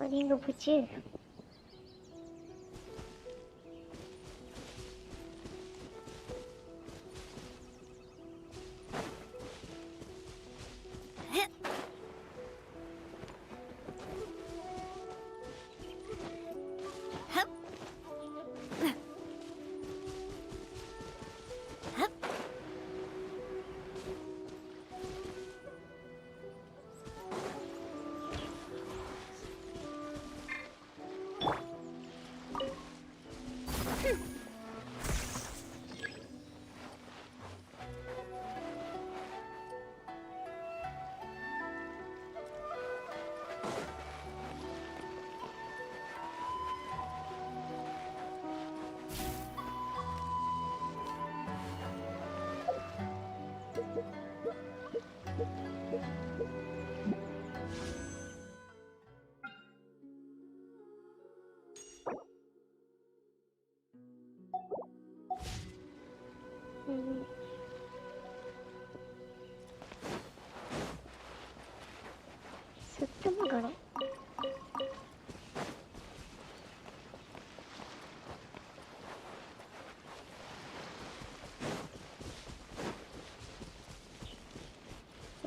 அது எங்க போச்சு? சுத்தமாக காணோம்.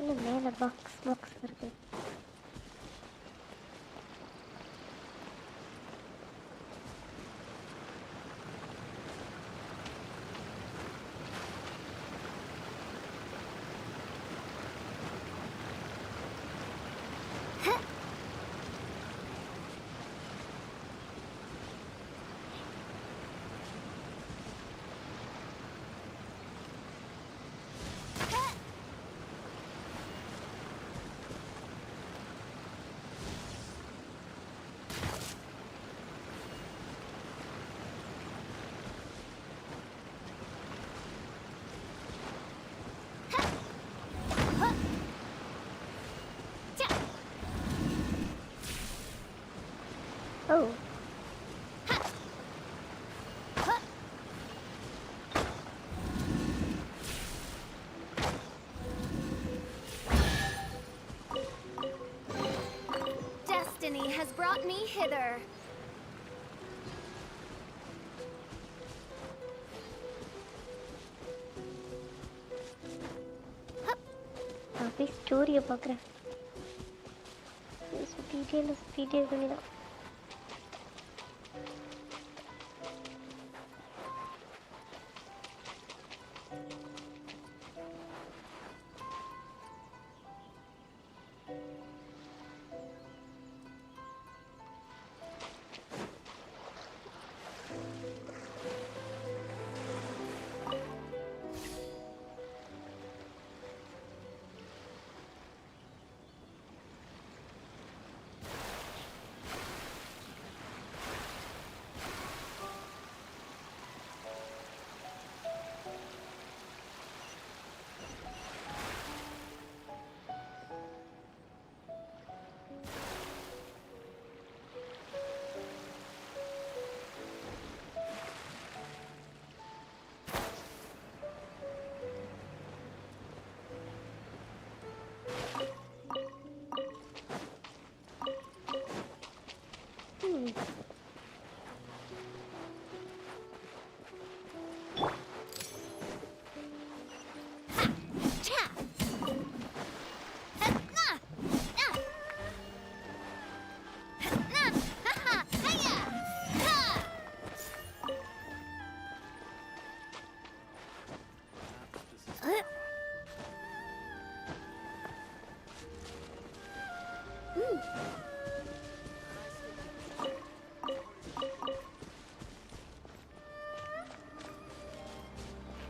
இல்லை மேலே பாக்ஸ் இருக்கு. Oh. Destiny has brought me hither. Abi story பார்க்கறேன். detail பண்ணிடலாம்.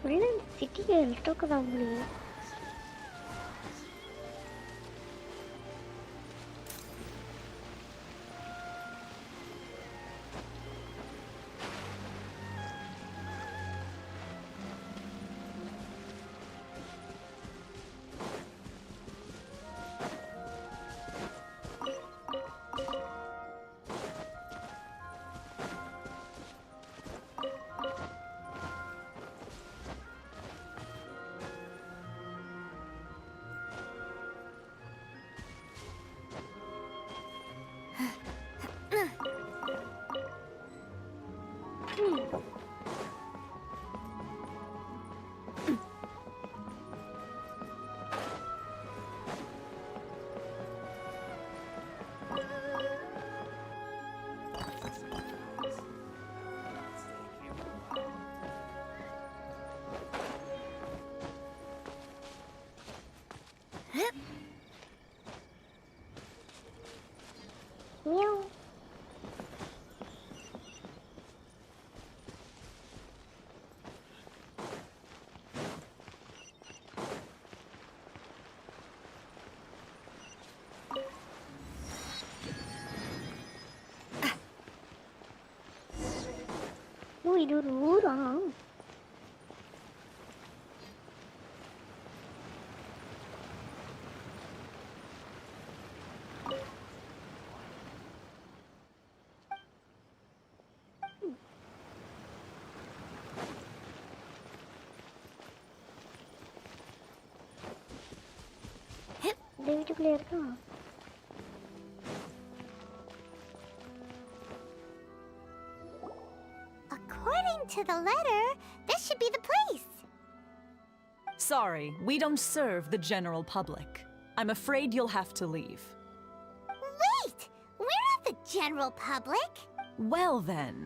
உள்ள சிட்டியை எழுத்துக்கலாம் முடியும். Meow. ஓ இது ஒரு ஊரா? வீட்டுக்குள்ளே இருக்கா? According to the letter, this should be the place. Sorry, we don't serve the general public. I'm afraid you'll have to leave. Wait! We're not the general public. Well then,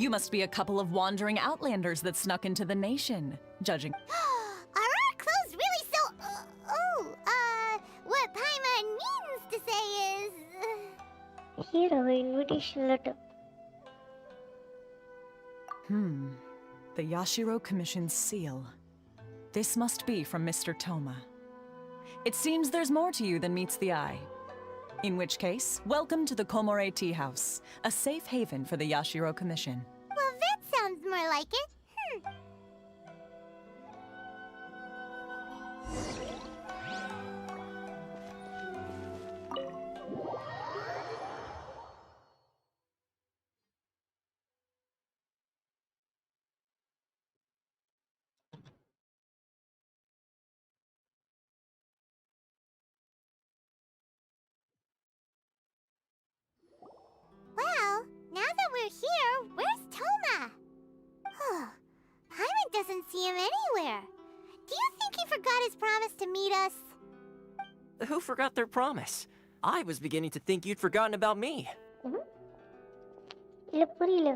you must be a couple of wandering outlanders that snuck into the nation, judging. Are our clothes really so... what Paimon means to say is... Here our invitation letter. The Yashiro Commission's seal. This must be from Mr. Toma. It seems there's more to you than meets the eye. In which case, welcome to the Komore Tea House, a safe haven for the Yashiro Commission. Well, that sounds more like it. to meet us? Who forgot their promise? I was beginning to think you'd forgotten about me. இல்ல புரியல.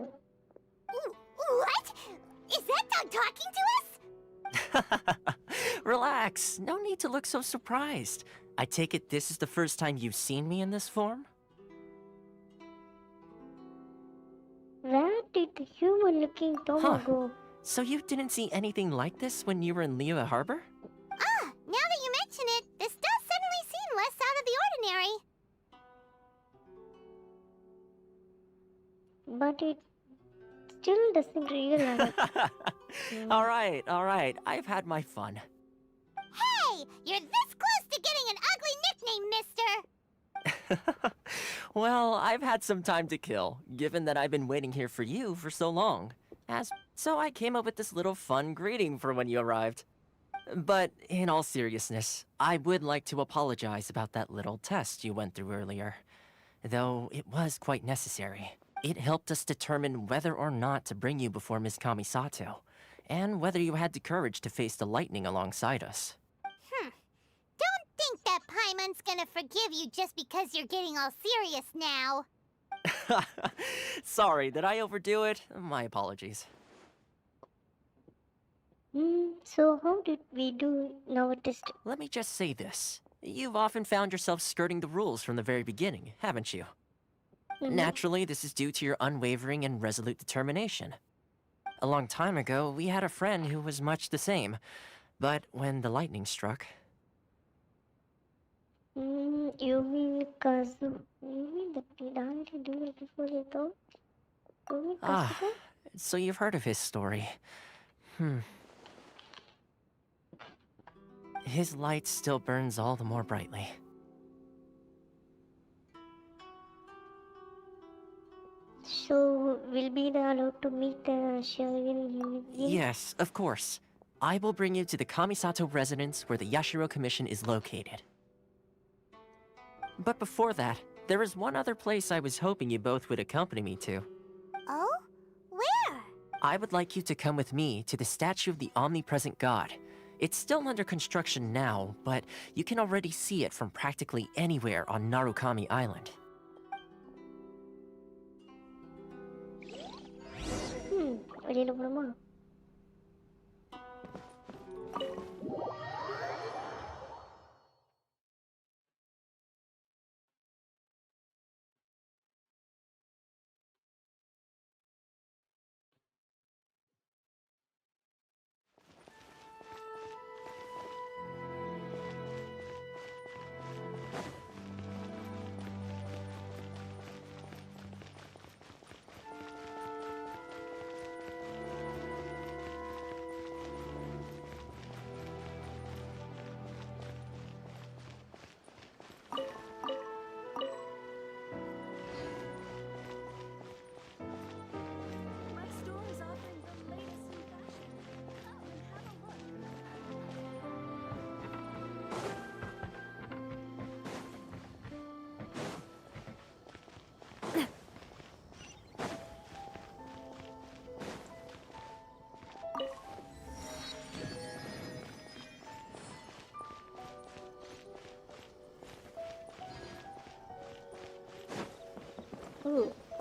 What? Is that dog talking to us? Relax. No need to look so surprised. I take it this is the first time you've seen me in this form? Where did the human-looking Toma go? So you didn't see anything like this when you were in Liyue Harbor? Now that you mention it, this does suddenly seem less out of the ordinary. But it still doesn't realize. All right. I've had my fun. Hey! You're this close to getting an ugly nickname, mister! Well, I've had some time to kill, given that I've been waiting here for you for so long. So I came up with this little fun greeting for when you arrived. But in all seriousness, I would like to apologize about that little test you went through earlier. Though it was quite necessary. It helped us determine whether or not to bring you before Ms. Kamisato, and whether you had the courage to face the lightning alongside us. Don't think that Paimon's gonna forgive you just because you're getting all serious now. Sorry, did I overdo it? My apologies. So how did we do in our test? Let me just say this. You've often found yourself skirting the rules from the very beginning, haven't you? Naturally, this is due to your unwavering and resolute determination. A long time ago, we had a friend who was much the same. But when the lightning struck... You mean Kazu? You mean that we already do it before they thought? You mean Kazuko? So you've heard of his story. His light still burns all the more brightly. So, will be allowed to meet the Sherwin? Yes, of course. I will bring you to the Kamisato residence where the Yashiro Commission is located. But before that, there is one other place I was hoping you both would accompany me to. Oh? Where? I would like you to come with me to the statue of the omnipresent god. It's still under construction now, but you can already see it from practically anywhere on Narukami Island. வெளியில போணுமா?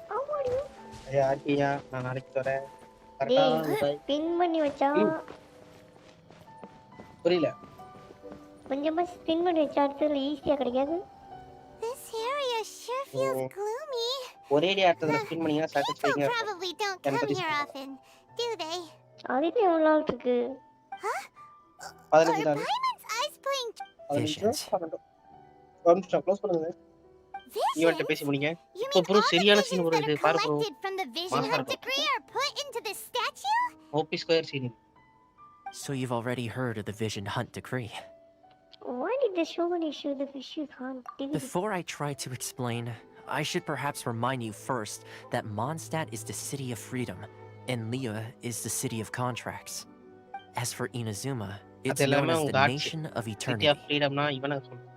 How are you? ஆட்டியா நான் நாளைக்கு வரேன். கரெக்டா பின் பண்ணி வச்சா புரியல. கொஞ்சமா ஸ்பின் பண்ணி வச்சா அடுத்ததுல ஈஸியா கிடைக்காது. This area sure feels gloomy. ஒரேடி ஆட்டத்துல ஸ்பின் பண்ணீங்க சாட்டிஸ்ஃபைங்க. Probably don't come here often, do they? அதுக்கு எவ்வளவு நாள் இருக்கு? 15 நாள். Paimon's eyes playing Visions. Close பண்ணுங்க. ஈவென்ட் பேசி முடிங்க. இப்போ ப்ரோ சரியான சீன் ப்ரோ இது பாரு bro. from the vision hunt decree are put into the statue? OP square scene. So you've already heard of the Vision Hunt Decree. Why did the showman issue the vision hunt? Before I try to explain, I should perhaps remind you first that Mondstadt is the city of freedom, and Liyue is the city of contracts. As for Inazuma, it's known as the Nation of Eternity. City of freedom na ivana sollu.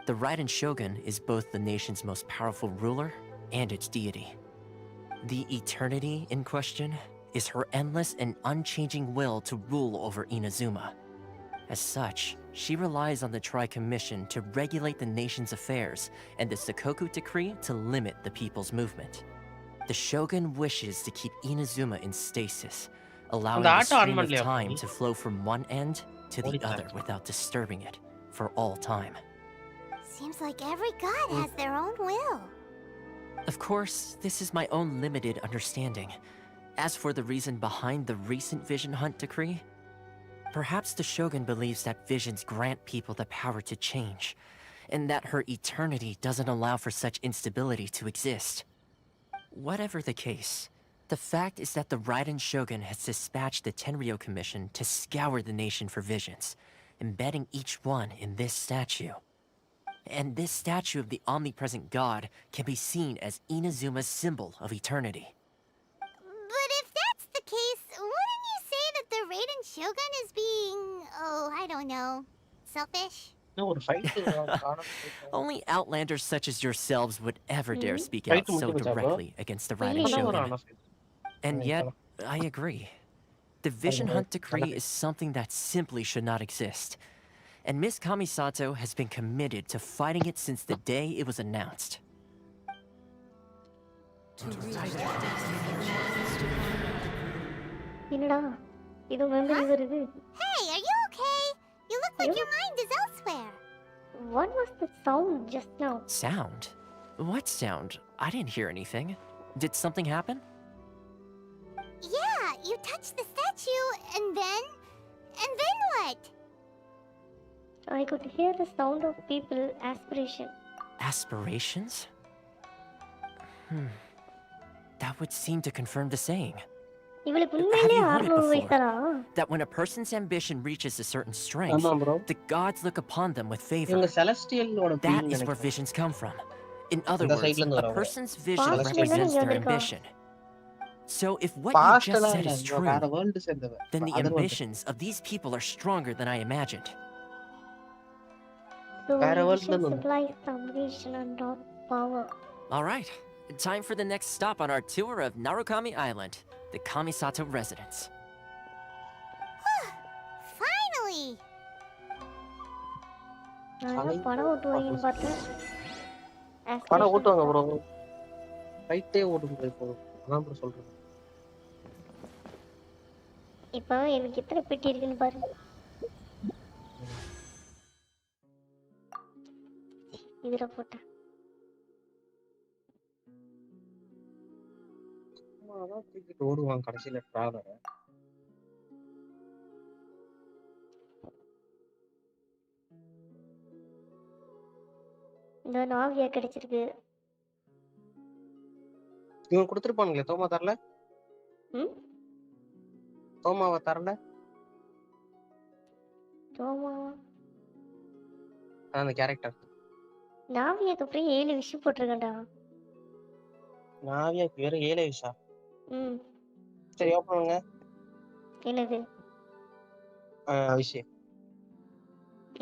The Raiden Shogun is both the nation's most powerful ruler and its deity. The eternity in question is her endless and unchanging will to rule over Inazuma. As such, she relies on the Tri-Commission to regulate the nation's affairs and the Sakoku Decree to limit the people's movement. The Shogun wishes to keep Inazuma in stasis, allowing the stream of time to flow from one end to the other without disturbing it for all time. Seems like every god has their own will. Of course, this is my own limited understanding. As for the reason behind the recent Vision Hunt decree, perhaps the Shogun believes that visions grant people the power to change, and that her eternity doesn't allow for such instability to exist. Whatever the case, the fact is that the Raiden Shogun has dispatched the Tenryo Commission to scour the nation for visions, embedding each one in this statue. And this statue of the omnipresent god can be seen as Inazuma's symbol of eternity. But if that's the case, wouldn't you say that the Raiden Shogun is being, I don't know, selfish? Only outlanders such as yourselves would ever dare speak out so directly against the Raiden Shogun. And yet, I agree. The Vision Hunt decree is something that simply should not exist. And Miss Kamisato has been committed to fighting it since the day it was announced. Hey, are you okay? You look like your mind is elsewhere. What was the sound just now? Sound? What sound? I didn't hear anything. Did something happen? Yeah, you touched the statue, and then what? I could hear the sound of people aspiration. Aspirations? That would seem to confirm the saying. Have you heard it before? That when a person's ambition reaches a certain strength, the gods look upon them with favor. That is where visions come from. In other words, a person's vision represents their ambition. So if what you just said is true, then the ambitions of these people are stronger than I imagined. So vision supplies ambition and not power. Alright, time for the next stop on our tour of Narukami Island, the Kamisato residence. Finally! படம் ஓட்டுவாங்க bro ரைட்டே ஓடும் bro இப்போ அதான் bro சொல்றேன் இப்போ எனக்கு எத்தனை பெட்டி இருக்குன்னு பாரு இதுல போட்டேன் அதான் தூக்கிட்டு ஓடுவாங்க கடைசியில டிராவலர் இந்த நாவியா கிடைச்சிருக்கு இவங்க கொடுத்துருப்பானுங்களே தோமா தரல தோமாவை தரல தோமா அந்த கேரக்டர் நாவியாக்கு அப்புறம் 7 விஷயம் போட்டிருக்கேன்டா நாவியாக்கு வெறும் 7 விஷயம் சரி ஓப்பன் பண்ணுங்க என்னது விஷயம்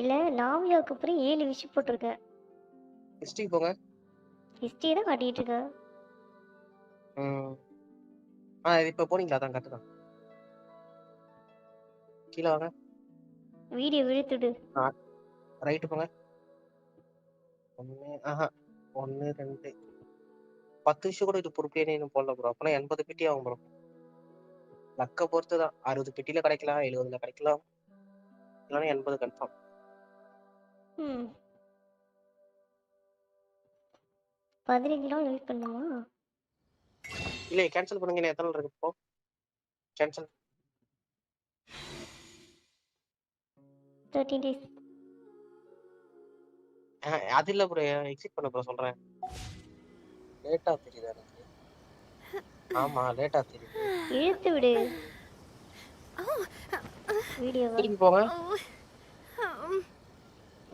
இல்ல நாவியாக்கு அப்புறம் 7 விஷயம் போட்டிருக்கேன் ஹிஸ்டரி போங்க ஹிஸ்டரி தான் காட்டிட்டு இருக்க இப்ப போனீங்களா தான் கரெக்ட் கீழே வாங்க வீடியோ விழுத்துடு ரைட் போங்க 1 2 10 விஷயம் கூட இது பொறுப்பே இன்னும் போடல ப்ரோ அப்பனா 80 பெட்டி ஆகும் ப்ரோ லக்க பொறுத்து தான் 60 பெட்டியில கிடைக்கலாம் 70ல கிடைக்கலாம் இல்லைன்னா 80 கன்ஃபார்ம் பதினஞ்சு வெயிட் பண்ணுமா இல்ல கேன்சல் பண்ணுங்க எத்தனை நாள் இருக்கு இப்போ கேன்சல் 13 days அது இல்ல ப்ரோ எக்ஸிட் பண்ண ப்ரோ சொல்றேன் லேட்டா தெரியுது எனக்கு ஆமா லேட்டா தெரியுது இழுத்து விடு வீடியோ திருப்பி போங்க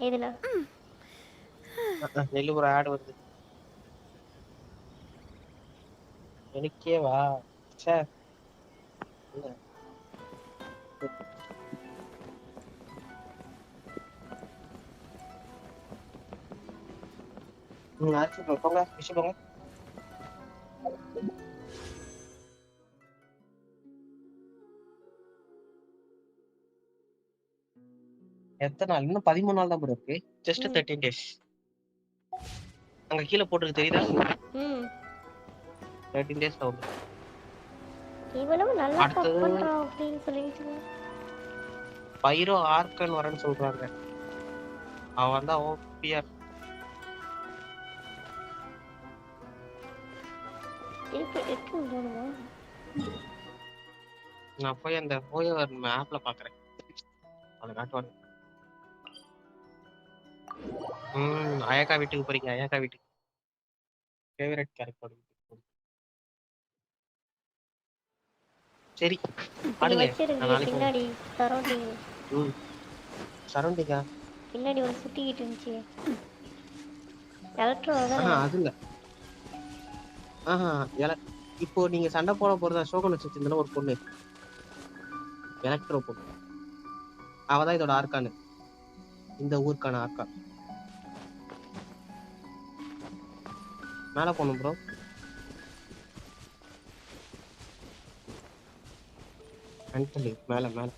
எதுல நெல்லு ஒரு ஆட் வருது எனக்கே வா சே இல்ல ஆச்சு போங்க விஷயம் போங்க எத்தனை நாள்? இன்னும் 13 நாள் தான் ப்ரோ இருக்கு. Just 13 days. அங்க கீழ போட்டுருக்கு தெரியுதா? 13 டேஸ்ல வந்துரும். இவனும் நல்லா டஃப் அடுத்தது பண்றான் அப்படின்னு சொல்லிட்டு பைரோ ஆர்கன் வரேன்னு சொல்றாங்க. அவன் வந்தா ஓபியா இருக்கு போடுமா? நான் போய் அந்த ஓயோவர் மேப்ல பாக்குறேன். அதை காட்டுவாங்க. அயக்கா வீட்டுக்கு போறீங்க. அயக்கா வீட்டுக்கு ஃபேவரட் கேரக்டர். சரி நீ பாடுங்க. நான் வச்சிருக்கிய நாளைக்கு பின்னாடி சரௌண்டிங் சரௌண்டிங்கா? பின்னாடி ஒரு சுத்திக்கிட்டு இருந்துச்சு. எலக்ட்ரோ தானே? அது இல்ல. இப்போ நீங்க சண்டை போட போறதா ஷோகன் வச்சிருந்தா ஒரு பொண்ணு, எலக்ட்ரோ பொண்ணு. அவதான் இதோட ஆர்கானு, இந்த ஊருக்கான ஆர்கா. மேல போகணும் ப்ரோ. மேல மேல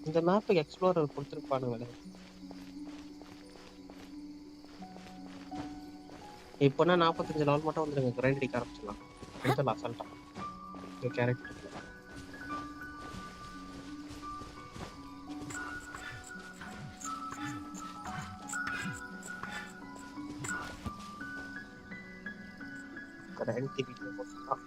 இந்த மேப்புக்கு எக்ஸ்ப்ளோரர் கொடுத்துருப்பானுங்களே. இப்போனா 45 லெவல் மட்டும் வந்துருங்க. கிரைண்ட் அடிக்க ஆரம்பிச்சிடலாம். எடுத்துடலாம் அசால்ட்டா இந்த கேரக்டர். கிரைண்ட் வீட்டில் போட்டுக்கலாம்.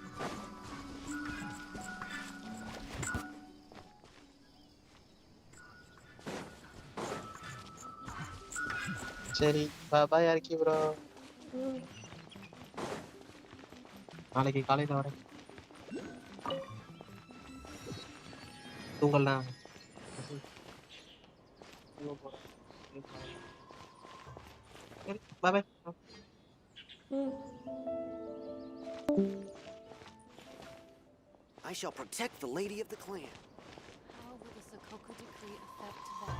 சரி பாய் யாருக்கி ப்ரோ. நாளைக்கு காலையில வரேன். தூங்கலாம். சரி பாய். I shall protect the lady of the clan. How will the Sakoku decree affect that?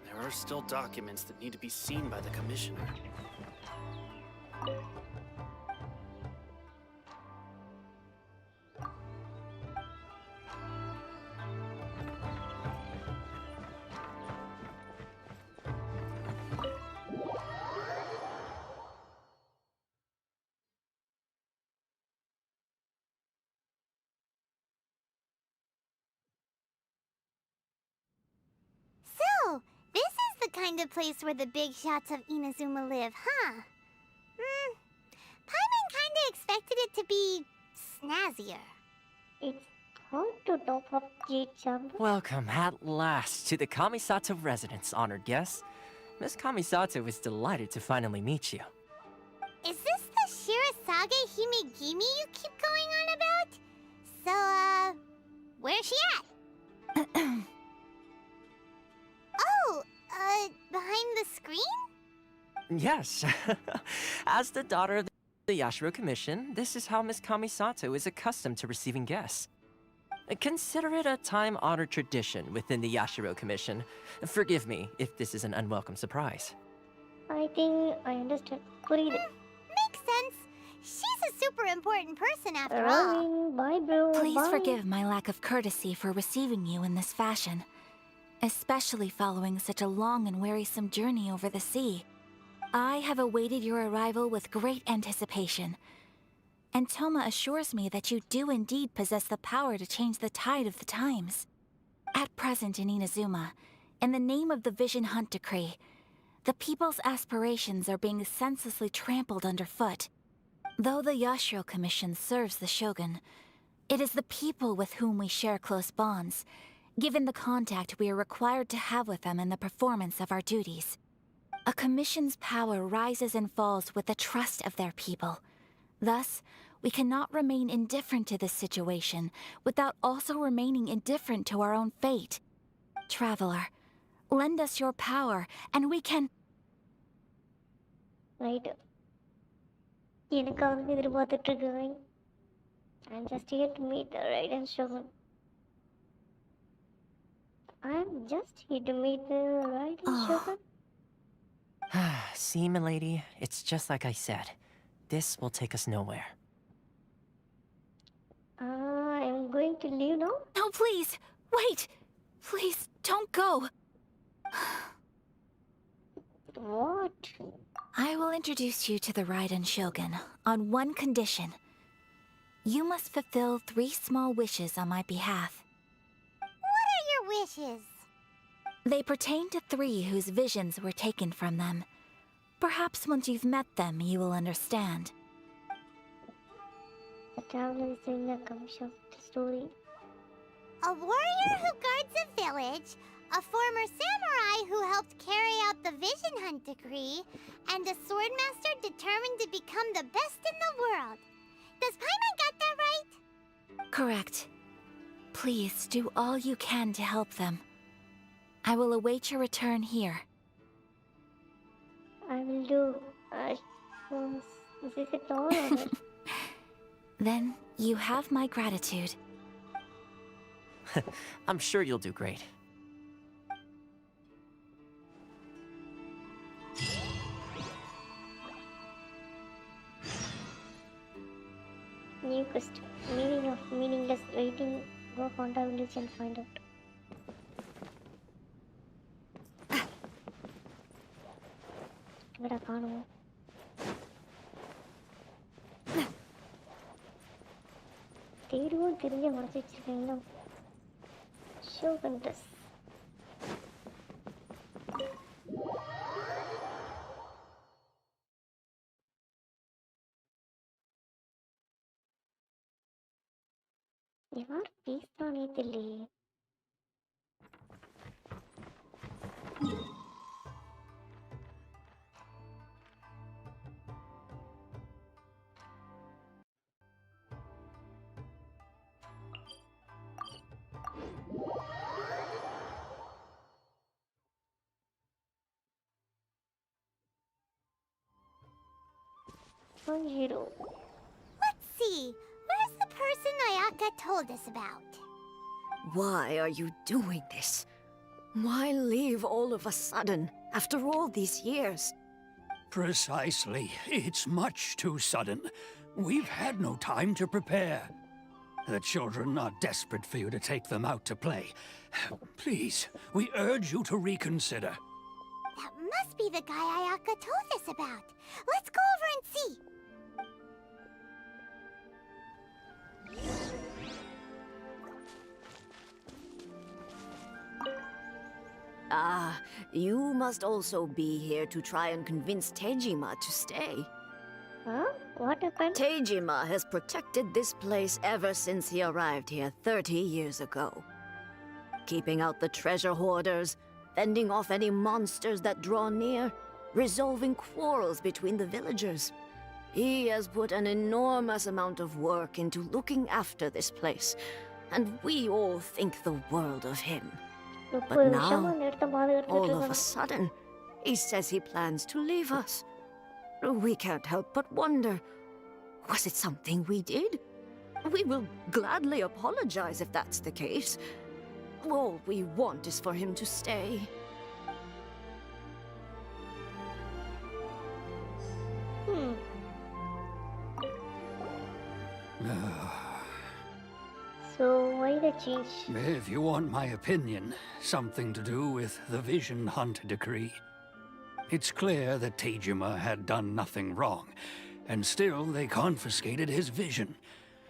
There are still documents that need to be seen by the commissioner. So, this is the kind of place where the big shots of Inazuma live, huh? Paimon kinda expected it to be snazzier. It's hard to top up G-Jump. Welcome at last to the Kamisato residence, honored guests. Miss Kamisato is delighted to finally meet you. Is this the Shirasage Himegimi you keep going on about? So, where's she at? Oh, behind the screen? Yes. As the daughter of the Yashiro Commission, this is how Miss Kamisato is accustomed to receiving guests. Consider it a time-honored tradition within the Yashiro Commission. Forgive me if this is an unwelcome surprise. I think I understand. Makes sense. She's a super important person after all. Bye, bro. Please Bye. forgive my lack of courtesy for receiving you in this fashion, especially following such a long and wearisome journey over the sea. I have awaited your arrival with great anticipation, and Toma assures me that you do indeed possess the power to change the tide of the times. At present in Inazuma, in the name of the Vision Hunt Decree, the people's aspirations are being senselessly trampled underfoot. Though the Yashiro Commission serves the Shogun, It is the people with whom we share close bonds, given the contact we are required to have with them in the performance of our duties. A commission's power rises and falls with the trust of their people. Thus, we cannot remain indifferent to this situation without also remaining indifferent to our own fate. Traveler, lend us your power, and we can... Right. I'm just here to meet the Raiden Shogun. I'm just here to meet the Raiden Shogun. See, milady, it's just like I said. This will take us nowhere. I'm going to leave now. No, please! Wait! Please, don't go! What? I will introduce you to the Raiden Shogun on one condition. You must fulfill 3 small wishes on my behalf. What are your wishes? They pertain to 3 whose visions were taken from them. Perhaps once you've met them, you will understand. The traveler is in the commission of the story. A warrior who guards a village, a former samurai who helped carry out the Vision Hunt decree, and a swordmaster determined to become the best in the world. Does Paimon got that right? Correct. Please do all you can to help them. I will await your return here. I will do. Is it all? Or Then you have my gratitude. I'm sure you'll do great. New quest. Meaning of meaningless waiting. Go Honda village and find out. Where I can't. தேடுவோம் தெரிஞ்ச மறைச்சு வச்சிருக்கீங்களா show கண்டஸ் யார் பேசுறானே தெரியலையே Let's see. Where's the person Ayaka told us about? Why are you doing this? Why leave all of a sudden, after all these years? Precisely. It's much too sudden. We've had no time to prepare. The children are desperate for you to take them out to play. Please, we urge you to reconsider. That must be the guy Ayaka told us about. Let's go over and see. Ah, you must also be here to try and convince Tejima to stay. Huh? What happened? Tejima has protected this place ever since he arrived here 30 years ago. Keeping out the treasure hoarders, fending off any monsters that draw near, resolving quarrels between the villagers. He has put an enormous amount of work into looking after this place, and we all think the world of him. But now, all of a sudden, he says he plans to leave us. We can't help but wonder, was it something we did? We will gladly apologize if that's the case. All we want is for him to stay. So why the change? If you want my opinion, something to do with the Vision Hunt decree. It's clear that Tejima had done nothing wrong, and still they confiscated his vision.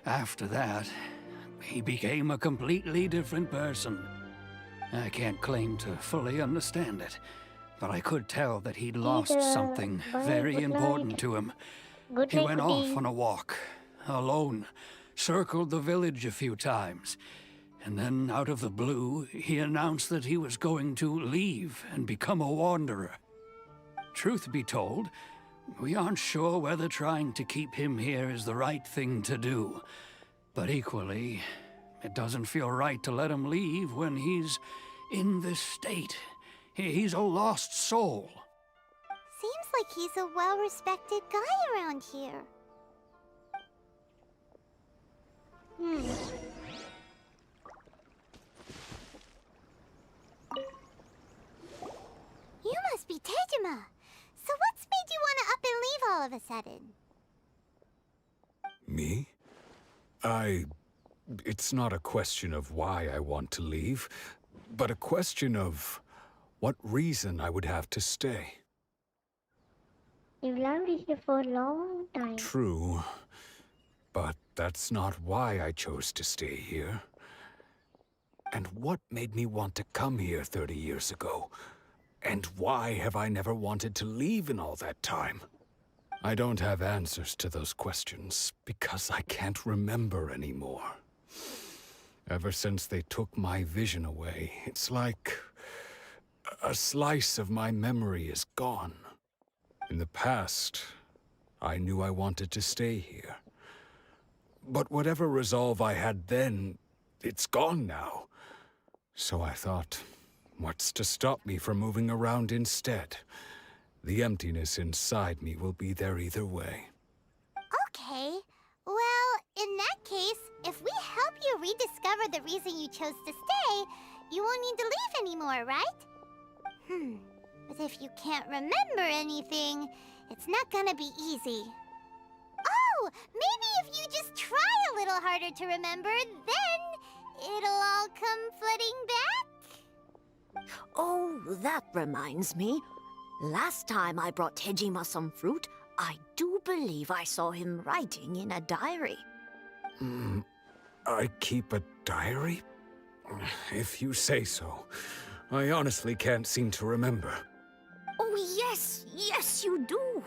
After that, he became a completely different person. I can't claim to fully understand it, but I could tell that he'd lost something very important to him. He went off on a walk, alone, circled the village a few times, and then out of the blue, he announced that he was going to leave and become a wanderer. Truth be told, we aren't sure whether trying to keep him here is the right thing to do. But equally, it doesn't feel right to let him leave when he's in this state. He's a lost soul. Seems like he's a well-respected guy around here. You must be Tejima. So what's made you want to up and leave all of a sudden? Me? It's not a question of why I want to leave, but a question of what reason I would have to stay. You've lived here for a long time. True, but that's not why I chose to stay here. And what made me want to come here 30 years ago? And why have I never wanted to leave in all that time? I don't have answers to those questions because I can't remember anymore. Ever since they took my vision away, it's like a slice of my memory is gone. In the past, I knew I wanted to stay here. But whatever resolve I had then, it's gone now. So I thought, what's to stop me from moving around instead? The emptiness inside me will be there either way. Okay. Well, in that case, if we help you rediscover the reason you chose to stay, you won't need to leave anymore, right? But if you can't remember anything, it's not gonna be easy. Oh, maybe if you just try a little harder to remember, then it'll all come flooding back? Oh, that reminds me. Last time I brought Tejima some fruit, I do believe I saw him writing in a diary. I keep a diary? If you say so. I honestly can't seem to remember. Oh, yes, you do.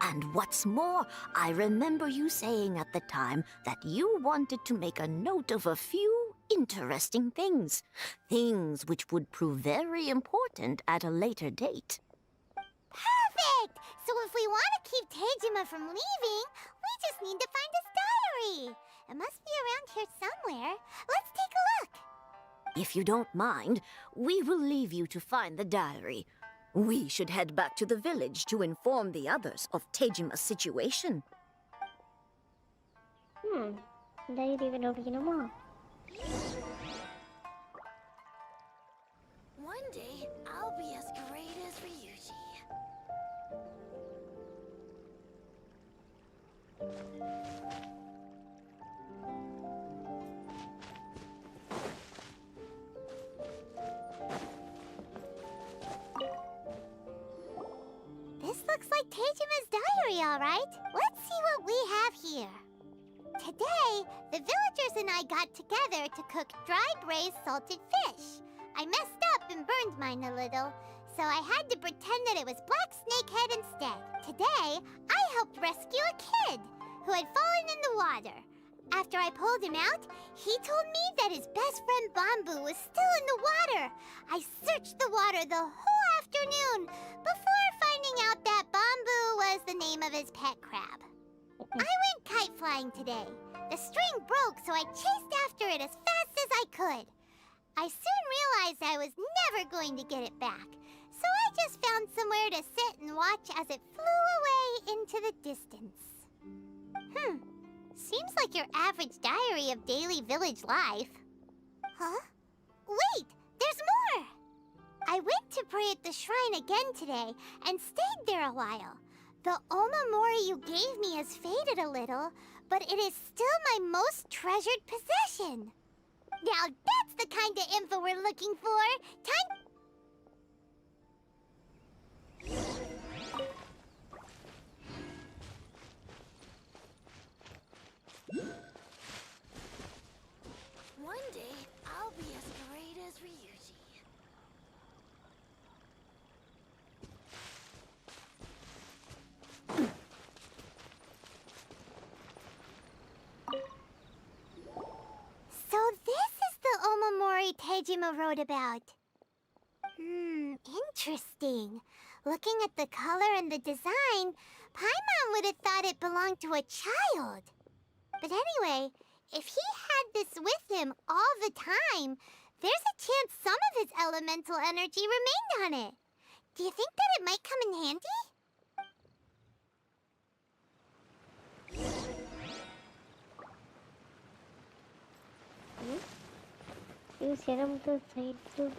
And what's more, I remember you saying at the time that you wanted to make a note of a few interesting things. Things which would prove very important at a later date. Perfect! So if we want to keep Tejima from leaving, we just need to find his diary. It must be around here somewhere. Let's take a look. If you don't mind, we will leave you to find the diary. We should head back to the village to inform the others of Tejima's situation. Diary வேணும் படிக்கணுமா? One day, I'll be as great as Ryuji. This looks like Tejima's diary, all right. Let's see what we have here. Today, the villagers and I got together to cook dry braised salted fish. I messed up and burned mine a little, so I had to pretend that it was Black Snakehead instead. Today, I helped rescue a kid who had fallen in the water. After I pulled him out, he told me that his best friend Bamboo was still in the water. I searched the water the whole afternoon before finding out that Bamboo was the name of his pet crab. I went kite flying today. The string broke, so I chased after it as fast as I could. I soon realized I was never going to get it back, so I just found somewhere to sit and watch as it flew away into the distance. Seems like your average diary of daily village life. Huh? Wait, there's more! I went to pray at the shrine again today and stayed there a while. The Omamori you gave me has faded a little, but it is still my most treasured possession. Now that's the kind of info we're looking for. Time... One day, I'll be as great as Ryuji. Tejima wrote about. Interesting. Looking at the color and the design, Paimon would have thought it belonged to a child. But anyway, if he had this with him all the time, there's a chance some of his elemental energy remained on it. Do you think that it might come in handy? You serum the side too.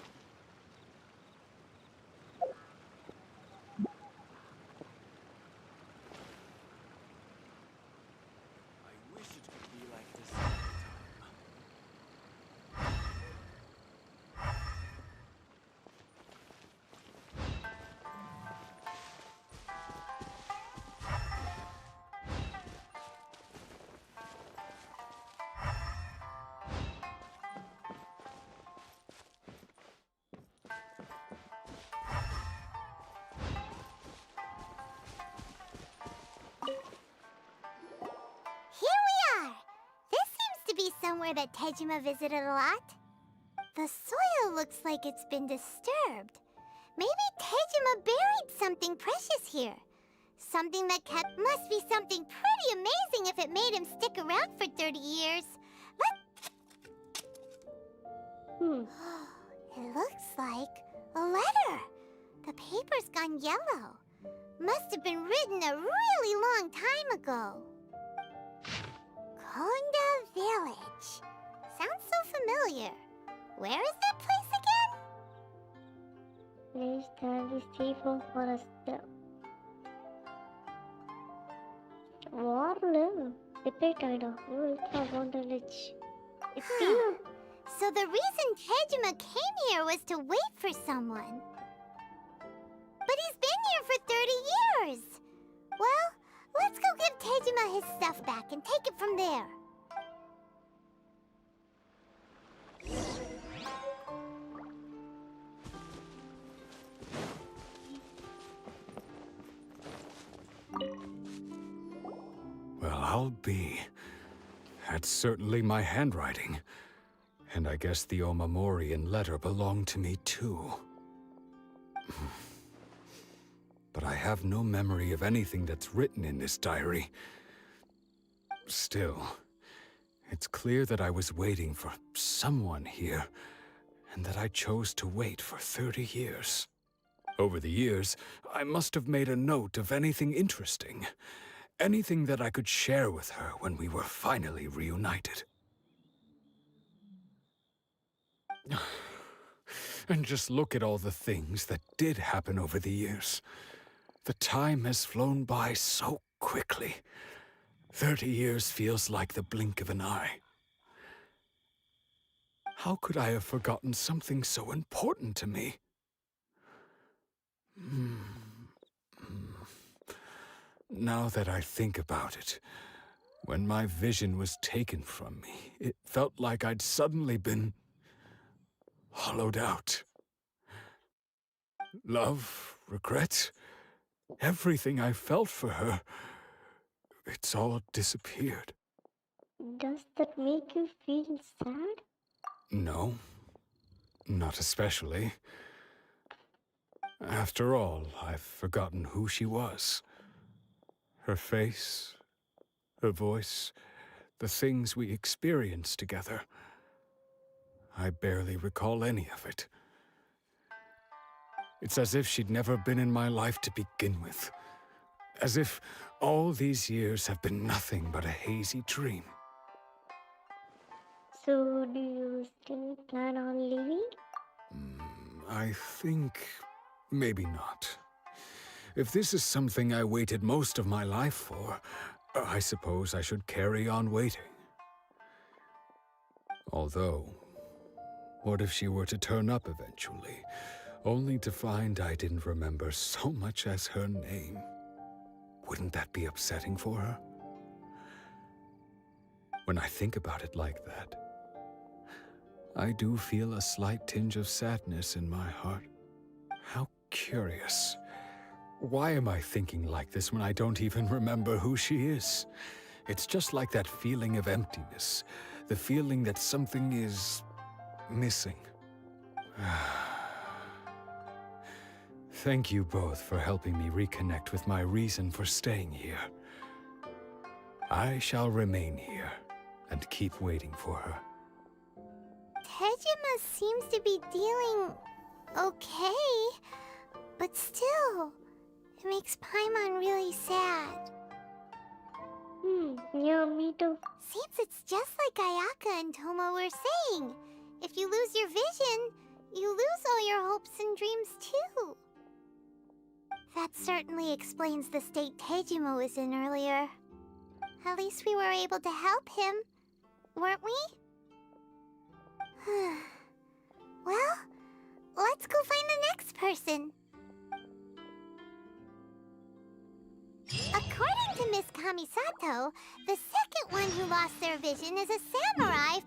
Somewhere that Tejima visited a lot. The soil looks like it's been disturbed. Maybe Tejima buried something precious here. Something that must be something pretty amazing if it made him stick around for 30 years. It looks like a letter. The paper's gone yellow. Must have been written a really long time ago. Konda Village. Sounds so familiar. Where is that place again? Please tell the safe for us. Warle. Repeat item. It's on the ledge. So the reason Tejima came here was to wait for someone. But he's been here for 30 years. Well, let's go give Tejima his stuff back and take it from there. Well, I'll be. That's certainly my handwriting. And I guess the Omamorian letter belonged to me too. But I have no memory of anything that's written in this diary. Still, it's clear that I was waiting for someone here, and that I chose to wait for 30 years. Over the years, I must have made a note of anything interesting, anything that I could share with her when we were finally reunited. And just look at all the things that did happen over the years. The time has flown by so quickly. 30 years feels like the blink of an eye. How could I have forgotten something so important to me? Now that I think about it, when my vision was taken from me, it felt like I'd suddenly been hollowed out. Love, regret, everything I felt for her, it's all disappeared. Does that make you feel sad? No, not especially. After all, I've forgotten who she was. Her face, her voice, the things we experienced together. I barely recall any of it. It's as if she'd never been in my life to begin with. As if all these years have been nothing but a hazy dream. So, do you still plan on leaving? I think maybe not. If this is something I waited most of my life for, I suppose I should carry on waiting. Although, what if she were to turn up eventually, only to find I didn't remember so much as her name? Wouldn't that be upsetting for her? When I think about it like that, I do feel a slight tinge of sadness in my heart. How curious. Why am I thinking like this when I don't even remember who she is? It's just like that feeling of emptiness, the feeling that something is missing. Thank you both for helping me reconnect with my reason for staying here. I shall remain here and keep waiting for her. Tejima seems to be dealing okay, but still, it makes Paimon really sad. Yeah, me too. Seems it's just like Ayaka and Toma were saying. If you lose your vision, you lose all your hopes and dreams too. That certainly explains the state Tejima was in earlier. At least we were able to help him, weren't we? Well, let's go find the next person. According to Miss Kamisato, the second one who lost their vision is a samurai.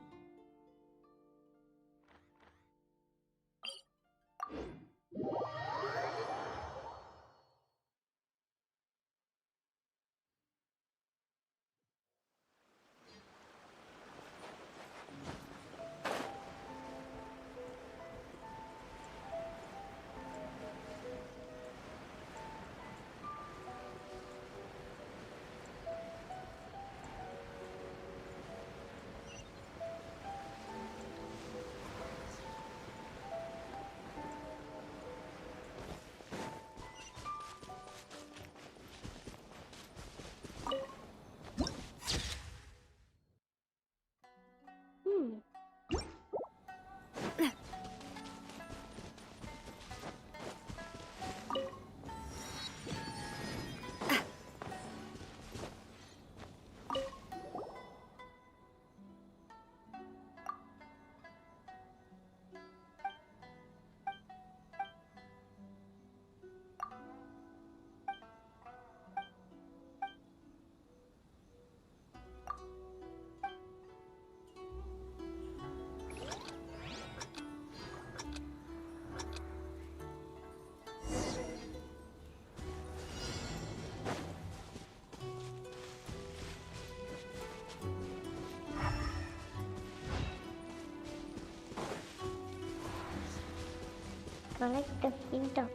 Collect the filter.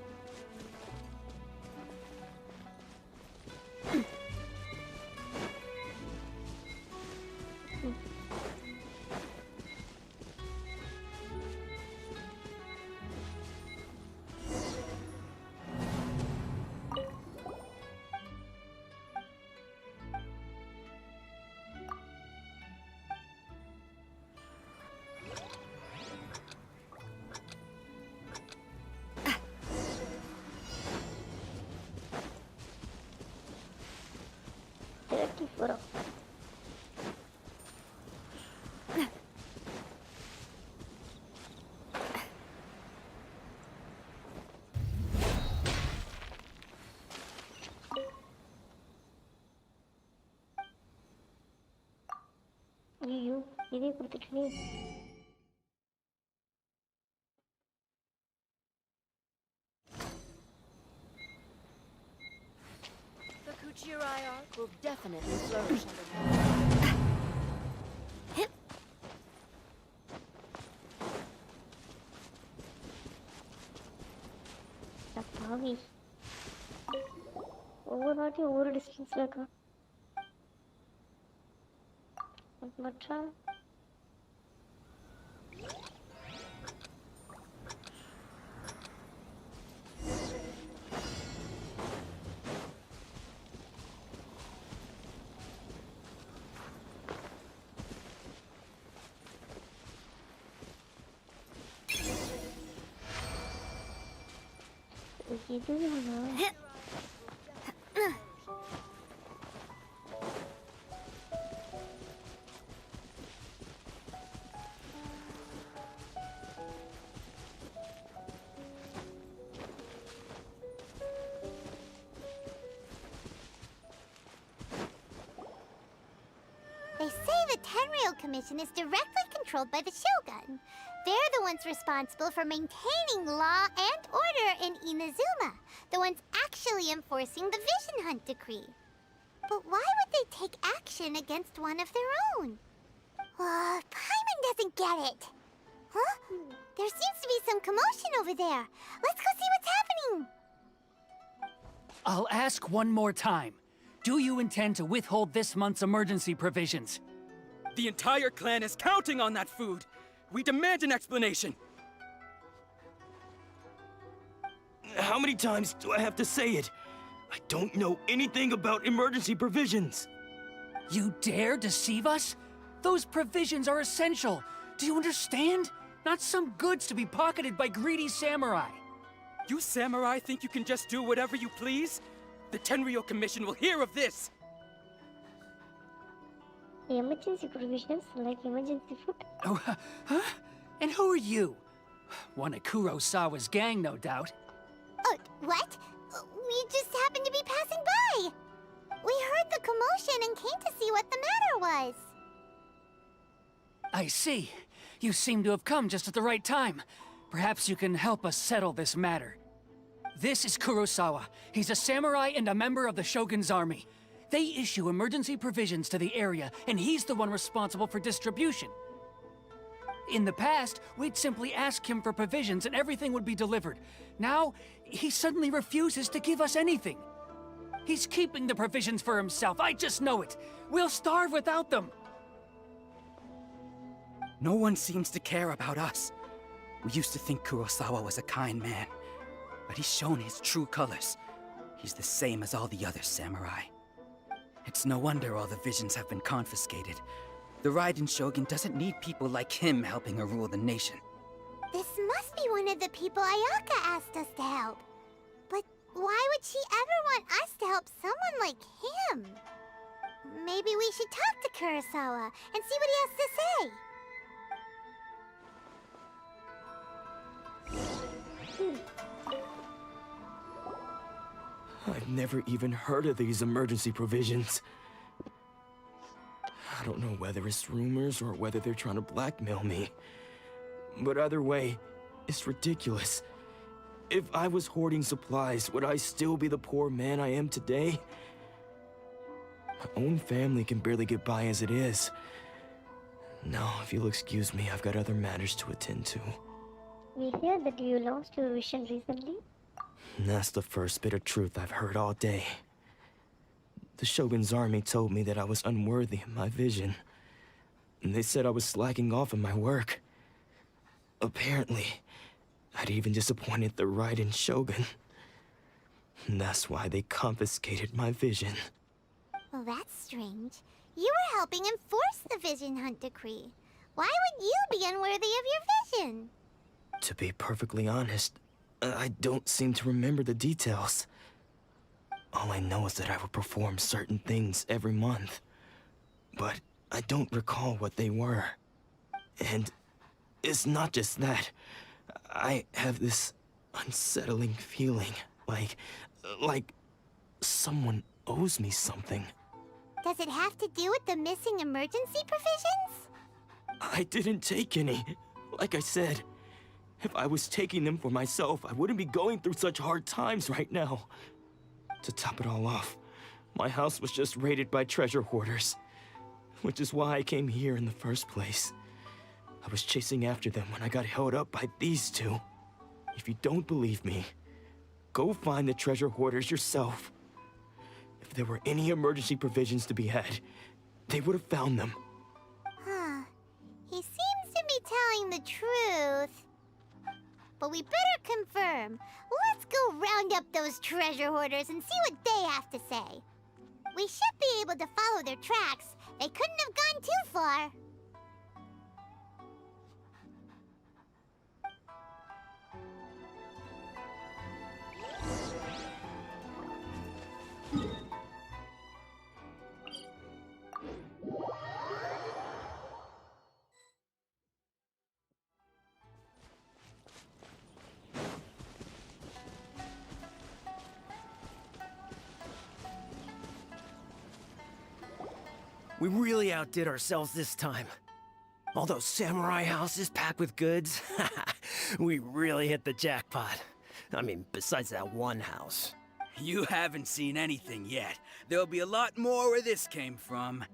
Bro. ஐயோ இதே கொடுத்துட்டே. The Kuchirai art will definitely flourish under பாவி ஒவ்வொரு வாட்டியும் ஒவ்வொரு டிஸ்டன்ஸ்ல இருக்கா மற்ற இதுதானா They say the Tenryou Commission is directly controlled by the Shogun. They're the ones responsible for maintaining law and order in Inazuma, the ones actually enforcing the Vision Hunt Decree. But why would they take action against one of their own? Paimon doesn't get it. Huh? There seems to be some commotion over there. Let's go see what's happening. I'll ask one more time. Do you intend to withhold this month's emergency provisions? The entire clan is counting on that food. We demand an explanation. How many times do I have to say it? I don't know anything about emergency provisions. You dare deceive us? Those provisions are essential. Do you understand? Not some goods to be pocketed by greedy samurai. You samurai think you can just do whatever you please? The Tenryou Commission will hear of this! Emergency provisions like emergency food? Oh, huh? And who are you? One of Kurosawa's gang, no doubt. What? We just happened to be passing by. We heard the commotion and came to see what the matter was. I see. You seem to have come just at the right time. Perhaps you can help us settle this matter. This is Kurosawa. He's a samurai and a member of the Shogun's army. They issue emergency provisions to the area, and he's the one responsible for distribution. In the past, we'd simply ask him for provisions and everything would be delivered. Now, he suddenly refuses to give us anything. He's keeping the provisions for himself, I just know it. We'll starve without them. No one seems to care about us. We used to think Kurosawa was a kind man, but he's shown his true colors. He's the same as all the other samurai. It's no wonder all the visions have been confiscated. The Raiden Shogun doesn't need people like him helping her rule the nation. This must be one of the people Ayaka asked us to help. But why would she ever want us to help someone like him? Maybe we should talk to Kurosawa and see what he has to say. I've never even heard of these emergency provisions. I don't know whether it's rumors or whether they're trying to blackmail me. But either way, it's ridiculous. If I was hoarding supplies, would I still be the poor man I am today? My own family can barely get by as it is. Now, if you'll excuse me, I've got other matters to attend to. We hear that you lost your vision recently. That's the first bit of truth I've heard all day. The Shogun's army told me that I was unworthy of my vision. And they said I was slacking off in my work. Apparently, I'd even disappointed the Raiden Shogun. And that's why they confiscated my vision. Well, that's strange. You were helping enforce the Vision Hunt Decree. Why would you be unworthy of your vision? To be perfectly honest, I don't seem to remember the details. All I know is that I would perform certain things every month. But I don't recall what they were. And it's not just that. I have this unsettling feeling, like someone owes me something. Does it have to do with the missing emergency provisions? I didn't take any. Like I said, if I was taking them for myself, I wouldn't be going through such hard times right now. To top it all off, my house was just raided by treasure hoarders, which is why I came here in the first place. I was chasing after them when I got held up by these two. If you don't believe me, go find the treasure hoarders yourself. If there were any emergency provisions to be had, they would have found them. Huh. He seems to be telling the truth. But we better confirm. Let's go round up those treasure hoarders and see what they have to say. We should be able to follow their tracks. They couldn't have gone too far. We really outdid ourselves this time. All those samurai houses packed with goods, we really hit the jackpot. I mean, besides that one house. You haven't seen anything yet. There'll be a lot more where this came from.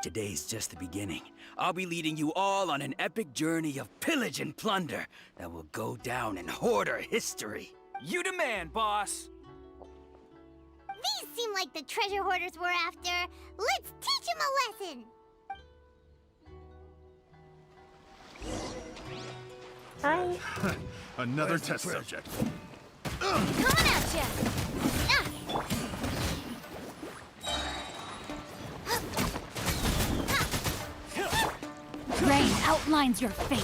Today's just the beginning. I'll be leading you all on an epic journey of pillage and plunder that will go down in Hoarder history. You demand, boss! These seem like the treasure hoarders we're after. Let's teach them a lesson! Hi. Another test subject. Coming at ya! Rain outlines your fate.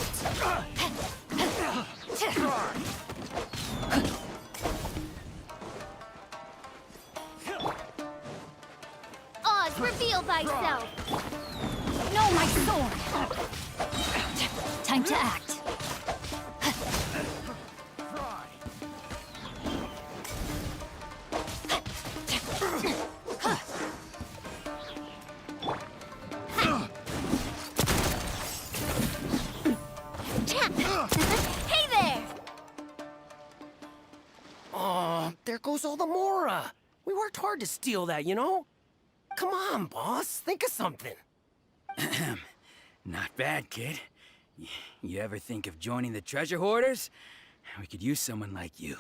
Oz, reveal thyself! No, my sword! Time to act. Hey there! Oh, there goes all the Mora. We worked hard to steal that, you know? Come on, boss. Think of something. Not bad, kid. You ever think of joining the treasure hoarders? We could use someone like you.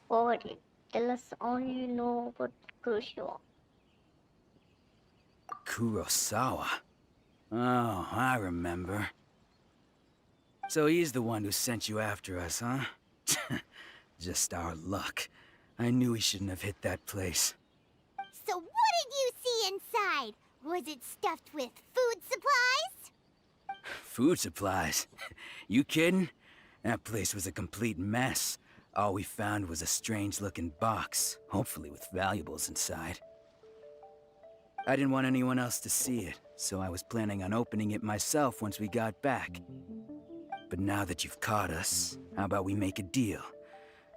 Forwardly. Tell us all you know about Kurosawa. Kurosawa? Oh, I remember. So he's the one who sent you after us, huh? Just our luck. I knew he shouldn't have hit that place. So what did you see inside? Was it stuffed with food supplies? Food supplies? You kidding? That place was a complete mess. All we found was a strange-looking box, hopefully with valuables inside. I didn't want anyone else to see it, so I was planning on opening it myself once we got back. But now that you've caught us, how about we make a deal?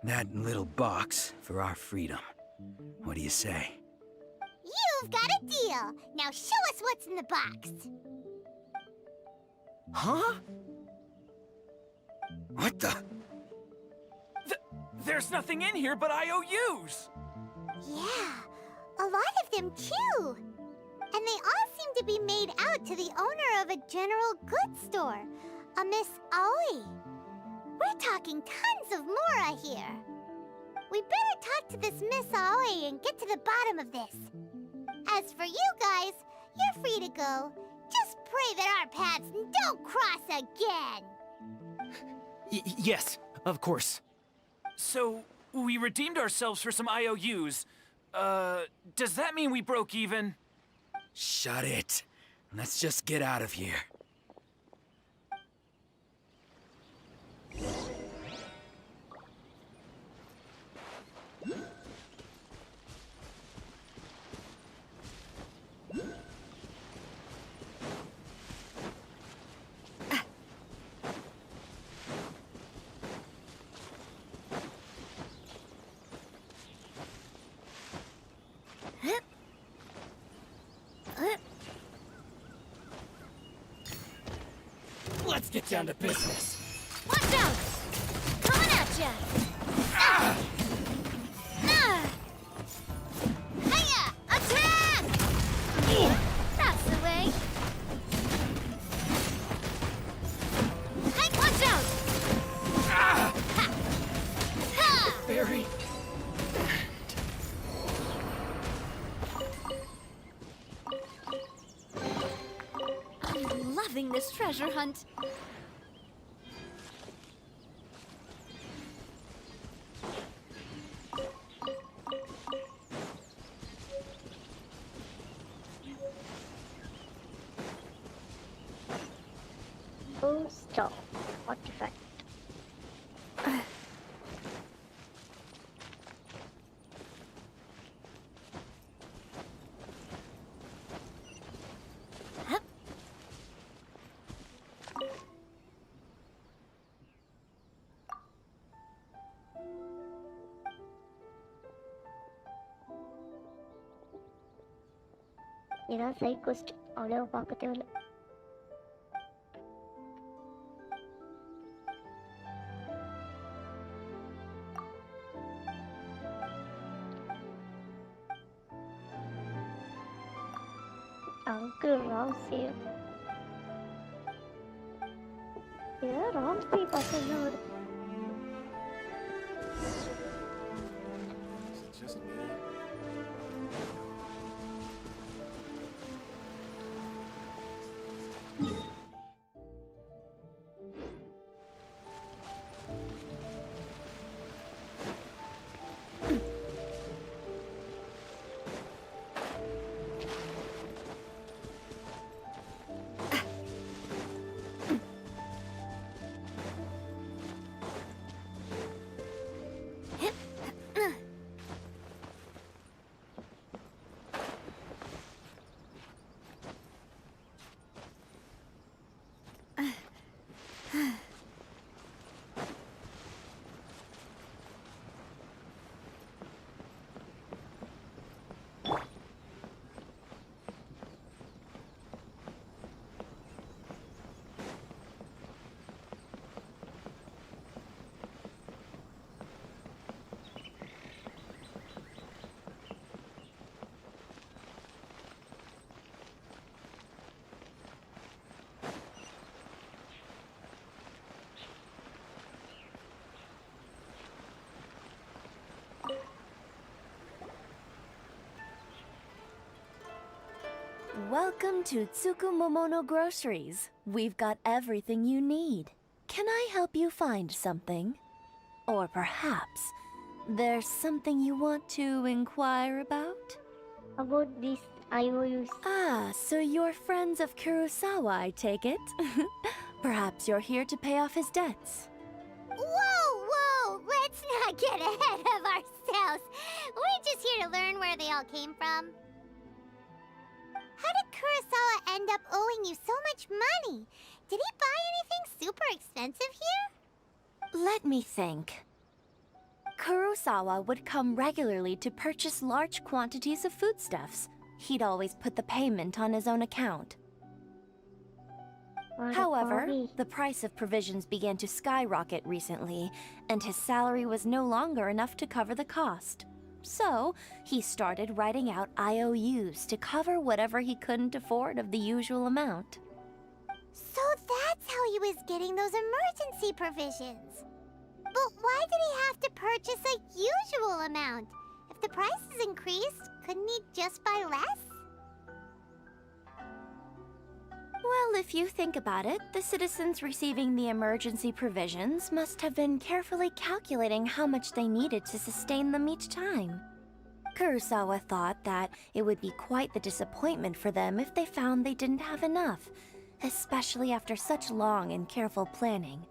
That little box for our freedom. What do you say? You've got a deal. Now show us what's in the box. Huh? What the? There's nothing in here but IOUs! Yeah, a lot of them too. And they all seem to be made out to the owner of a general goods store, a Miss Aoi. We're talking tons of Mora here. We better talk to this Miss Aoi and get to the bottom of this. As for you guys, you're free to go. Just pray that our paths don't cross again. Yes, of course. So, we redeemed ourselves for some IOUs. Does that mean we broke even? Shut it. Let's just get out of here. Let's get down to business. Watch out! Coming at ya! Ah! Ah! Hiya! Attack! That's the way. Hey, watch out! Ah! Ha! Ha! Barry. I'm loving this treasure hunt. Oh, stop. Artifact. இதான் side quest அவ்வளோ பார்க்க தேவையில்ல. Uncle Ramsey. Yeah, Ramsey பார்த்தேன்னா ஒரு Is it just me? Welcome to Tsukumomono Groceries. We've got everything you need. Can I help you find something? Or perhaps there's something you want to inquire about? About this IOUs. Ah, so you're friends of Kurosawa, I take it? Perhaps you're here to pay off his debts. Whoa, whoa! Let's not get ahead of ourselves. We're just here to learn where they all came from. How did Kurosawa end up owing you so much money? Did he buy anything super expensive here? Let me think. Kurosawa would come regularly to purchase large quantities of foodstuffs. He'd always put the payment on his own account. However, the price of provisions began to skyrocket recently, and his salary was no longer enough to cover the cost. So, he started writing out IOUs to cover whatever he couldn't afford of the usual amount. So that's how he was getting those emergency provisions. But why did he have to purchase a usual amount? If the prices increased, couldn't he just buy less? Well, if you think about it, the citizens receiving the emergency provisions must have been carefully calculating how much they needed to sustain them each time. Kurosawa thought that it would be quite the disappointment for them if they found they didn't have enough, especially after such long and careful planning.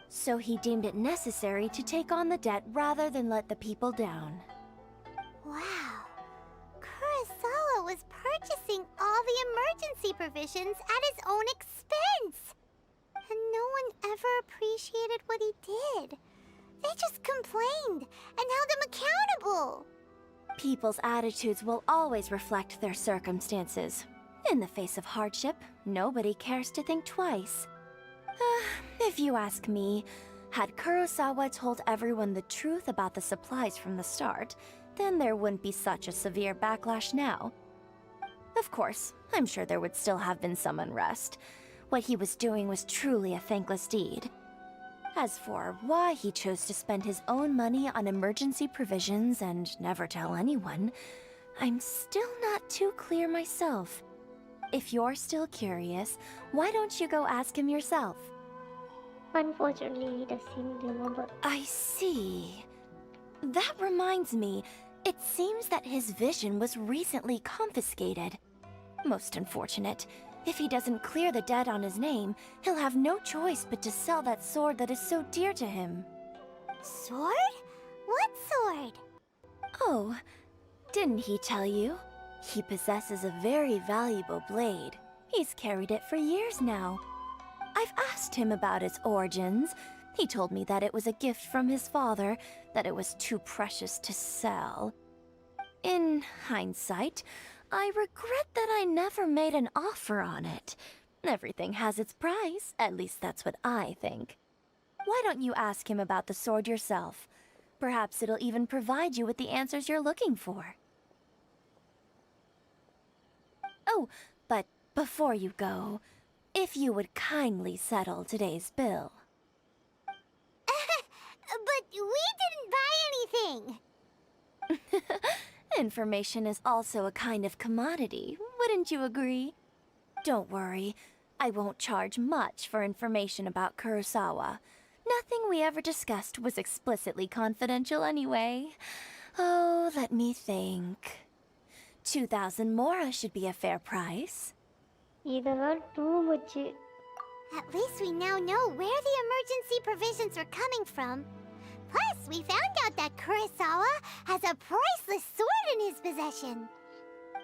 So he deemed it necessary to take on the debt rather than let the people down. Wow. Kurosawa was purchasing all the emergency provisions at his own expense. And no one ever appreciated what he did. They just complained and held him accountable. People's attitudes will always reflect their circumstances. In the face of hardship, nobody cares to think twice. If you ask me, had Kurosawa told everyone the truth about the supplies from the start, then there wouldn't be such a severe backlash now. Of course, I'm sure there would still have been some unrest. What he was doing was truly a thankless deed. As for why he chose to spend his own money on emergency provisions and never tell anyone, I'm still not too clear myself. If you're still curious, why don't you go ask him yourself? Unfortunately, he doesn't remember. I see. That reminds me, it seems that his vision was recently confiscated. Most unfortunate. If he doesn't clear the debt on his name, he'll have no choice but to sell that sword that is so dear to him. Sword? What sword? Oh, didn't he tell you? He possesses a very valuable blade. He's carried it for years now. I've asked him about its origins. He told me that it was a gift from his father, that it was too precious to sell. In hindsight, I regret that I never made an offer on it. Everything has its price, at least that's what I think. Why don't you ask him about the sword yourself? Perhaps it'll even provide you with the answers you're looking for. Oh, but before you go, if you would kindly settle today's bill. But we didn't buy anything! Information is also a kind of commodity, wouldn't you agree? Don't worry, I won't charge much for information about Kurosawa. Nothing we ever discussed was explicitly confidential anyway. Oh, let me think. 2,000 mora should be a fair price. At least we now know where the emergency provisions are coming from. Plus, we found out that Kurosawa has a priceless sword in his possession.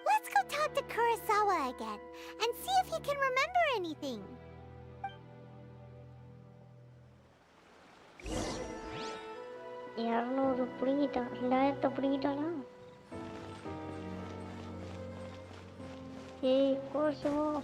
Let's go talk to Kurosawa again and see if he can remember anything. Hey, Corso.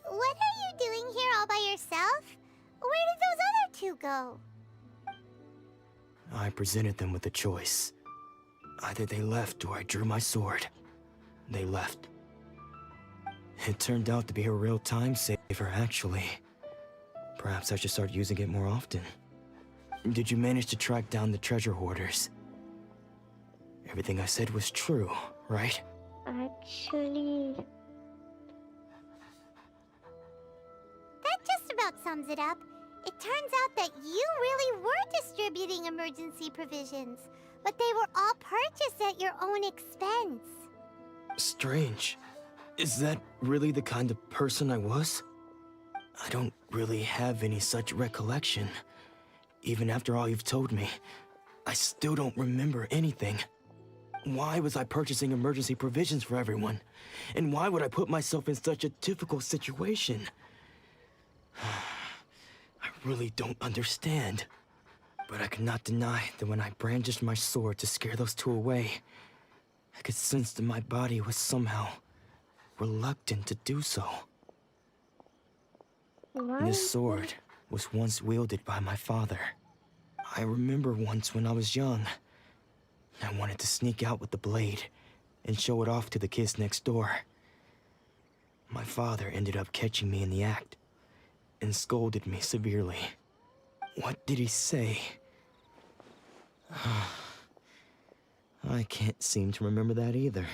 What are you doing here all by yourself? Where did those other two go? I presented them with a choice. Either they left or I drew my sword. They left. It turned out to be a real time saver, actually. Perhaps I should start using it more often. Did you manage to track down the treasure hoarders? Everything I said was true, right? Actually... That just about sums it up. It turns out that you really were distributing emergency provisions, but they were all purchased at your own expense. Strange. Is that really the kind of person I was? I don't really have any such recollection. Even after all you've told me, I still don't remember anything. Why was I purchasing emergency provisions for everyone? And why would I put myself in such a difficult situation? I really don't understand. But I cannot deny that when I brandished my sword to scare those two away, I could sense that my body was somehow reluctant to do so. This sword was once wielded by my father. I remember once when I was young, I wanted to sneak out with the blade and show it off to the kids next door. My father ended up catching me in the act and scolded me severely. What did he say? I can't seem to remember that either.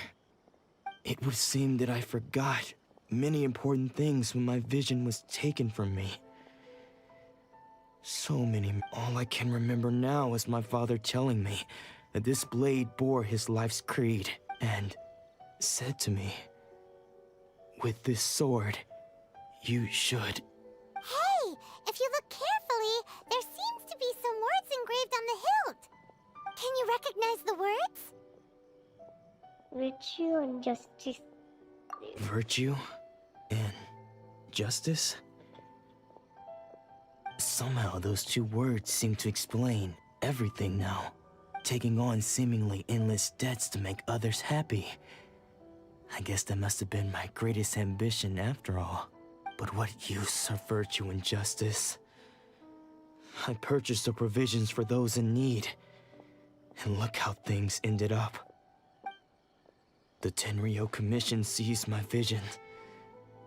It would seem that I forgot many important things when my vision was taken from me. So many. All I can remember now is my father telling me that this blade bore his life's creed and said to me, "With this sword, you should..." Hey, if you look carefully, there seems to be some words engraved on the hilt. Can you recognize the words? Virtue and justice. Virtue and justice? Somehow those two words seem to explain everything now. Taking on seemingly endless debts to make others happy. I guess that must have been my greatest ambition after all. But what use are virtue and justice? I purchased the provisions for those in need. And look how things ended up. The Tenryo Commission seized my vision.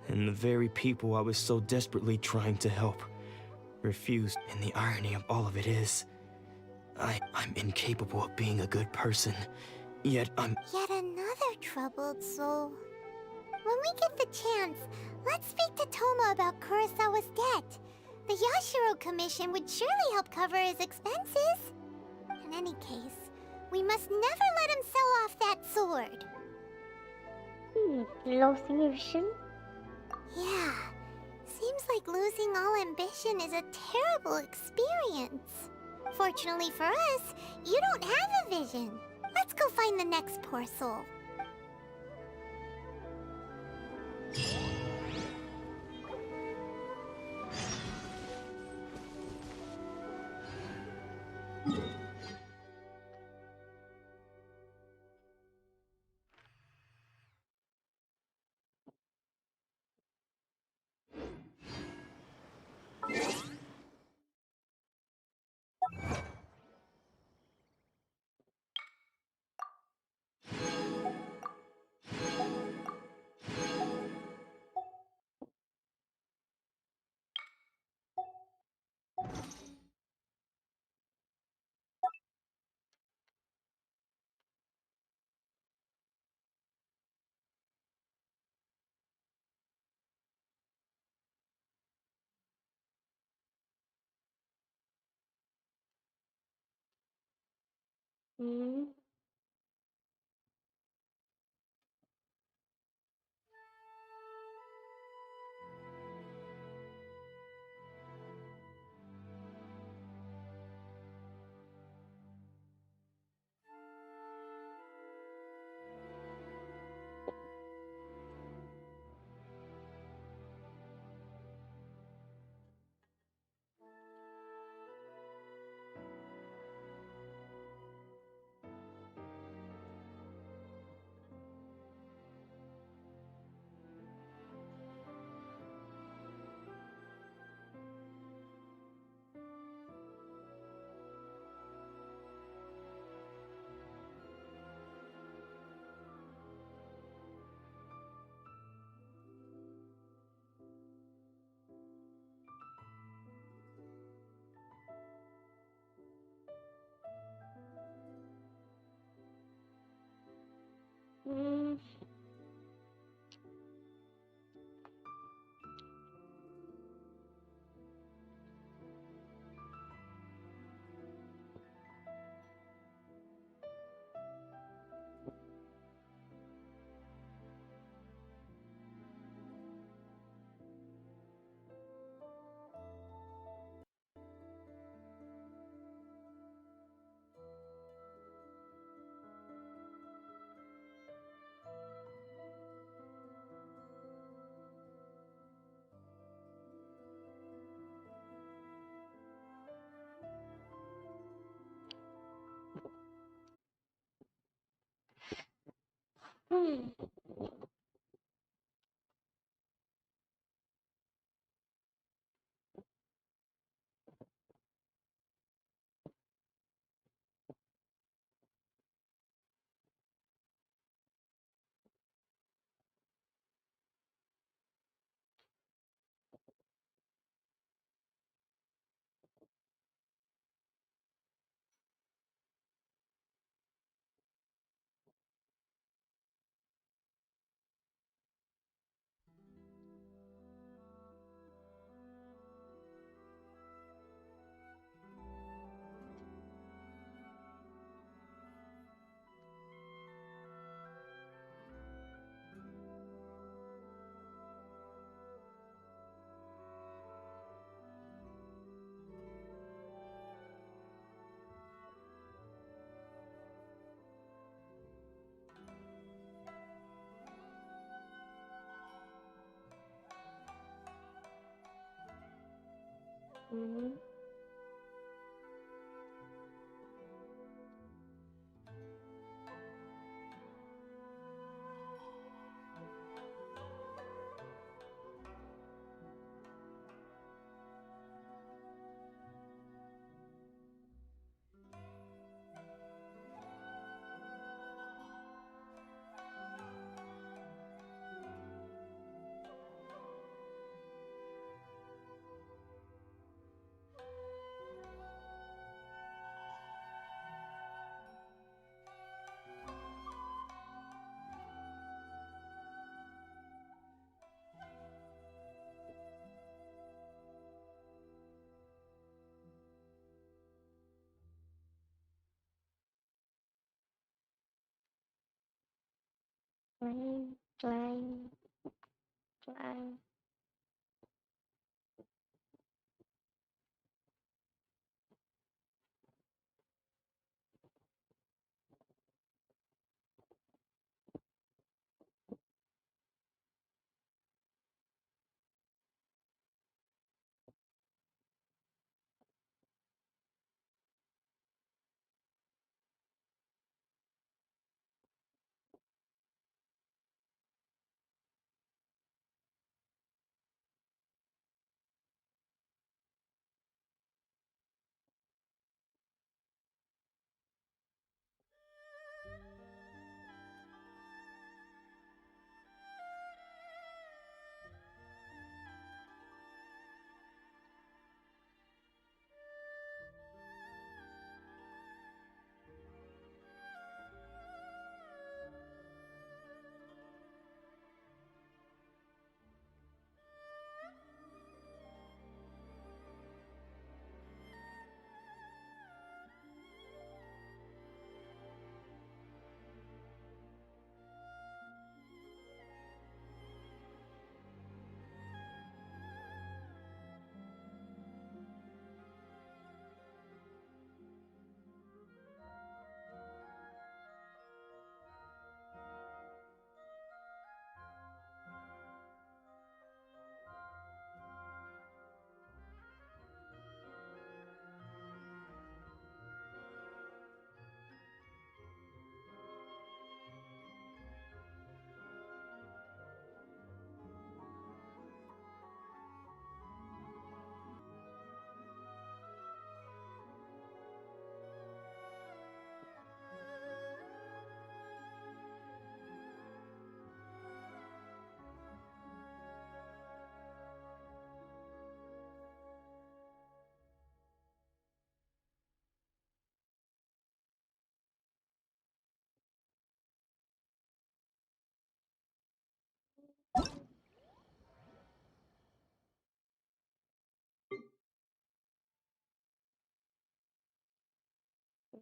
And the very people I was so desperately trying to help refused. And the irony of all of it is, I'm incapable of being a good person. Yet Yet another troubled soul. When we get the chance, let's speak to Toma about Kurosawa's debt. The Yashiro Commission would surely help cover his expenses. In any case, we must never let him sell off that sword. Losing ambition? Yeah. Seems like losing all ambition is a terrible experience. Fortunately for us, you don't have a vision. Let's go find the next poor soul. Hmm. Hmm. Hmm. Hmm. Climb, climb, climb.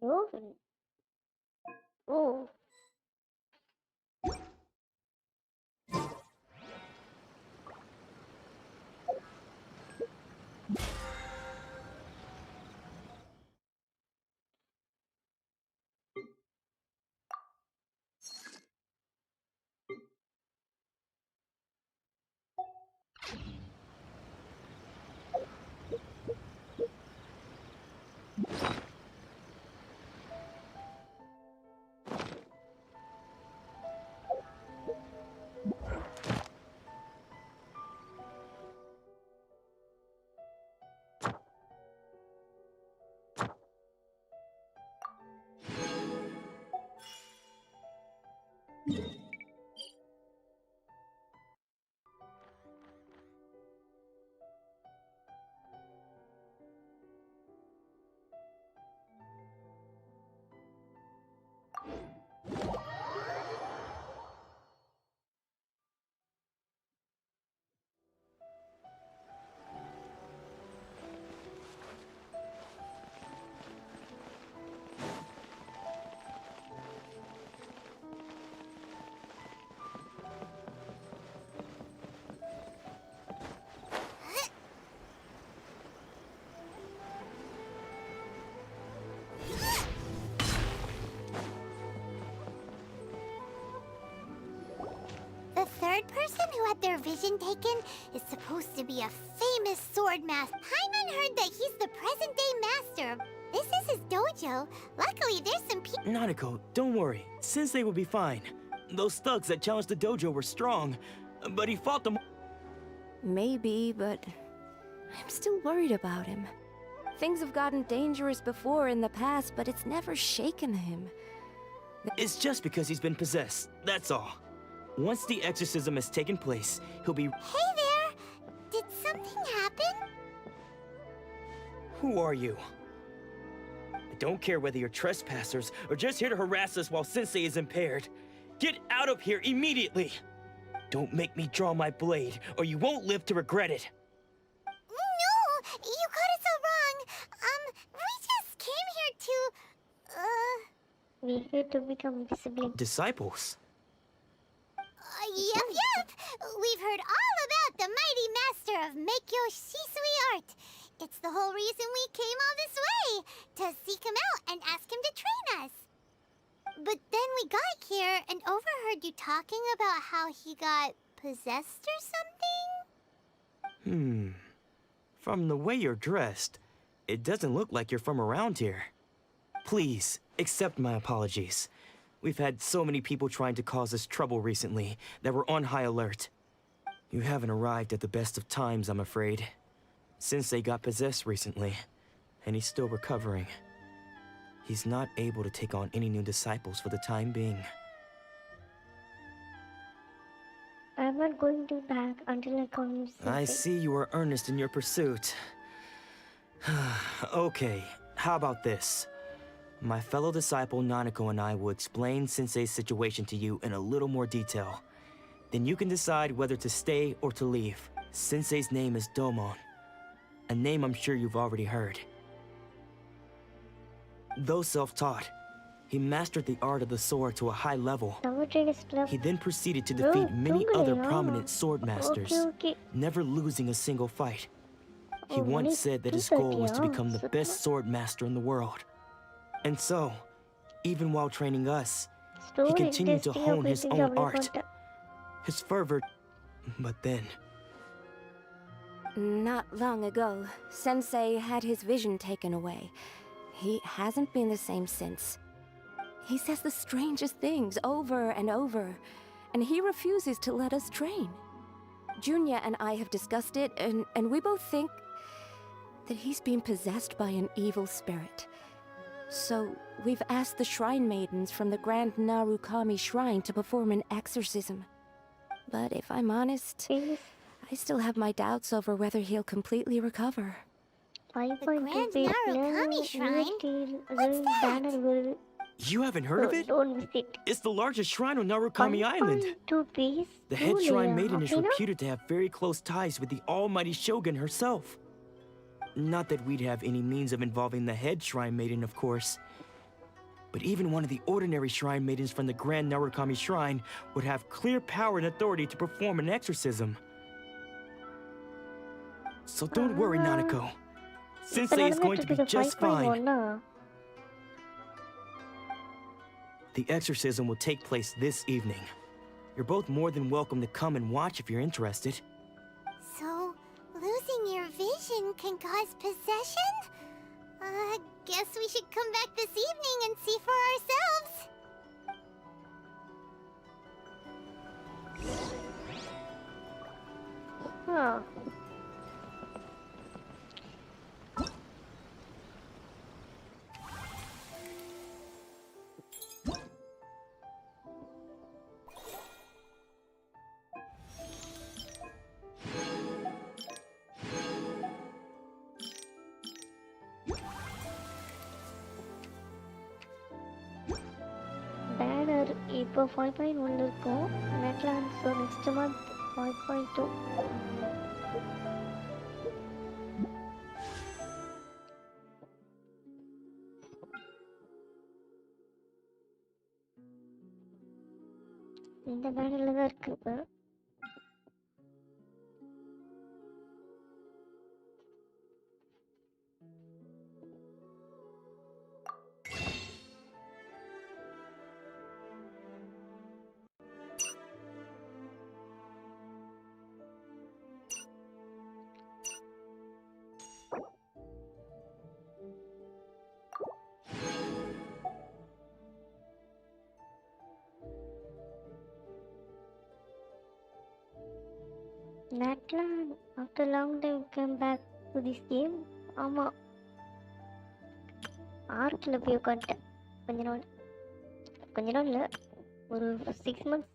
Oh. Oh. The third person who had their vision taken is supposed to be a famous sword master. Paimon heard that he's the present-day master. This is his dojo. Luckily, there's some people. Nanako, don't worry. Sensei will be fine. Those thugs that challenged the dojo were strong, but he fought them. Maybe, but I'm still worried about him. Things have gotten dangerous before in the past, but it's never shaken him. It's just because he's been possessed, that's all. Once the exorcism has taken place, he'll be... Hey there! Did something happen? Who are you? I don't care whether you're trespassers or just here to harass us while Sensei is impaired. Get out of here immediately! Don't make me draw my blade, or you won't live to regret it. No! You got it so wrong! We just came here to... We're here to become disciplined. Disciples? Yep. We've heard all about the mighty master of Meikyo Shisui art. It's the whole reason we came all this way, to seek him out and ask him to train us. But then we got here and overheard you talking about how he got possessed or something? From the way you're dressed, it doesn't look like you're from around here. Please, accept my apologies. We've had so many people trying to cause us trouble recently that we're on high alert. You haven't arrived at the best of times, I'm afraid. Sensei got possessed recently, and he's still recovering. He's not able to take on any new disciples for the time being. I'm not going to back until I convince I Sensei. see you are earnest in your pursuit. Okay, how about this? My fellow disciple Nanako and I will explain Sensei's situation to you in a little more detail. Then you can decide whether to stay or to leave. Sensei's name is Domon, a name I'm sure you've already heard. Though self-taught, he mastered the art of the sword to a high level. He then proceeded to defeat many other prominent sword masters, never losing a single fight. He once said that his goal was to become the best sword master in the world. And so, even while training us, he continued to hone his own art. His fervor... But then... Not long ago, Sensei had his vision taken away. He hasn't been the same since. He says the strangest things over and over, and he refuses to let us train. Junya and I have discussed it, and we both think that he's been possessed by an evil spirit. So, we've asked the shrine maidens from the Grand Narukami Shrine to perform an exorcism. But if I'm honest, I still have my doubts over whether he'll completely recover. The Grand Narukami Shrine? What's that? You haven't heard of it? It's the largest shrine on Narukami Island. The head shrine maiden is reputed to have very close ties with the almighty Shogun herself. Not that we'd have any means of involving the head shrine maiden, of course. But even one of the ordinary shrine maidens from the Grand Narukami Shrine would have clear power and authority to perform an exorcism. So don't worry, Nanako. Sensei is going to be just fine. The exorcism will take place this evening. You're both more than welcome to come and watch if you're interested. So, losing your vision can cause possession? Guess we should come back this evening and see for ourselves. Huh. Banner இப்போ 5.1 இருக்கும். Netland so next month 5.2. இந்த பேனர்ல தான் இருக்கு இப்போ. Netland after long time came back to this game. ஆமா ஆர்க்ல போய் உட்காந்துட்டேன் கொஞ்ச நாள் இல்லை ஒரு 6 months.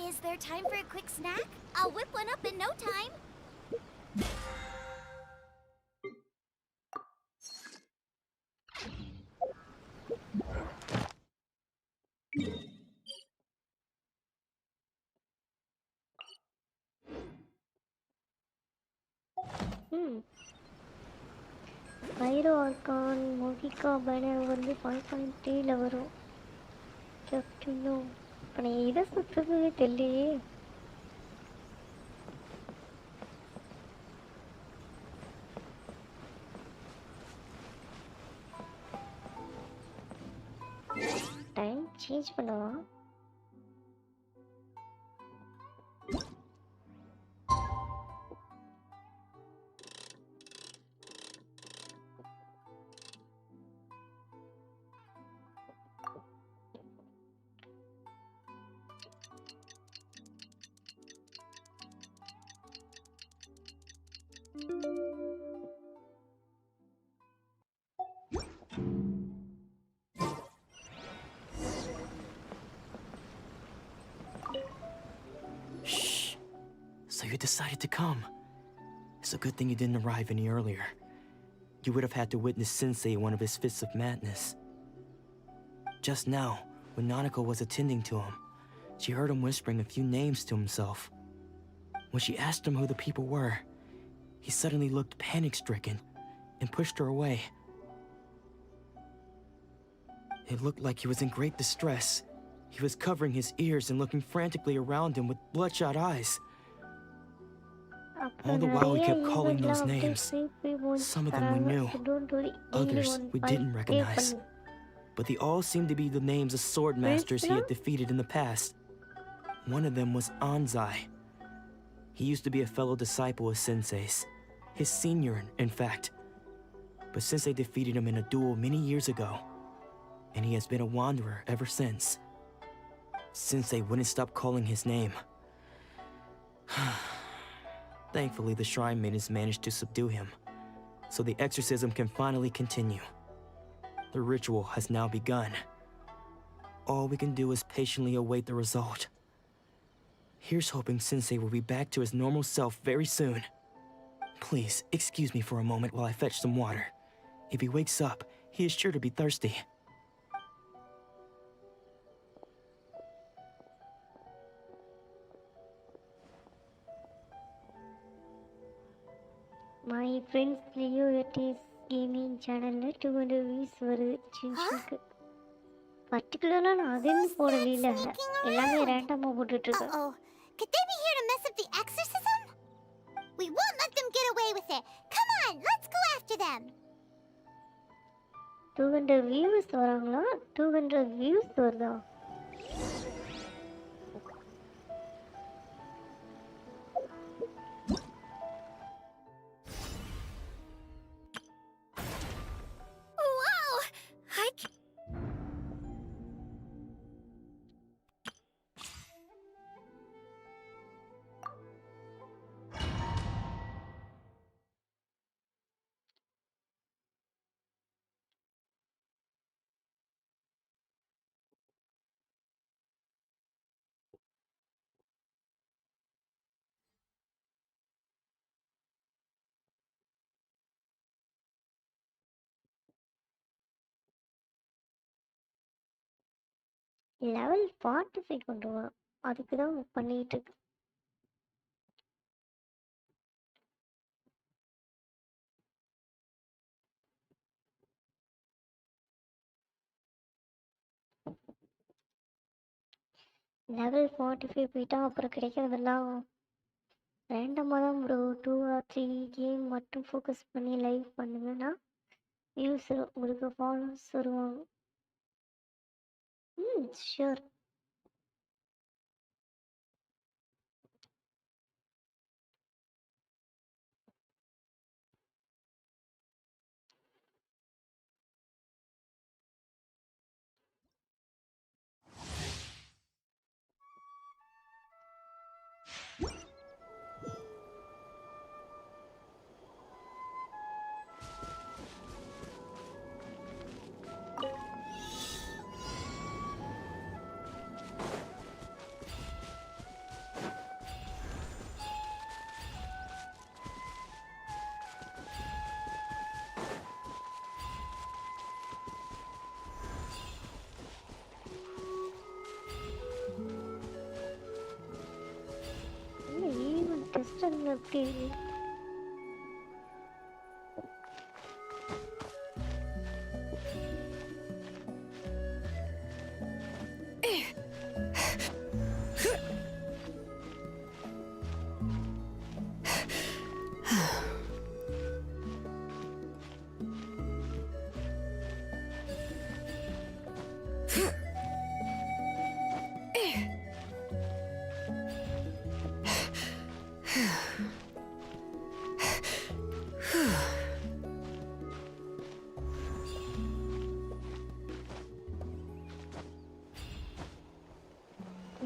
Is there time for a quick snack? I'll whip one up in no time. பைரோ ஆர்கான் மோகிகா பேனர் வந்து 5.3ல வரும். ஜஸ்ட் நோ இப்போ நான் இதை சுற்றுறதே தெரியலையே. டைம் சேஞ்ச் பண்ணவா? Shh. So you decided to come. It's a good thing you didn't arrive any earlier. You would have had to witness Sensei in one of his fits of madness. Just now, when Nanako was attending to him, she heard him whispering a few names to himself. When she asked him who the people were, he suddenly looked panic-stricken and pushed her away. It looked like he was in great distress. He was covering his ears and looking frantically around him with bloodshot eyes. All the while he kept calling those names. Some of them we knew, others we didn't recognize. But they all seemed to be the names of sword masters he had defeated in the past. One of them was Anzai. He used to be a fellow disciple of Sensei's. His senior, in fact. But Sensei defeated him in a duel many years ago. And he has been a wanderer ever since. Sensei wouldn't stop calling his name. Thankfully, the shrine maidens managed to subdue him, so the exorcism can finally continue. The ritual has now begun. All we can do is patiently await the result. Here's hoping Sensei will be back to his normal self very soon. Please, excuse me for a moment while I fetch some water. If he wakes up, he is sure to be thirsty. My friends Leo at his gaming channel 200 views வருது சின்னுக்கு. பர்టిక్యులரா நான் அதுன்னு போடல இல்ல. எல்லாமே ரேண்டமா போட்டுட்டு இருக்கேன். Uh-oh. Could they be here to mess up the exorcism? We won't let them get away with it. Come on, let's go after them. 200 views வராங்களா? 200 views வருதா? Wow! லெவல் 45 கொண்டு வா. அதுக்கு தான் பண்ணிட்டு இருக்கு. லெவல் 45 போயிட்டா அப்புறம் கிடைக்கிறதெல்லாம் ரேண்டமாக தான் ப்ரோ. 2 or 3 கேம் மட்டும் ஃபோக்கஸ் பண்ணி லைவ் பண்ணுங்கன்னா வியூஸ் உங்களுக்கு ஃபாலோவர்ஸ் வருவாங்க. ஷூர். டெஸ்ட் எப்படி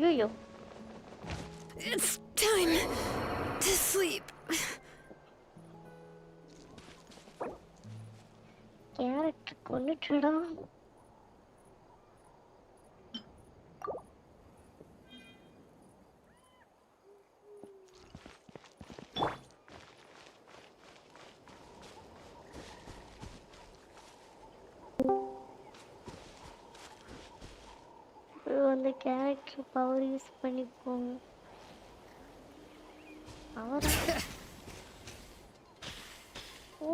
ஐயோ It's time to sleep. Character கொன்னுட்டடா. அந்த கேரக்டர் பவர் யூஸ் பண்ணிக்கோங்க. அவர் ஓ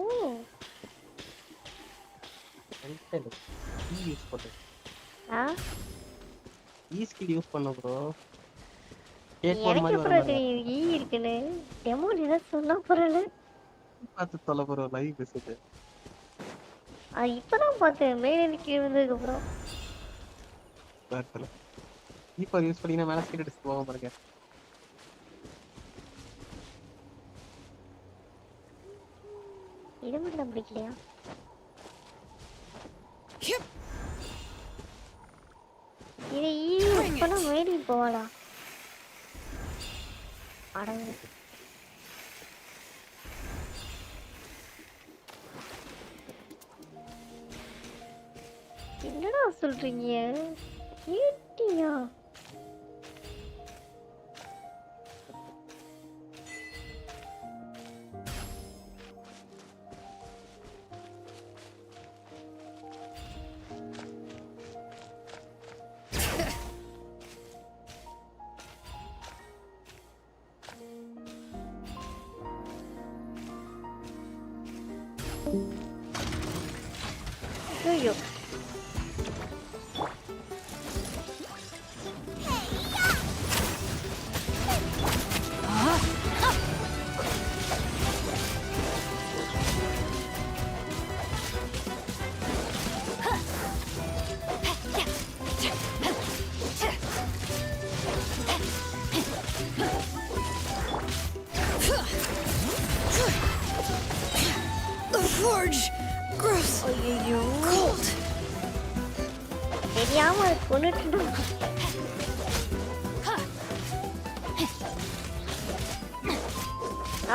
யூஸ் பண்ணு. ஸ்கில் யூஸ் பண்ணு ப்ரோ. எனக்கு அப்புறம் தெரியும் இருக்குன்னு. டெமோ ஏதாவது சொன்னா பரவாயில்ல. பார்த்து தொலை ப்ரோ லைவ் பேசுது. இப்பதான் பார்த்தேன் மேலே கீழே வந்ததுக்கு அப்புறம். கீப்பர் யூஸ் பண்ணினா மேல ஸ்பீட் அடிச்சு போக பாருங்க. இது மட்டும் பிடிக்கலையா? இது யூஸ் பண்ண மேலே போகலாம். அடங்கு என்னடா சொல்றீங்க? ஏட்டியா ஐயோ The forge! Gross! ஐயோ Cold! தெரியாம கொண்டுட்டு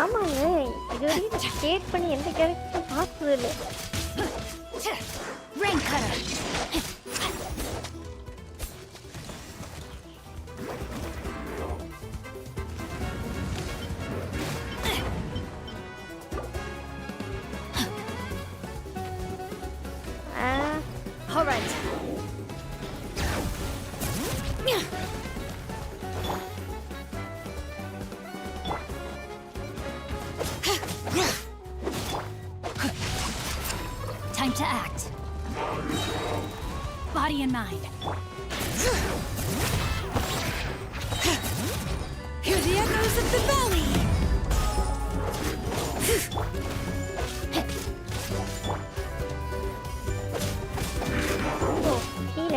ஆமாங்க இது வரைக்கும் ஸ்டேட் பண்ணி எந்த கேரக்டரும் பார்த்தது இல்லை Rain cutter! All right. Time to act. Body and mind. Hear the echoes of the valley.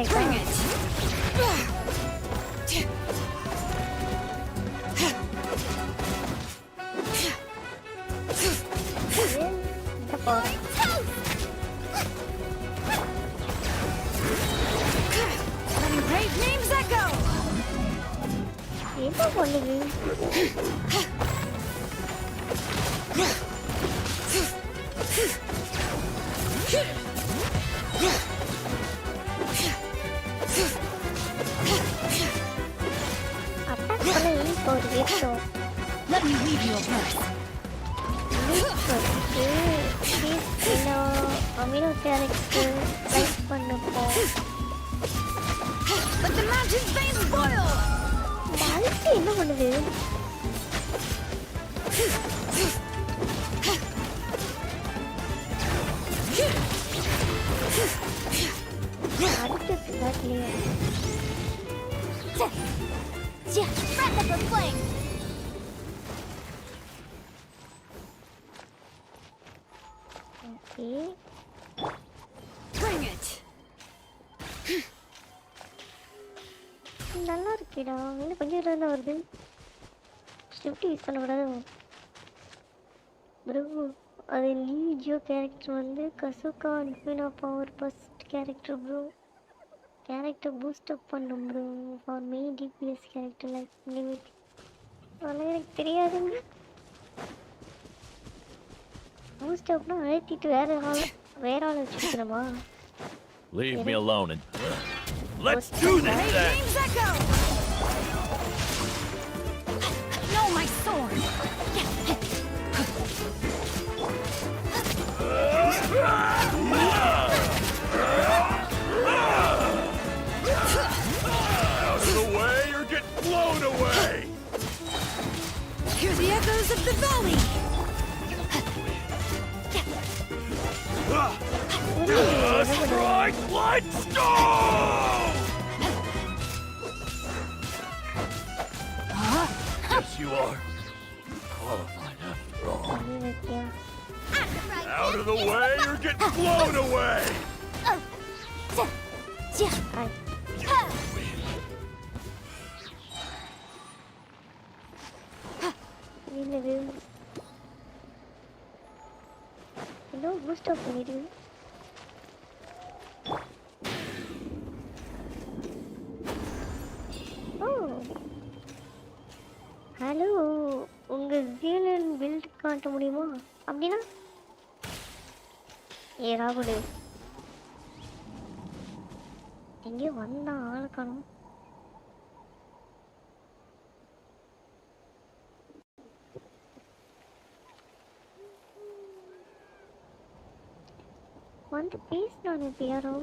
Bring it. Letting brave names echo. என்ன பண்ணுது அட்டாக் பண்ண இப்போ ஒரு வேஷம் Let me weave you a verse. அமினோ கேரக்டர் லைக் பண்ணப்போம் Let the mountain's veins boil. வாழ்க்கை என்ன பண்ணுது அடுத்து காட்டலையே Breath of the flame. Okay Bring it. நல்லா இருக்கேடா இன்னும் கொஞ்சம் தான் வருது ஷிஃப்ட் யூஸ் பண்ணக்கூடாது ப்ரோ அது லீஜியோ கேரக்டர் வந்து கசுகா இன்ஃபினா power first character bro character boost up பண்ணும் bro for main DPS character like limit அதெல்லாம் எனக்கு தெரியாதுங்க பூஸ்ட் அப்னா அழைத்திட்டு வேற ஆள் வச்சுக்கணுமா Leave me alone and let's do this then! Names echo. No, my sword. Out of the way or get blown away! Hear the echoes of the valley. Strike like stone! Yes, you are. Qualified after all. Out of the way or get blown away! Hello, boost up பண்ணிடு hello உங்க ஜீலன் build காட்ட முடியுமா அப்படின்னா ஏ ராகுல் எங்கே வந்தா ஆளை காணும் வந்து பேசினானு யாரோ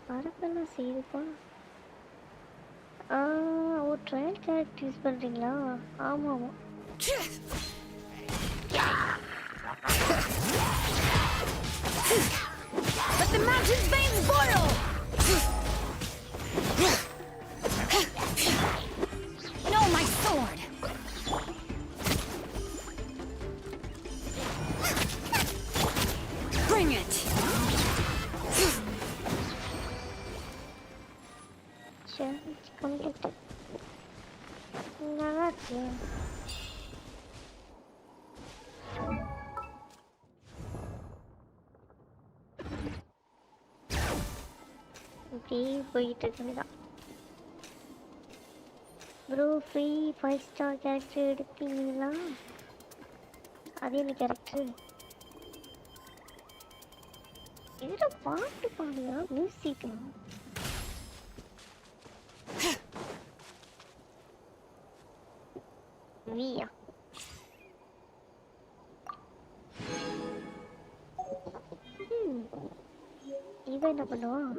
பரப்பெல்லாம் செய்யுதுப்பா ஓ ட்ரையல் கேரக்டர் யூஸ் பண்ணுறீங்களா ஆமாம் ஆமாம் Let the mountain's veins boil! No, my sword! Bring it! Challenge completed. நல்லா இருக்கு. இப்படி போயிட்டு இருக்குதான். ப்ரோ ஃப்ரீ 5 ஸ்டார் கேரக்டர் எடுப்பீங்களா? அதே என்ன கேரக்டர்? இதுல பாட்டு பாடுயா மியூசிக். வியா இவன் என்ன பண்ணுவான்?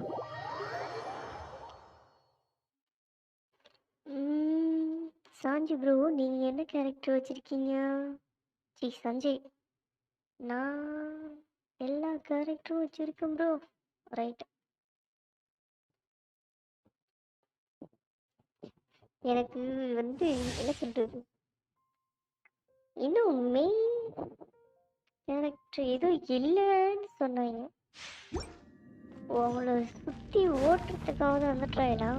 சாஞ்சி ப்ரோ நீங்க என்ன கேரக்டர் வச்சிருக்கீங்க? சஞ்சய் நான் எல்லா கேரக்டரும் வச்சிருக்கேன் ப்ரோ. ரைட். எனக்கு வந்து என்ன சொல்றது, இன்னும் மெயின் கேரக்டர் எதுவும் இல்லைன்னு சொன்னாங்க. அவங்கள சுற்றி ஓட்டுறதுக்காக வந்துட்டாங்களா?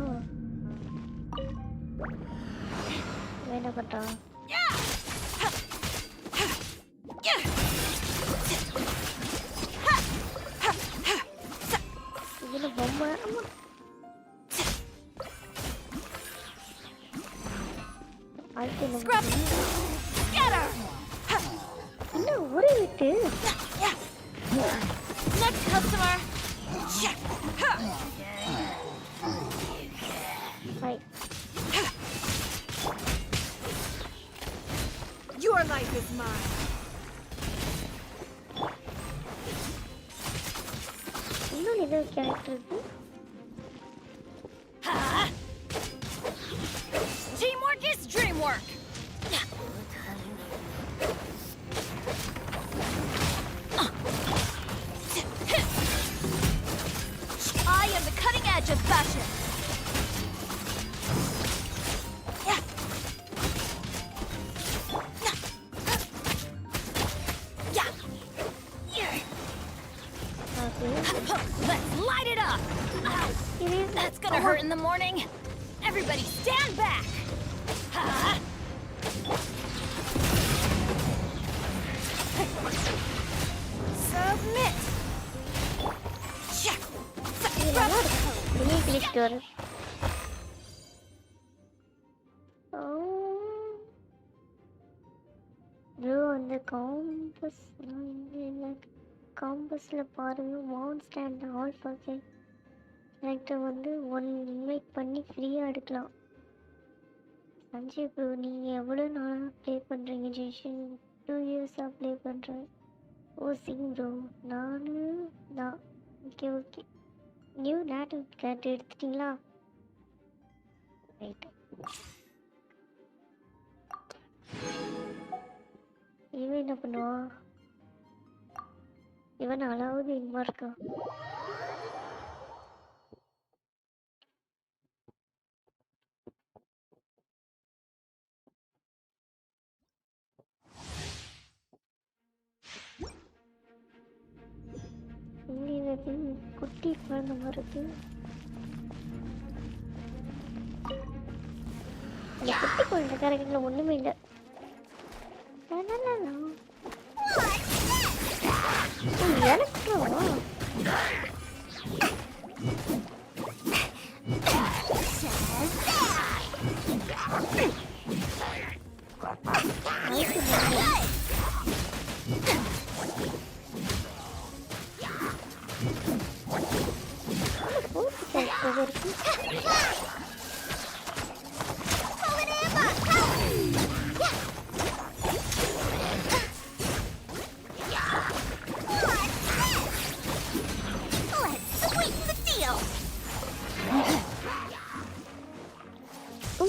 என்ன பண்ணுறான்? இதில் பொம்மை என்ன ஒரே விட்டு Next customer! Right. Your life is mine! இன்னொரு ஏதோ கேரக்டர் இருக்கு. Teamwork is dreamwork! I am the cutting edge of fashion! Let's light it up! That's gonna hurt in the morning! Everybody stand back! Submit! Bro அந்த compass காம்பஸில் பாருங்க, mount stand all perfect character வந்து 1 invite பண்ணி ஃப்ரீயாக எடுக்கலாம். Sanjay bro நீங்கள் எவ்வளோ நாளாக play பண்ணுறீங்க? ஜென்ஷன் 2 இயர்ஸாக ப்ளே பண்ணுறேன். ஓ சிங் ப்ரோ நான் okay okay. New native character எடுத்துட்டிங்களா? ரைட். இவன் என்ன பண்ணுவான்? இவன் அலாவது இன்மா இருக்கான். இங்கே குட்டி குழந்தை மாதிரி இருக்கு. இந்த குட்டி குழந்தை கேரக்டர்ல ஒண்ணுமே இல்லை.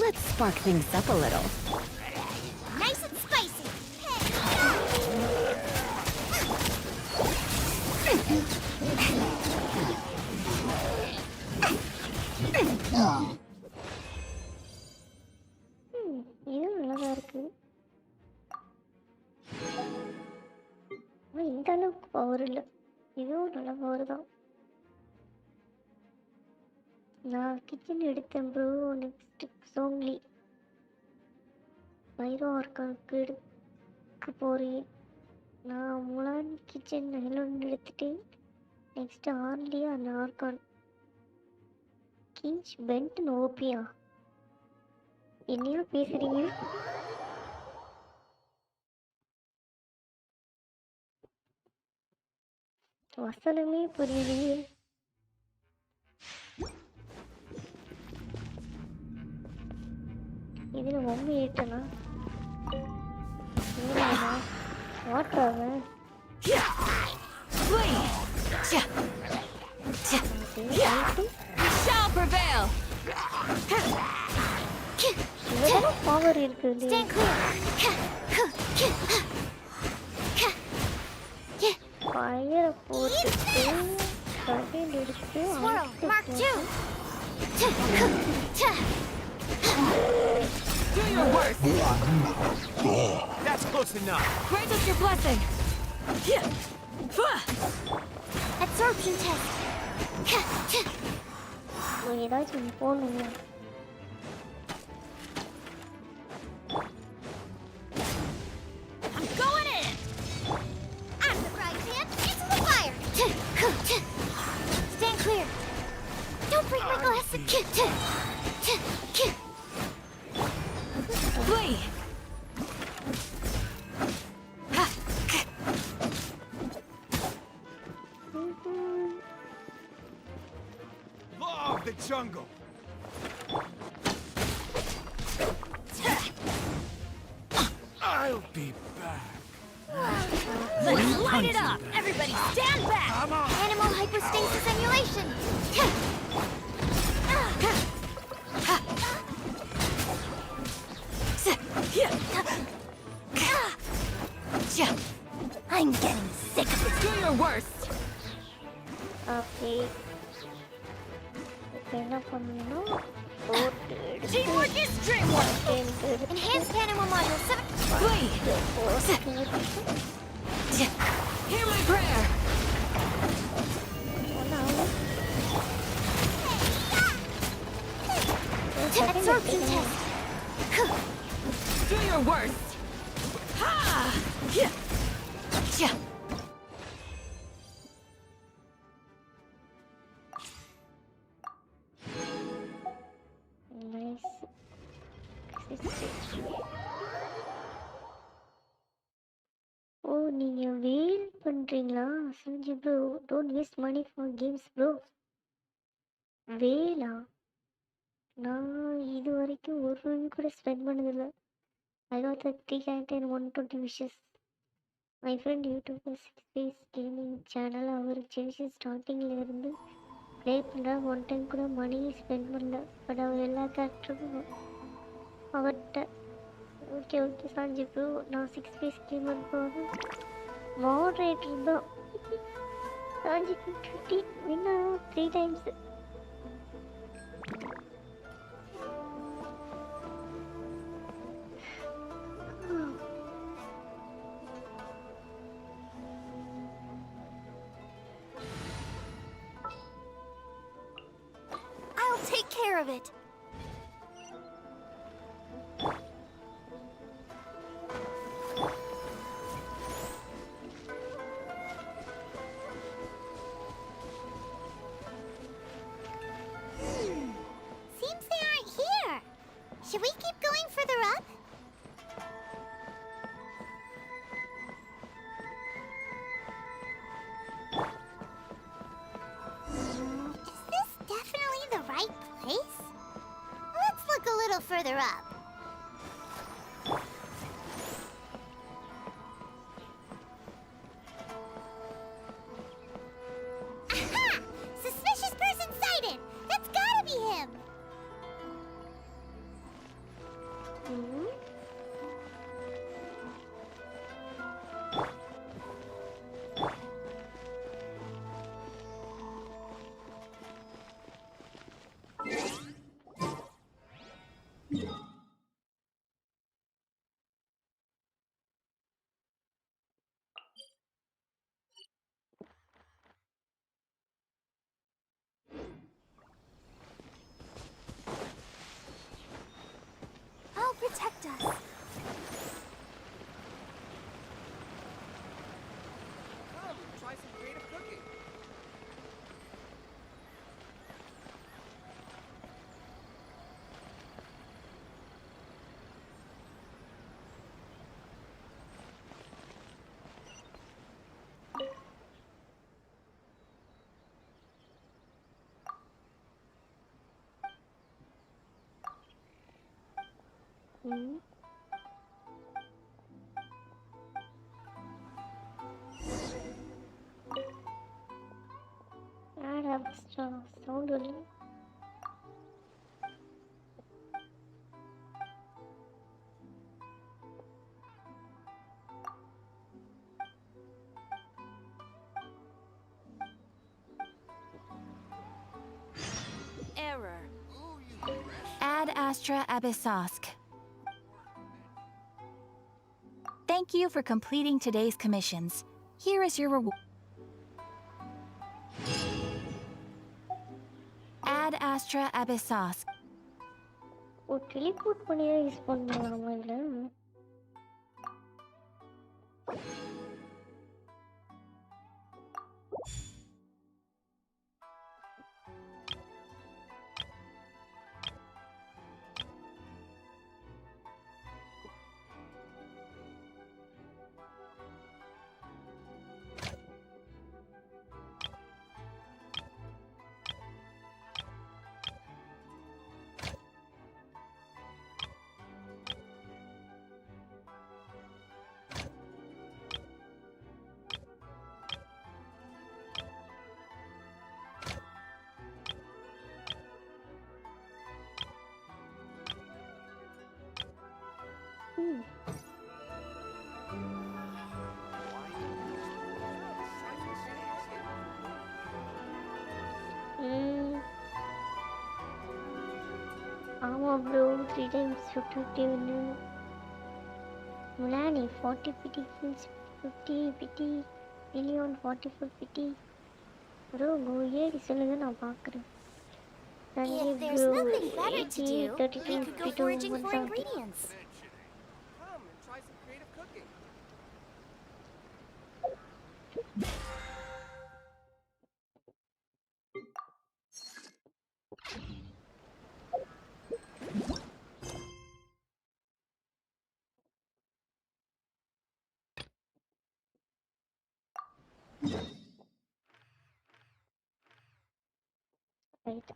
Let's spark things up a little. Nice and spicy! அந்த அளவுக்கு பவர் இல்லை, இதுவும் நல்ல பவர் தான். நான் கிச்சன் எடுத்தேன் ப்ரோ. நெக்ஸ்ட் சோங்லி பைரோ ஆர்கானுக்கு எடுக்க போகிறேன். நான் முலான் கிச்சன் நைலோன் எடுத்துட்டேன். நெக்ஸ்ட் ஆர்லியா அந்த ஆர்கான் கிஞ்ச் பென்ட் ஓபியா. என்னையா பேசுறீங்க? வசனமே புரியலையே. இதில் மம்மி ஏட்டனா வாட்டாவன் பவர் இருக்குது. ஃபயரை போட்டுட்டு கடையில் எடுத்து Do your worst. That's close enough. Grant us your blessing. Absorption test. ஏதாச்சும் போகணுங்க. I'm going in. I'm the right hand into the fire. Stand clear. Don't break my glasses. Flee. Law of the jungle. I'll be back. Let's light it up. Everybody stand back. Animal hyperstasis simulation. I'm getting sick of it. Do your worst. Okay, இப்போ என்ன பண்ணணும்? Teamwork is dreamwork. Enhanced animal module 7. Hear my prayer. Absorption test. Do your worst. Ha! Yeah. Yeah. Nice. ஓ, நீங்க வேல் பண்றீங்களா? Sanjay bro, don't waste money for games bro. வேலா? நான் இது வரைக்கும் ஒரு ரூபி கூட ஸ்பெண்ட் பண்ணதில்லை. I got the 3 character and 120 wishes. My friend YouTuber 6 gaming channel, our gentian ஸ்டார்டிங்கில் இருந்து ப்ளே பண்ணுற ஒன் டைம் கூட மணி ஸ்பெண்ட் பண்ணல. பட் அவர் எல்லா கேரக்டரும் அவர்கிட்ட. ஓகே ஓகே சாஞ்சி ப்ரோ, நான் 6 ஃபேஸ் கேமர் போக மாடரேட்டர் தான். சாஞ்சி 15 வின்னா 3 times. I'll take care of it. Seems they aren't here. Should we keep going further up? Is this definitely the right place? Let's look a little further up. Aha! Suspicious person sighted! That's gotta be him! Sound only. Error. Ad Astra Abyssosk. Thank you for completing today's commissions. Here is your reward. Ad Astra Abyssosk. Teleport பண்ணியே use பண்ணலாமா இதுல? ஆமா bro 3 times 50 வந்து முலானி 40 பிடி 50 பிடி million 44 பிடி bro go ஏடி சொல்லுங்க நான் பார்க்கறேன். If there's nothing better to do, we could go foraging for ingredients. Come and try some creative cooking. Right.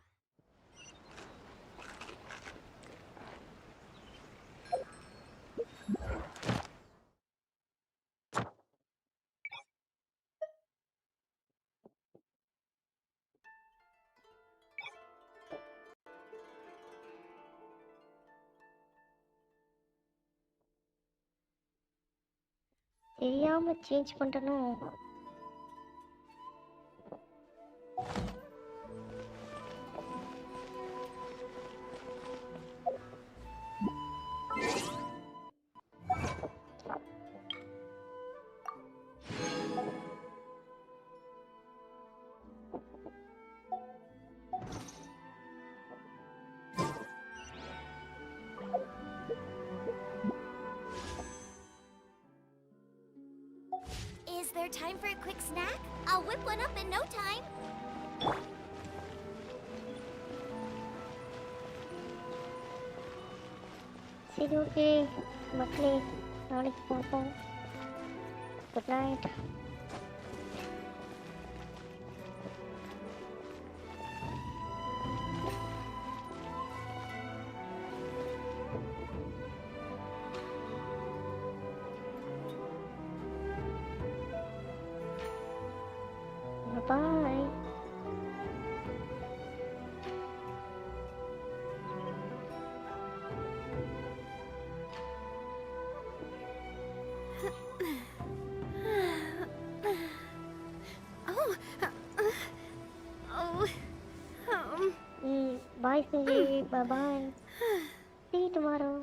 தெரியாம change பண்ணிட்டனோ? Is there time for a quick snack? I'll whip one up in no time. சரி okay மக்களே, நாளைக்கு பார்ப்போம். Good night. Bye. Bye, Cindy. Bye bye. See you tomorrow.